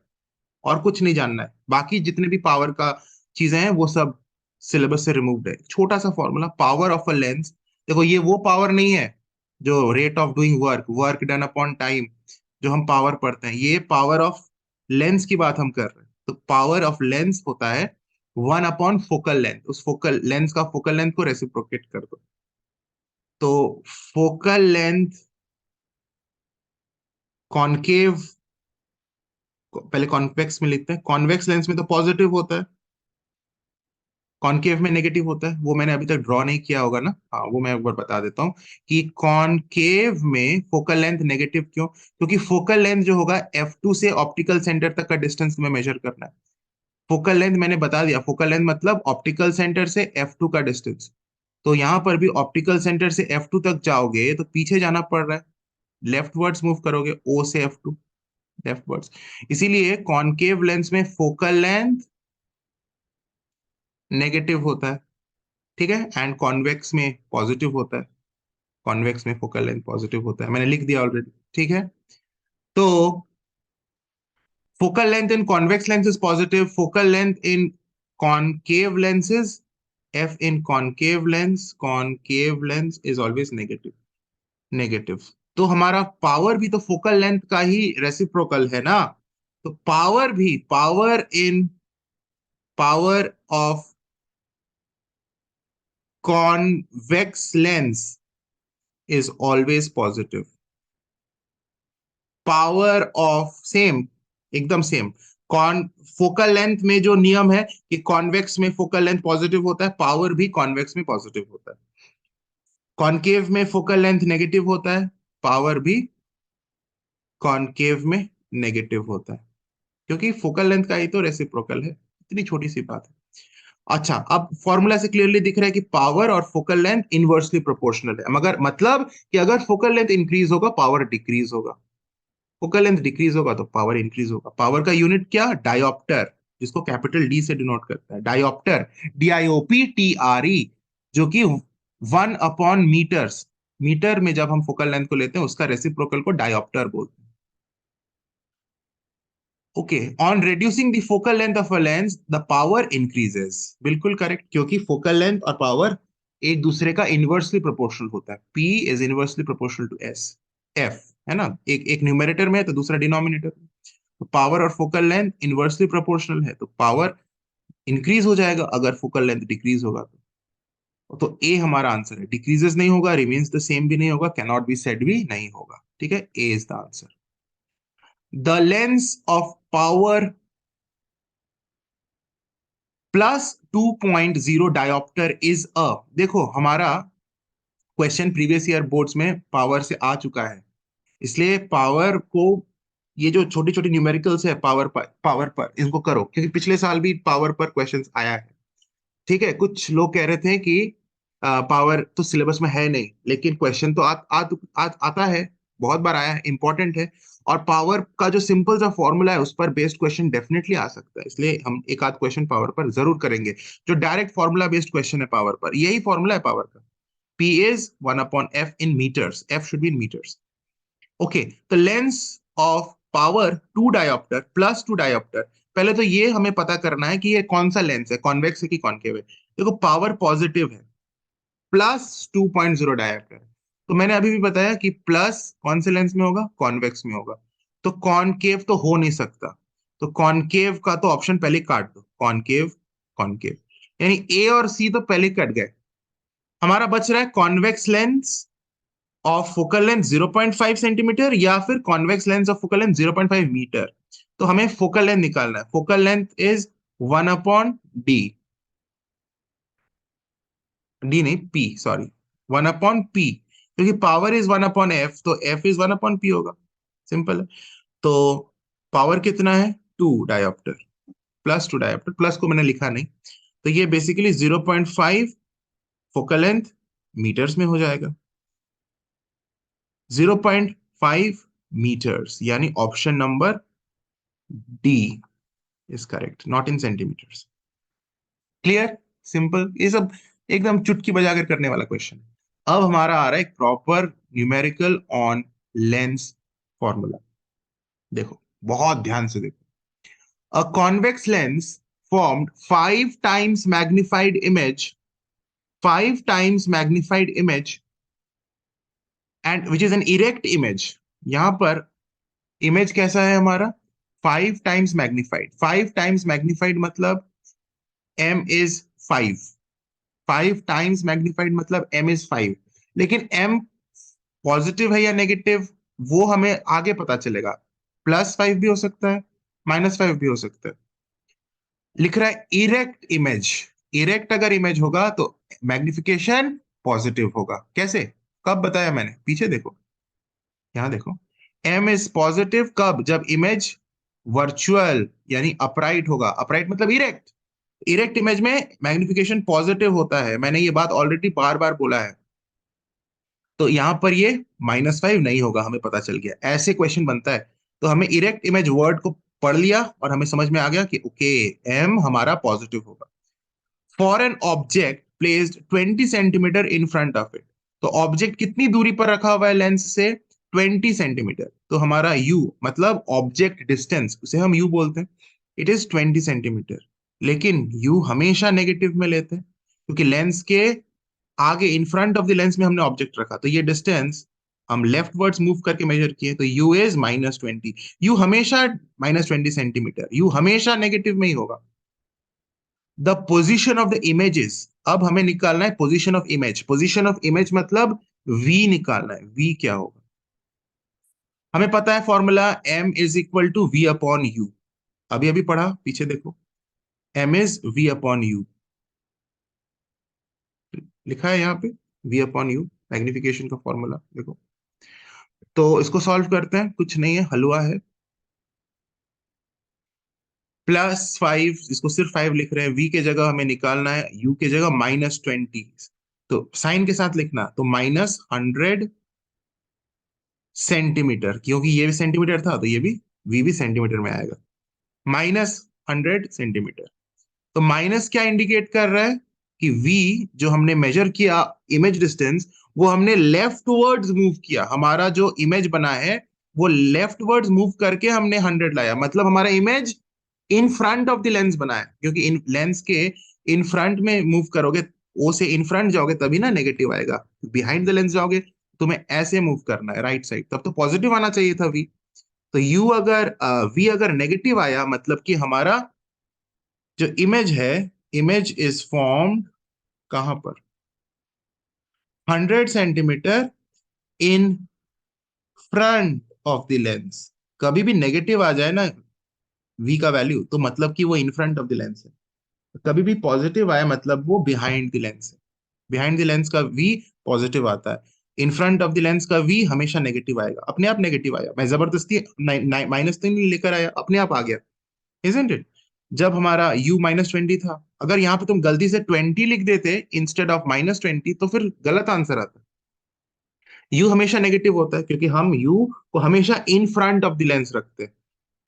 और कुछ नहीं जानना है, बाकी जितने भी पावर का चीजें हैं वो सब सिलेबस से रिमूव्ड है। छोटा सा formula, power of a lens, देखो ये वो पावर नहीं है जो rate of doing work, work done upon time, जो हम पावर पढ़ते हैं। ये पावर ऑफ लेंस की बात हम कर रहे हैं। तो पावर ऑफ लेंस होता है 1/फोकल लेंथ, उस फोकल लेंस का फोकल लेंथ को रेसिप्रोकेट कर दो। तो फोकल लेंथ कॉनकेव, पहले कॉन्वेक्स में लिखते हैं, कॉन्वेक्स लेंस में तो पॉजिटिव होता है, कॉनकेव में नेगेटिव होता है। वो मैंने अभी तक ड्रॉ नहीं किया होगा ना, हाँ वो मैं एक बार बता देता हूँ कि कॉनकेव में फोकल लेंथ नेगेटिव क्यों, क्योंकि फोकल लेंथ जो होगा F2 से ऑप्टिकल सेंटर तक का डिस्टेंस में मेजर करना है। फोकल लेंथ मैंने बता दिया, फोकल लेंथ मतलब ऑप्टिकल सेंटर से F2 का डिस्टेंस। तो यहां पर भी ऑप्टिकल सेंटर से F2 तक जाओगे तो पीछे जाना पड़ रहा है, लेफ्टवर्ड्स मूव करोगे, O से F2, लेफ्टवर्ड्स। इसीलिए कॉनकेव लेंस में फोकल लेंथ नेगेटिव होता है, ठीक है, एंड कॉन्वेक्स में पॉजिटिव होता है। कॉन्वेक्स में फोकल लेंथ पॉजिटिव होता है, मैंने लिख दिया ऑलरेडी, ठीक है। तो focal length in convex lens is positive, focal length in concave lens is, F in concave lens, concave lens is always negative. Negative. तो हमारा पावर भी तो फोकल लेंथ का ही रेसिप्रोकल है ना। तो पावर भी, power of convex lens is always positive. Power of same, एकदम सेम। कॉन फोकल लेंथ में जो नियम है कि कॉन्वेक्स में फोकल लेंथ पॉजिटिव होता है, पावर भी कॉन्वेक्स में पॉजिटिव होता है। कॉनकेव में फोकल लेंथ नेगेटिव होता है, पावर भी कॉनकेव में नेगेटिव होता है, क्योंकि फोकल लेंथ का ही तो रेसिप्रोकल है। इतनी छोटी सी बात है। अच्छा, अब फॉर्मूला से क्लियरली दिख रहा है कि पावर और फोकल लेंथ इनवर्सली प्रोपोर्शनल है, मगर मतलब कि अगर फोकल लेंथ इंक्रीज होगा पावर डिक्रीज होगा, फोकल लेंथ डिक्रीज होगा तो पावर इंक्रीज होगा। पावर का यूनिट क्या, डायोप्टर, जिसको कैपिटल डी से डिनोट करता है, डायोप्टर, DIOPTRE, जो कि 1/मीटर्स, मीटर में जब हम फोकल लेंथ को लेते हैं उसका रेसिप्रोकल को डायोप्टर बोलते हैं। Okay, on reducing the focal length of a lens the power increases, बिल्कुल करेक्ट, क्योंकि फोकल लेंथ और पावर एक दूसरे का इनवर्सली प्रोपोर्शनल होता है। P is inversely proportional to S, F, है ना, एक एक न्यूमरेटर में है तो दूसरा डिनोमिनेटर में। तो पावर और फोकल लेंथ इनवर्सली प्रोपोर्शनल है, तो पावर इंक्रीज हो जाएगा अगर फोकल लेंथ डिक्रीज होगा तो ए हमारा आंसर है। डिक्रीजेस नहीं होगा, रिमेन्स द सेम भी नहीं होगा, कैनॉट बी सेड भी नहीं होगा। ठीक है, A is the answer. The lens of power +2.0 dioptre is a, देखो हमारा क्वेश्चन प्रीवियस ईयर बोर्ड्स में पावर से आ चुका है, इसलिए पावर को, ये जो छोटी छोटी न्यूमेरिकल्स है पावर पर इनको करो, क्योंकि पिछले साल भी पावर पर क्वेश्चंस आया है। ठीक है, कुछ लोग कह रहे थे कि पावर तो सिलेबस में है नहीं, लेकिन क्वेश्चन तो आता है, बहुत बार आया है, इंपॉर्टेंट है। और पावर का जो सिंपल सा फॉर्मूला है उस पर बेस्ड क्वेश्चन डेफिनेटली आ सकता है, इसलिए हम एक आध क्वेश्चन पावर पर जरूर करेंगे। जो डायरेक्ट फॉर्मूला बेस्ड क्वेश्चन है पावर पर, यही फॉर्मूला है पावर का। P is 1/f in meters. F should be in meters. Okay, the length of power 2 diopter plus 2 diopter, पहले तो ये हमें पता करना है कि ये कौन सा लेंस है, कॉन्वेक्स है कि कॉनकेव है। देखो पावर पॉजिटिव है, +2.0 डायोप्टर, तो मैंने अभी भी बताया कि प्लस कौन से लेंस में होगा, कॉन्वेक्स में होगा, तो कॉनकेव तो हो नहीं सकता। तो कॉनकेव का तो ऑप्शन पहले काट दो, कॉनकेव, कॉनकेव, यानी ए और सी तो पहले कट गए। हमारा बच रहा है convex lens of focal length 0.5 centimetre या फिर convex lens of focal length 0.5 metre. तो हमें फोकल लेंथ निकालना है, focal length is 1/d, D नहीं पी, सॉरी, 1/p, क्योंकि पावर इज 1/f, तो f इज 1/p होगा, सिंपल है। तो पावर कितना है, 2 डायोप्टर, +2 डायोप्टर, प्लस को मैंने लिखा नहीं, तो ये बेसिकली 0.5 फोकल लेंथ मीटर्स में हो जाएगा, 0.5 मीटर्स, यानी option number D is correct, not in centimetres. Clear, simple, ये सब एकदम चुटकी बजाकर करने वाला क्वेश्चन। अब हमारा आ रहा है एक proper numerical on lens formula. देखो बहुत ध्यान से देखो, अ convex lens formed 5 times magnified image and which is an erect image। यहां पर इमेज कैसा है हमारा, 5 times magnified मतलब m is 5, 5 times magnified मतलब m is 5, लेकिन m पॉजिटिव है या नेगेटिव वो हमें आगे पता चलेगा, +5 भी हो सकता है, -5 भी हो सकता है। लिख रहा है इरेक्ट इमेज, इरेक्ट अगर इमेज होगा तो मैग्निफिकेशन पॉजिटिव होगा। कैसे, कब बताया मैंने, पीछे देखो, यहां देखो, m इज पॉजिटिव कब, जब इमेज वर्चुअल यानी अपराइट होगा, अपराइट मतलब इरेक्ट, इरेक्ट इमेज में मैग्निफिकेशन पॉजिटिव होता है, मैंने ये बात ऑलरेडी बार बार बोला है। तो यहां पर ये -5 नहीं होगा, हमें पता चल गया, ऐसे क्वेश्चन बनता है। तो हमें इरेक्ट इमेज वर्ड को पढ़ लिया और हमें समझ में आ गया कि ओके, एम हमारा पॉजिटिव होगा। For an object placed 20 centimetre in front of it, तो ऑब्जेक्ट कितनी दूरी पर रखा हुआ है लेंस से, 20 सेंटीमीटर, तो हमारा u मतलब ऑब्जेक्ट डिस्टेंस, उसे हम u बोलते हैं, इट इज 20 सेंटीमीटर। लेकिन u हमेशा नेगेटिव में लेते हैं, क्योंकि लेंस के आगे इन फ्रंट ऑफ द लेंस में हमने ऑब्जेक्ट रखा, तो ये डिस्टेंस हम लेफ्ट वर्ड्स मूव करके मेजर किए, तो यू इज -20। यू हमेशा -20 सेंटीमीटर, यू हमेशा नेगेटिव में ही होगा। The position of the images, अब हमें निकालना है position of image. Position of image मतलब वी निकालना है, वी क्या होगा। हमें पता है formula m is equal to we upon U, अभी अभी पढ़ा, पीछे देखो, m इज v अपॉन यू, लिखा है यहाँ पे v अपॉन यू, मैग्निफिकेशन का फॉर्मूला देखो। तो इसको सॉल्व करते हैं, कुछ नहीं है, हलवा है। +5, इसको सिर्फ 5 लिख रहे हैं, v के जगह हमें निकालना है, u के जगह -20, तो साइन के साथ लिखना, तो -100 सेंटीमीटर, क्योंकि ये भी सेंटीमीटर था तो ये भी v भी सेंटीमीटर में आएगा, -100 सेंटीमीटर। तो माइनस क्या इंडिकेट कर रहा है कि v जो हमने मेजर किया इमेज डिस्टेंस, वो हमने लेफ्ट वर्ड्स मूव किया, हमारा जो इमेज बना है वो लेफ्ट वर्ड्स मूव करके हमने 100 लाया, मतलब हमारा image in front of the lens बना है, क्योंकि इन लेंस के इन फ्रंट में मूव करोगे, ओ से इन फ्रंट जाओगे तभी ना नेगेटिव आएगा, बिहाइंड द लेंस जाओगे तुम्हें ऐसे मूव करना है राइट साइड, तब तो पॉजिटिव आना चाहिए था v। तो यू अगर v अगर नेगेटिव आया, मतलब कि हमारा जो इमेज है, इमेज इज फॉर्म्ड कहां पर, 100 centimetre in front of the lens. कभी भी नेगेटिव आ जाए ना v का वैल्यू, तो मतलब कि वो in front of the lens है। कभी भी पॉजिटिव आए मतलब वो बिहाइंड द लेंस है। बिहाइंड द लेंस का v पॉजिटिव आता है, इन फ्रंट ऑफ द लेंस का v हमेशा नेगेटिव आएगा, अपने आप नेगेटिव आया, मैं जबरदस्ती माइनस तो नहीं लेकर आया, अपने आप आ गया, इजंट इट। जब हमारा u -20 था, अगर यहाँ पे तुम गलती से 20 लिख देते इंस्टेड ऑफ -20, तो फिर गलत आंसर आता। u हमेशा नेगेटिव होता है क्योंकि हम u को हमेशा इन फ्रंट ऑफ द लेंस रखते हैं,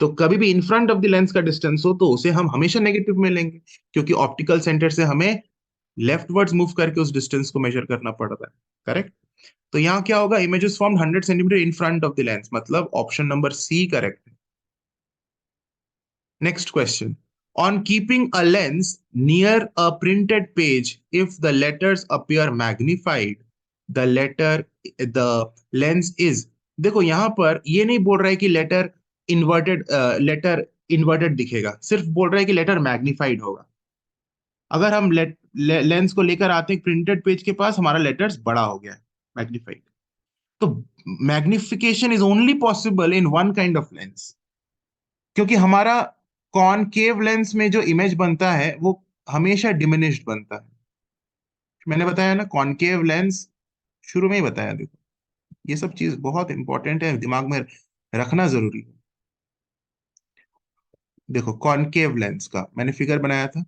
तो कभी भी इन फ्रंट ऑफ द लेंस का डिस्टेंस हो तो उसे हम हमेशा नेगेटिव में लेंगे, क्योंकि ऑप्टिकल सेंटर से हमें लेफ्ट वर्ड्स मूव करके उस डिस्टेंस को मेजर करना पड़ रहा है, करेक्ट। तो यहाँ क्या होगा, images form 100 centimetre in front of the lens, मतलब ऑप्शन नंबर सी करेक्ट है। Next question. On keeping a lens near a printed page, if the letters appear magnified, the lens is, देखो यहां पर ये नहीं बोल रहा है कि लेटर इन्वर्टेड दिखेगा, सिर्फ बोल रहा है कि लेटर मैग्निफाइड होगा। अगर हम लेंस को लेकर आते हैं प्रिंटेड पेज के पास, हमारा लेटर्स बड़ा हो गया है, मैग्निफाइड। तो magnification is only possible in one kind of lens, क्योंकि हमारा कॉनकेव लेंस में जो इमेज बनता है वो हमेशा डिमिनिश्ड बनता है। मैंने बताया ना कॉनकेव लेंस, शुरू में ही बताया, देखो ये सब चीज बहुत इंपॉर्टेंट है, दिमाग में रखना जरूरी है। देखो कॉनकेव लेंस का मैंने फिगर बनाया था,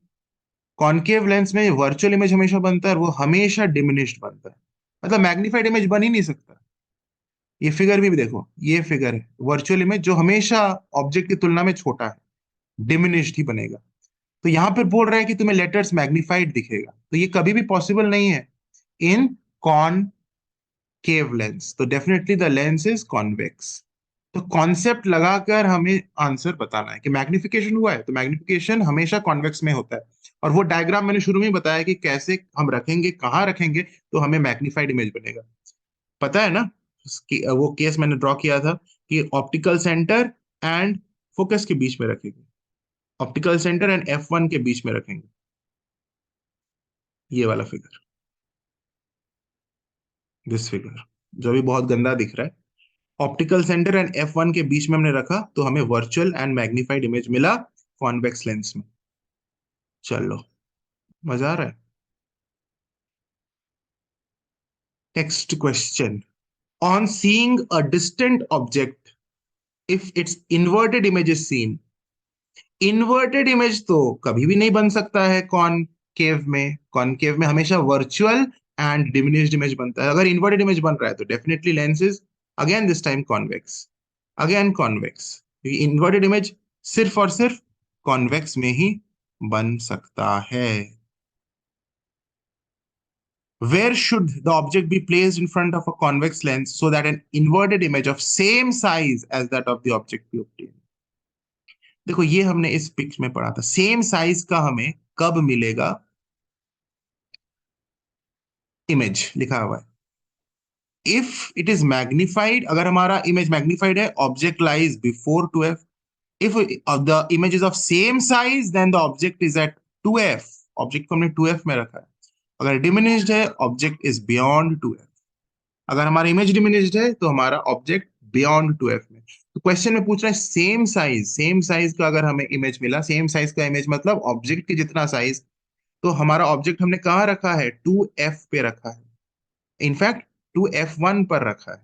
कॉनकेव लेंस में वर्चुअल इमेज हमेशा बनता है और वो हमेशा डिमिनिश्ड बनता है, मतलब मैग्निफाइड इमेज बन ही नहीं सकता। ये फिगर भी देखो, ये फिगर है वर्चुअल इमेज जो हमेशा ऑब्जेक्ट की तुलना में छोटा है, डिमिनिश्ड ही बनेगा। तो यहां पर बोल रहा है कि तुम्हें लेटर्स मैग्निफाइड दिखेगा, तो ये कभी भी पॉसिबल नहीं है इन कॉनकेव लेंस, तो definitely the lens is convex. तो कॉन्सेप्ट लगाकर हमें आंसर बताना है कि मैग्निफिकेशन हुआ है, तो मैग्निफिकेशन हमेशा कॉन्वेक्स में होता है, और वो डायग्राम मैंने शुरू में ही बताया कि कैसे हम रखेंगे, कहाँ रखेंगे तो हमें मैग्निफाइड इमेज बनेगा। पता है ना, वो केस मैंने ड्रॉ किया था कि ऑप्टिकल सेंटर एंड फोकस के बीच में रखेंगे, ऑप्टिकल सेंटर एंड F1 के बीच में रखेंगे, ये वाला फिगर, दिस फिगर, जो भी बहुत गंदा दिख रहा है, ऑप्टिकल सेंटर एंड F1 के बीच में हमने रखा तो हमें वर्चुअल एंड मैग्नीफाइड इमेज मिला कॉन्वेक्स लेंस में। चलो, मजा आ रहा है। Next question, on seeing a distant object if it's inverted image is seen. Inverted image तो कभी भी नहीं बन सकता है कॉनकेव में, कॉनकेव में हमेशा वर्चुअल एंड डिमिनिश्ड इमेज बनता है। अगर इन्वर्टेड इमेज बन रहा है तो definitely lens is again this time convex, again convex, क्योंकि इन्वर्टेड इमेज सिर्फ और सिर्फ कॉन्वेक्स में ही बन सकता है। Where should the object be placed in front of a convex lens so that an inverted image of same size as that of the object be obtained? देखो ये हमने इस पिक्च में पढ़ा था, सेम साइज का हमें कब मिलेगा इमेज, लिखा हुआ है। इफ इट इज मैग्निफाइड, अगर हमारा इमेज मैग्निफाइड है, object lies before 2f. If the image is of same size, then the object is at 2f. Object को हमने 2f में रखा है. अगर डिमिनिश्ड है, ऑब्जेक्ट इज बियॉन्ड 2f. अगर हमारा इमेज डिमिनिश्ड है तो हमारा ऑब्जेक्ट बियॉन्ड 2f में. तो क्वेश्चन में पूछ रहा है सेम साइज. सेम साइज का अगर हमें इमेज मिला, सेम साइज का इमेज मतलब ऑब्जेक्ट के जितना साइज, तो हमारा ऑब्जेक्ट हमने कहाँ रखा है? 2f पे रखा है. इनफैक्ट 2f1 पर रखा है,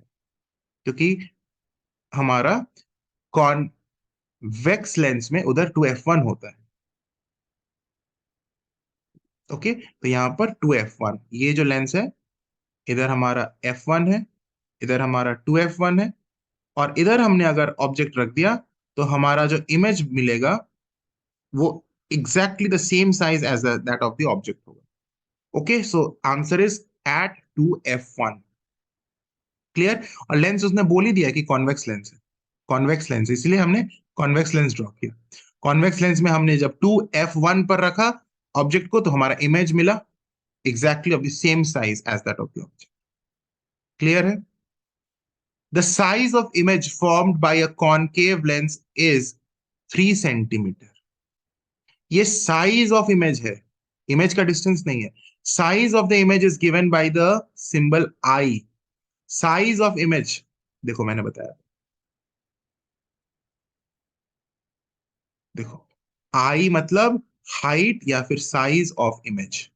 क्योंकि हमारा कॉन्वेक्स लेंस में उधर 2f1 होता है. ओके, तो यहाँ पर 2f1, ये जो लेंस है, इधर हमारा f1 है, इधर हमारा 2f1 है, और इधर हमने अगर ऑब्जेक्ट रख दिया तो हमारा जो इमेज मिलेगा वो exactly the same size as that of the object होगा. Okay, so answer is at 2f1. Clear? और लेंस उसने बोल ही दिया कि कॉन्वेक्स लेंस है. कॉन्वेक्स लेंस, इसलिए हमने कॉन्वेक्स लेंस ड्रॉ किया. कॉन्वेक्स लेंस में हमने जब 2f1 पर रखा ऑब्जेक्ट को, तो हमारा इमेज मिला exactly of the same size as that of the object. Clear है? The size of image formed by a concave lens is 3 centimeter. ये size of image है, image का distance नहीं है. Size of the image is given by the symbol I. Size of image, देखो मैंने बताया, देखो I मतलब हाइट या फिर साइज ऑफ इमेज.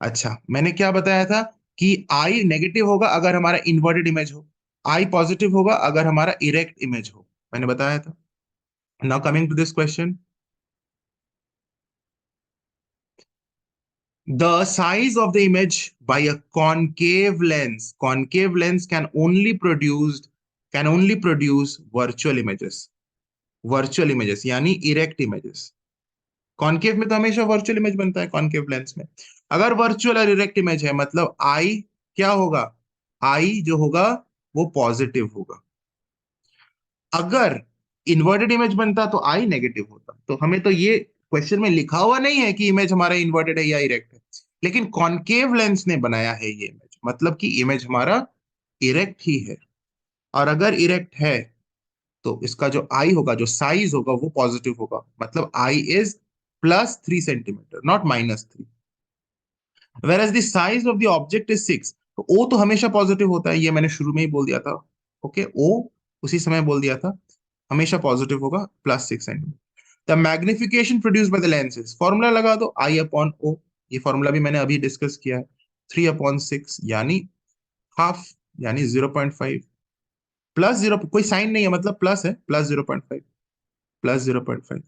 अच्छा, मैंने क्या बताया था कि आई नेगेटिव होगा अगर हमारा इन्वर्टेड इमेज हो, आई पॉजिटिव होगा अगर हमारा इरेक्ट इमेज हो. मैंने बताया था. Now coming to this question, the size of the image by a concave lens. Concave lens can only produce virtual images. Virtual images यानी इरेक्ट इमेजेस. कॉनकेव में तो हमेशा वर्चुअल इमेज बनता है. कॉनकेव लेंस में अगर वर्चुअल और इरेक्ट इमेज है, मतलब आई क्या होगा? आई जो होगा वो पॉजिटिव होगा. अगर इन्वर्टेड इमेज बनता तो आई नेगेटिव होता. तो हमें तो ये क्वेश्चन में लिखा हुआ नहीं है कि इमेज हमारा इन्वर्टेड है या इरेक्ट है, लेकिन कॉनकेव लेंस ने बनाया है ये इमेज, मतलब कि इमेज हमारा इरेक्ट ही है. और अगर इरेक्ट है तो इसका जो आई होगा, जो साइज होगा, वो पॉजिटिव होगा. मतलब I is +3 centimetre, not -3. Whereas the size of the object is 6. तो ओ तो हमेशा पॉजिटिव होता है, ये मैंने शुरू में ही बोल दिया था. ओके, ओ उसी समय बोल दिया था, हमेशा पॉजिटिव होगा, +6 centimetre. The magnification produce by the lenses, formula लगा दो, I/O. ये फॉर्मूला भी मैंने अभी डिस्कस किया है. 3/6 यानी हाफ, यानी 0.5. +0, कोई साइन नहीं है, मतलब प्लस है, +0.5. +0.5.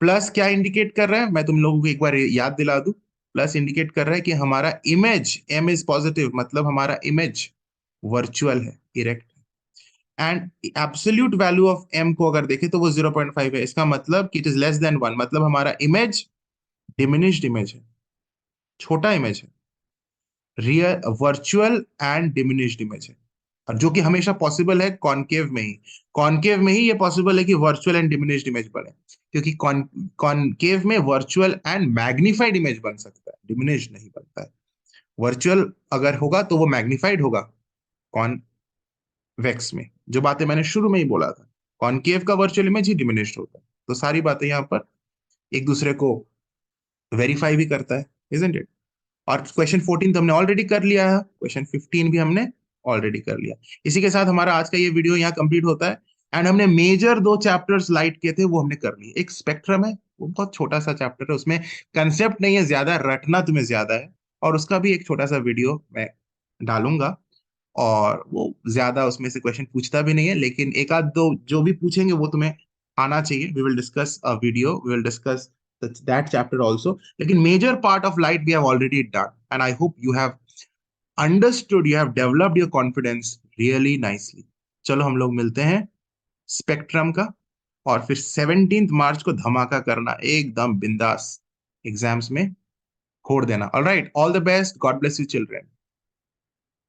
प्लस क्या इंडिकेट कर रहा है, मैं तुम लोगों को एक बार याद दिला दूं. प्लस इंडिकेट कर रहा है कि हमारा इमेज, एम इज पॉजिटिव, मतलब हमारा इमेज वर्चुअल है, erect. And absolute value of M को अगर देखें तो वो 0.5 है. इसका मतलब कि इट इज लेस देन 1, मतलब हमारा इमेज डिमिनिश्ड इमेज है, छोटा इमेज है, real virtual and diminished image है. और जो कि हमेशा पॉसिबल है कॉनकेव में ही. कॉनकेव में ही ये पॉसिबल है कि वर्चुअल एंड डिमिनिश्ड इमेज बने, क्योंकि कॉनकेव में वर्चुअल एंड मैग्निफाइड इमेज बन सकता है, डिमिनिश्ड नहीं बनता है. वर्चुअल अगर होगा तो वो मैग्निफाइड होगा कॉन्वेक्स में. जो बातें मैंने शुरू में ही बोला था, कॉनकेव का वर्चुअल इमेज ही डिमिनिश्ड होता है. तो सारी बातें यहाँ पर एक दूसरे को वेरीफाई भी करता है, इजंट इट? और क्वेश्चन 14 तो हमने ऑलरेडी कर लिया है, क्वेश्चन 15 भी हमने ऑलरेडी कर लिया. इसी के साथ हमारा आज का ये वीडियो यहाँ कंप्लीट होता है. एंड हमने मेजर 2 चैप्टर्स लाइट किए थे, वो हमने कर लिए. एक स्पेक्ट्रम है, वो बहुत छोटा सा चैप्टर है, उसमें कंसेप्ट नहीं है ज्यादा, रटना तुम्हें ज्यादा है. और उसका भी एक छोटा सा वीडियो मैं डालूंगा, और वो ज्यादा उसमें से क्वेश्चन पूछता भी नहीं है, लेकिन एक आध दो जो भी पूछेंगे वो तुम्हें आना चाहिए. We will discuss a video, we will discuss that chapter also. लेकिन major part of light we have already done, and I hope you have understood, you have developed your confidence really nicely. चलो हम लोग मिलते हैं स्पेक्ट्रम का, और फिर 17 मार्च को धमाका करना, एकदम बिंदास एग्जाम्स में खोड़ देना. All right, all the best, God bless you children.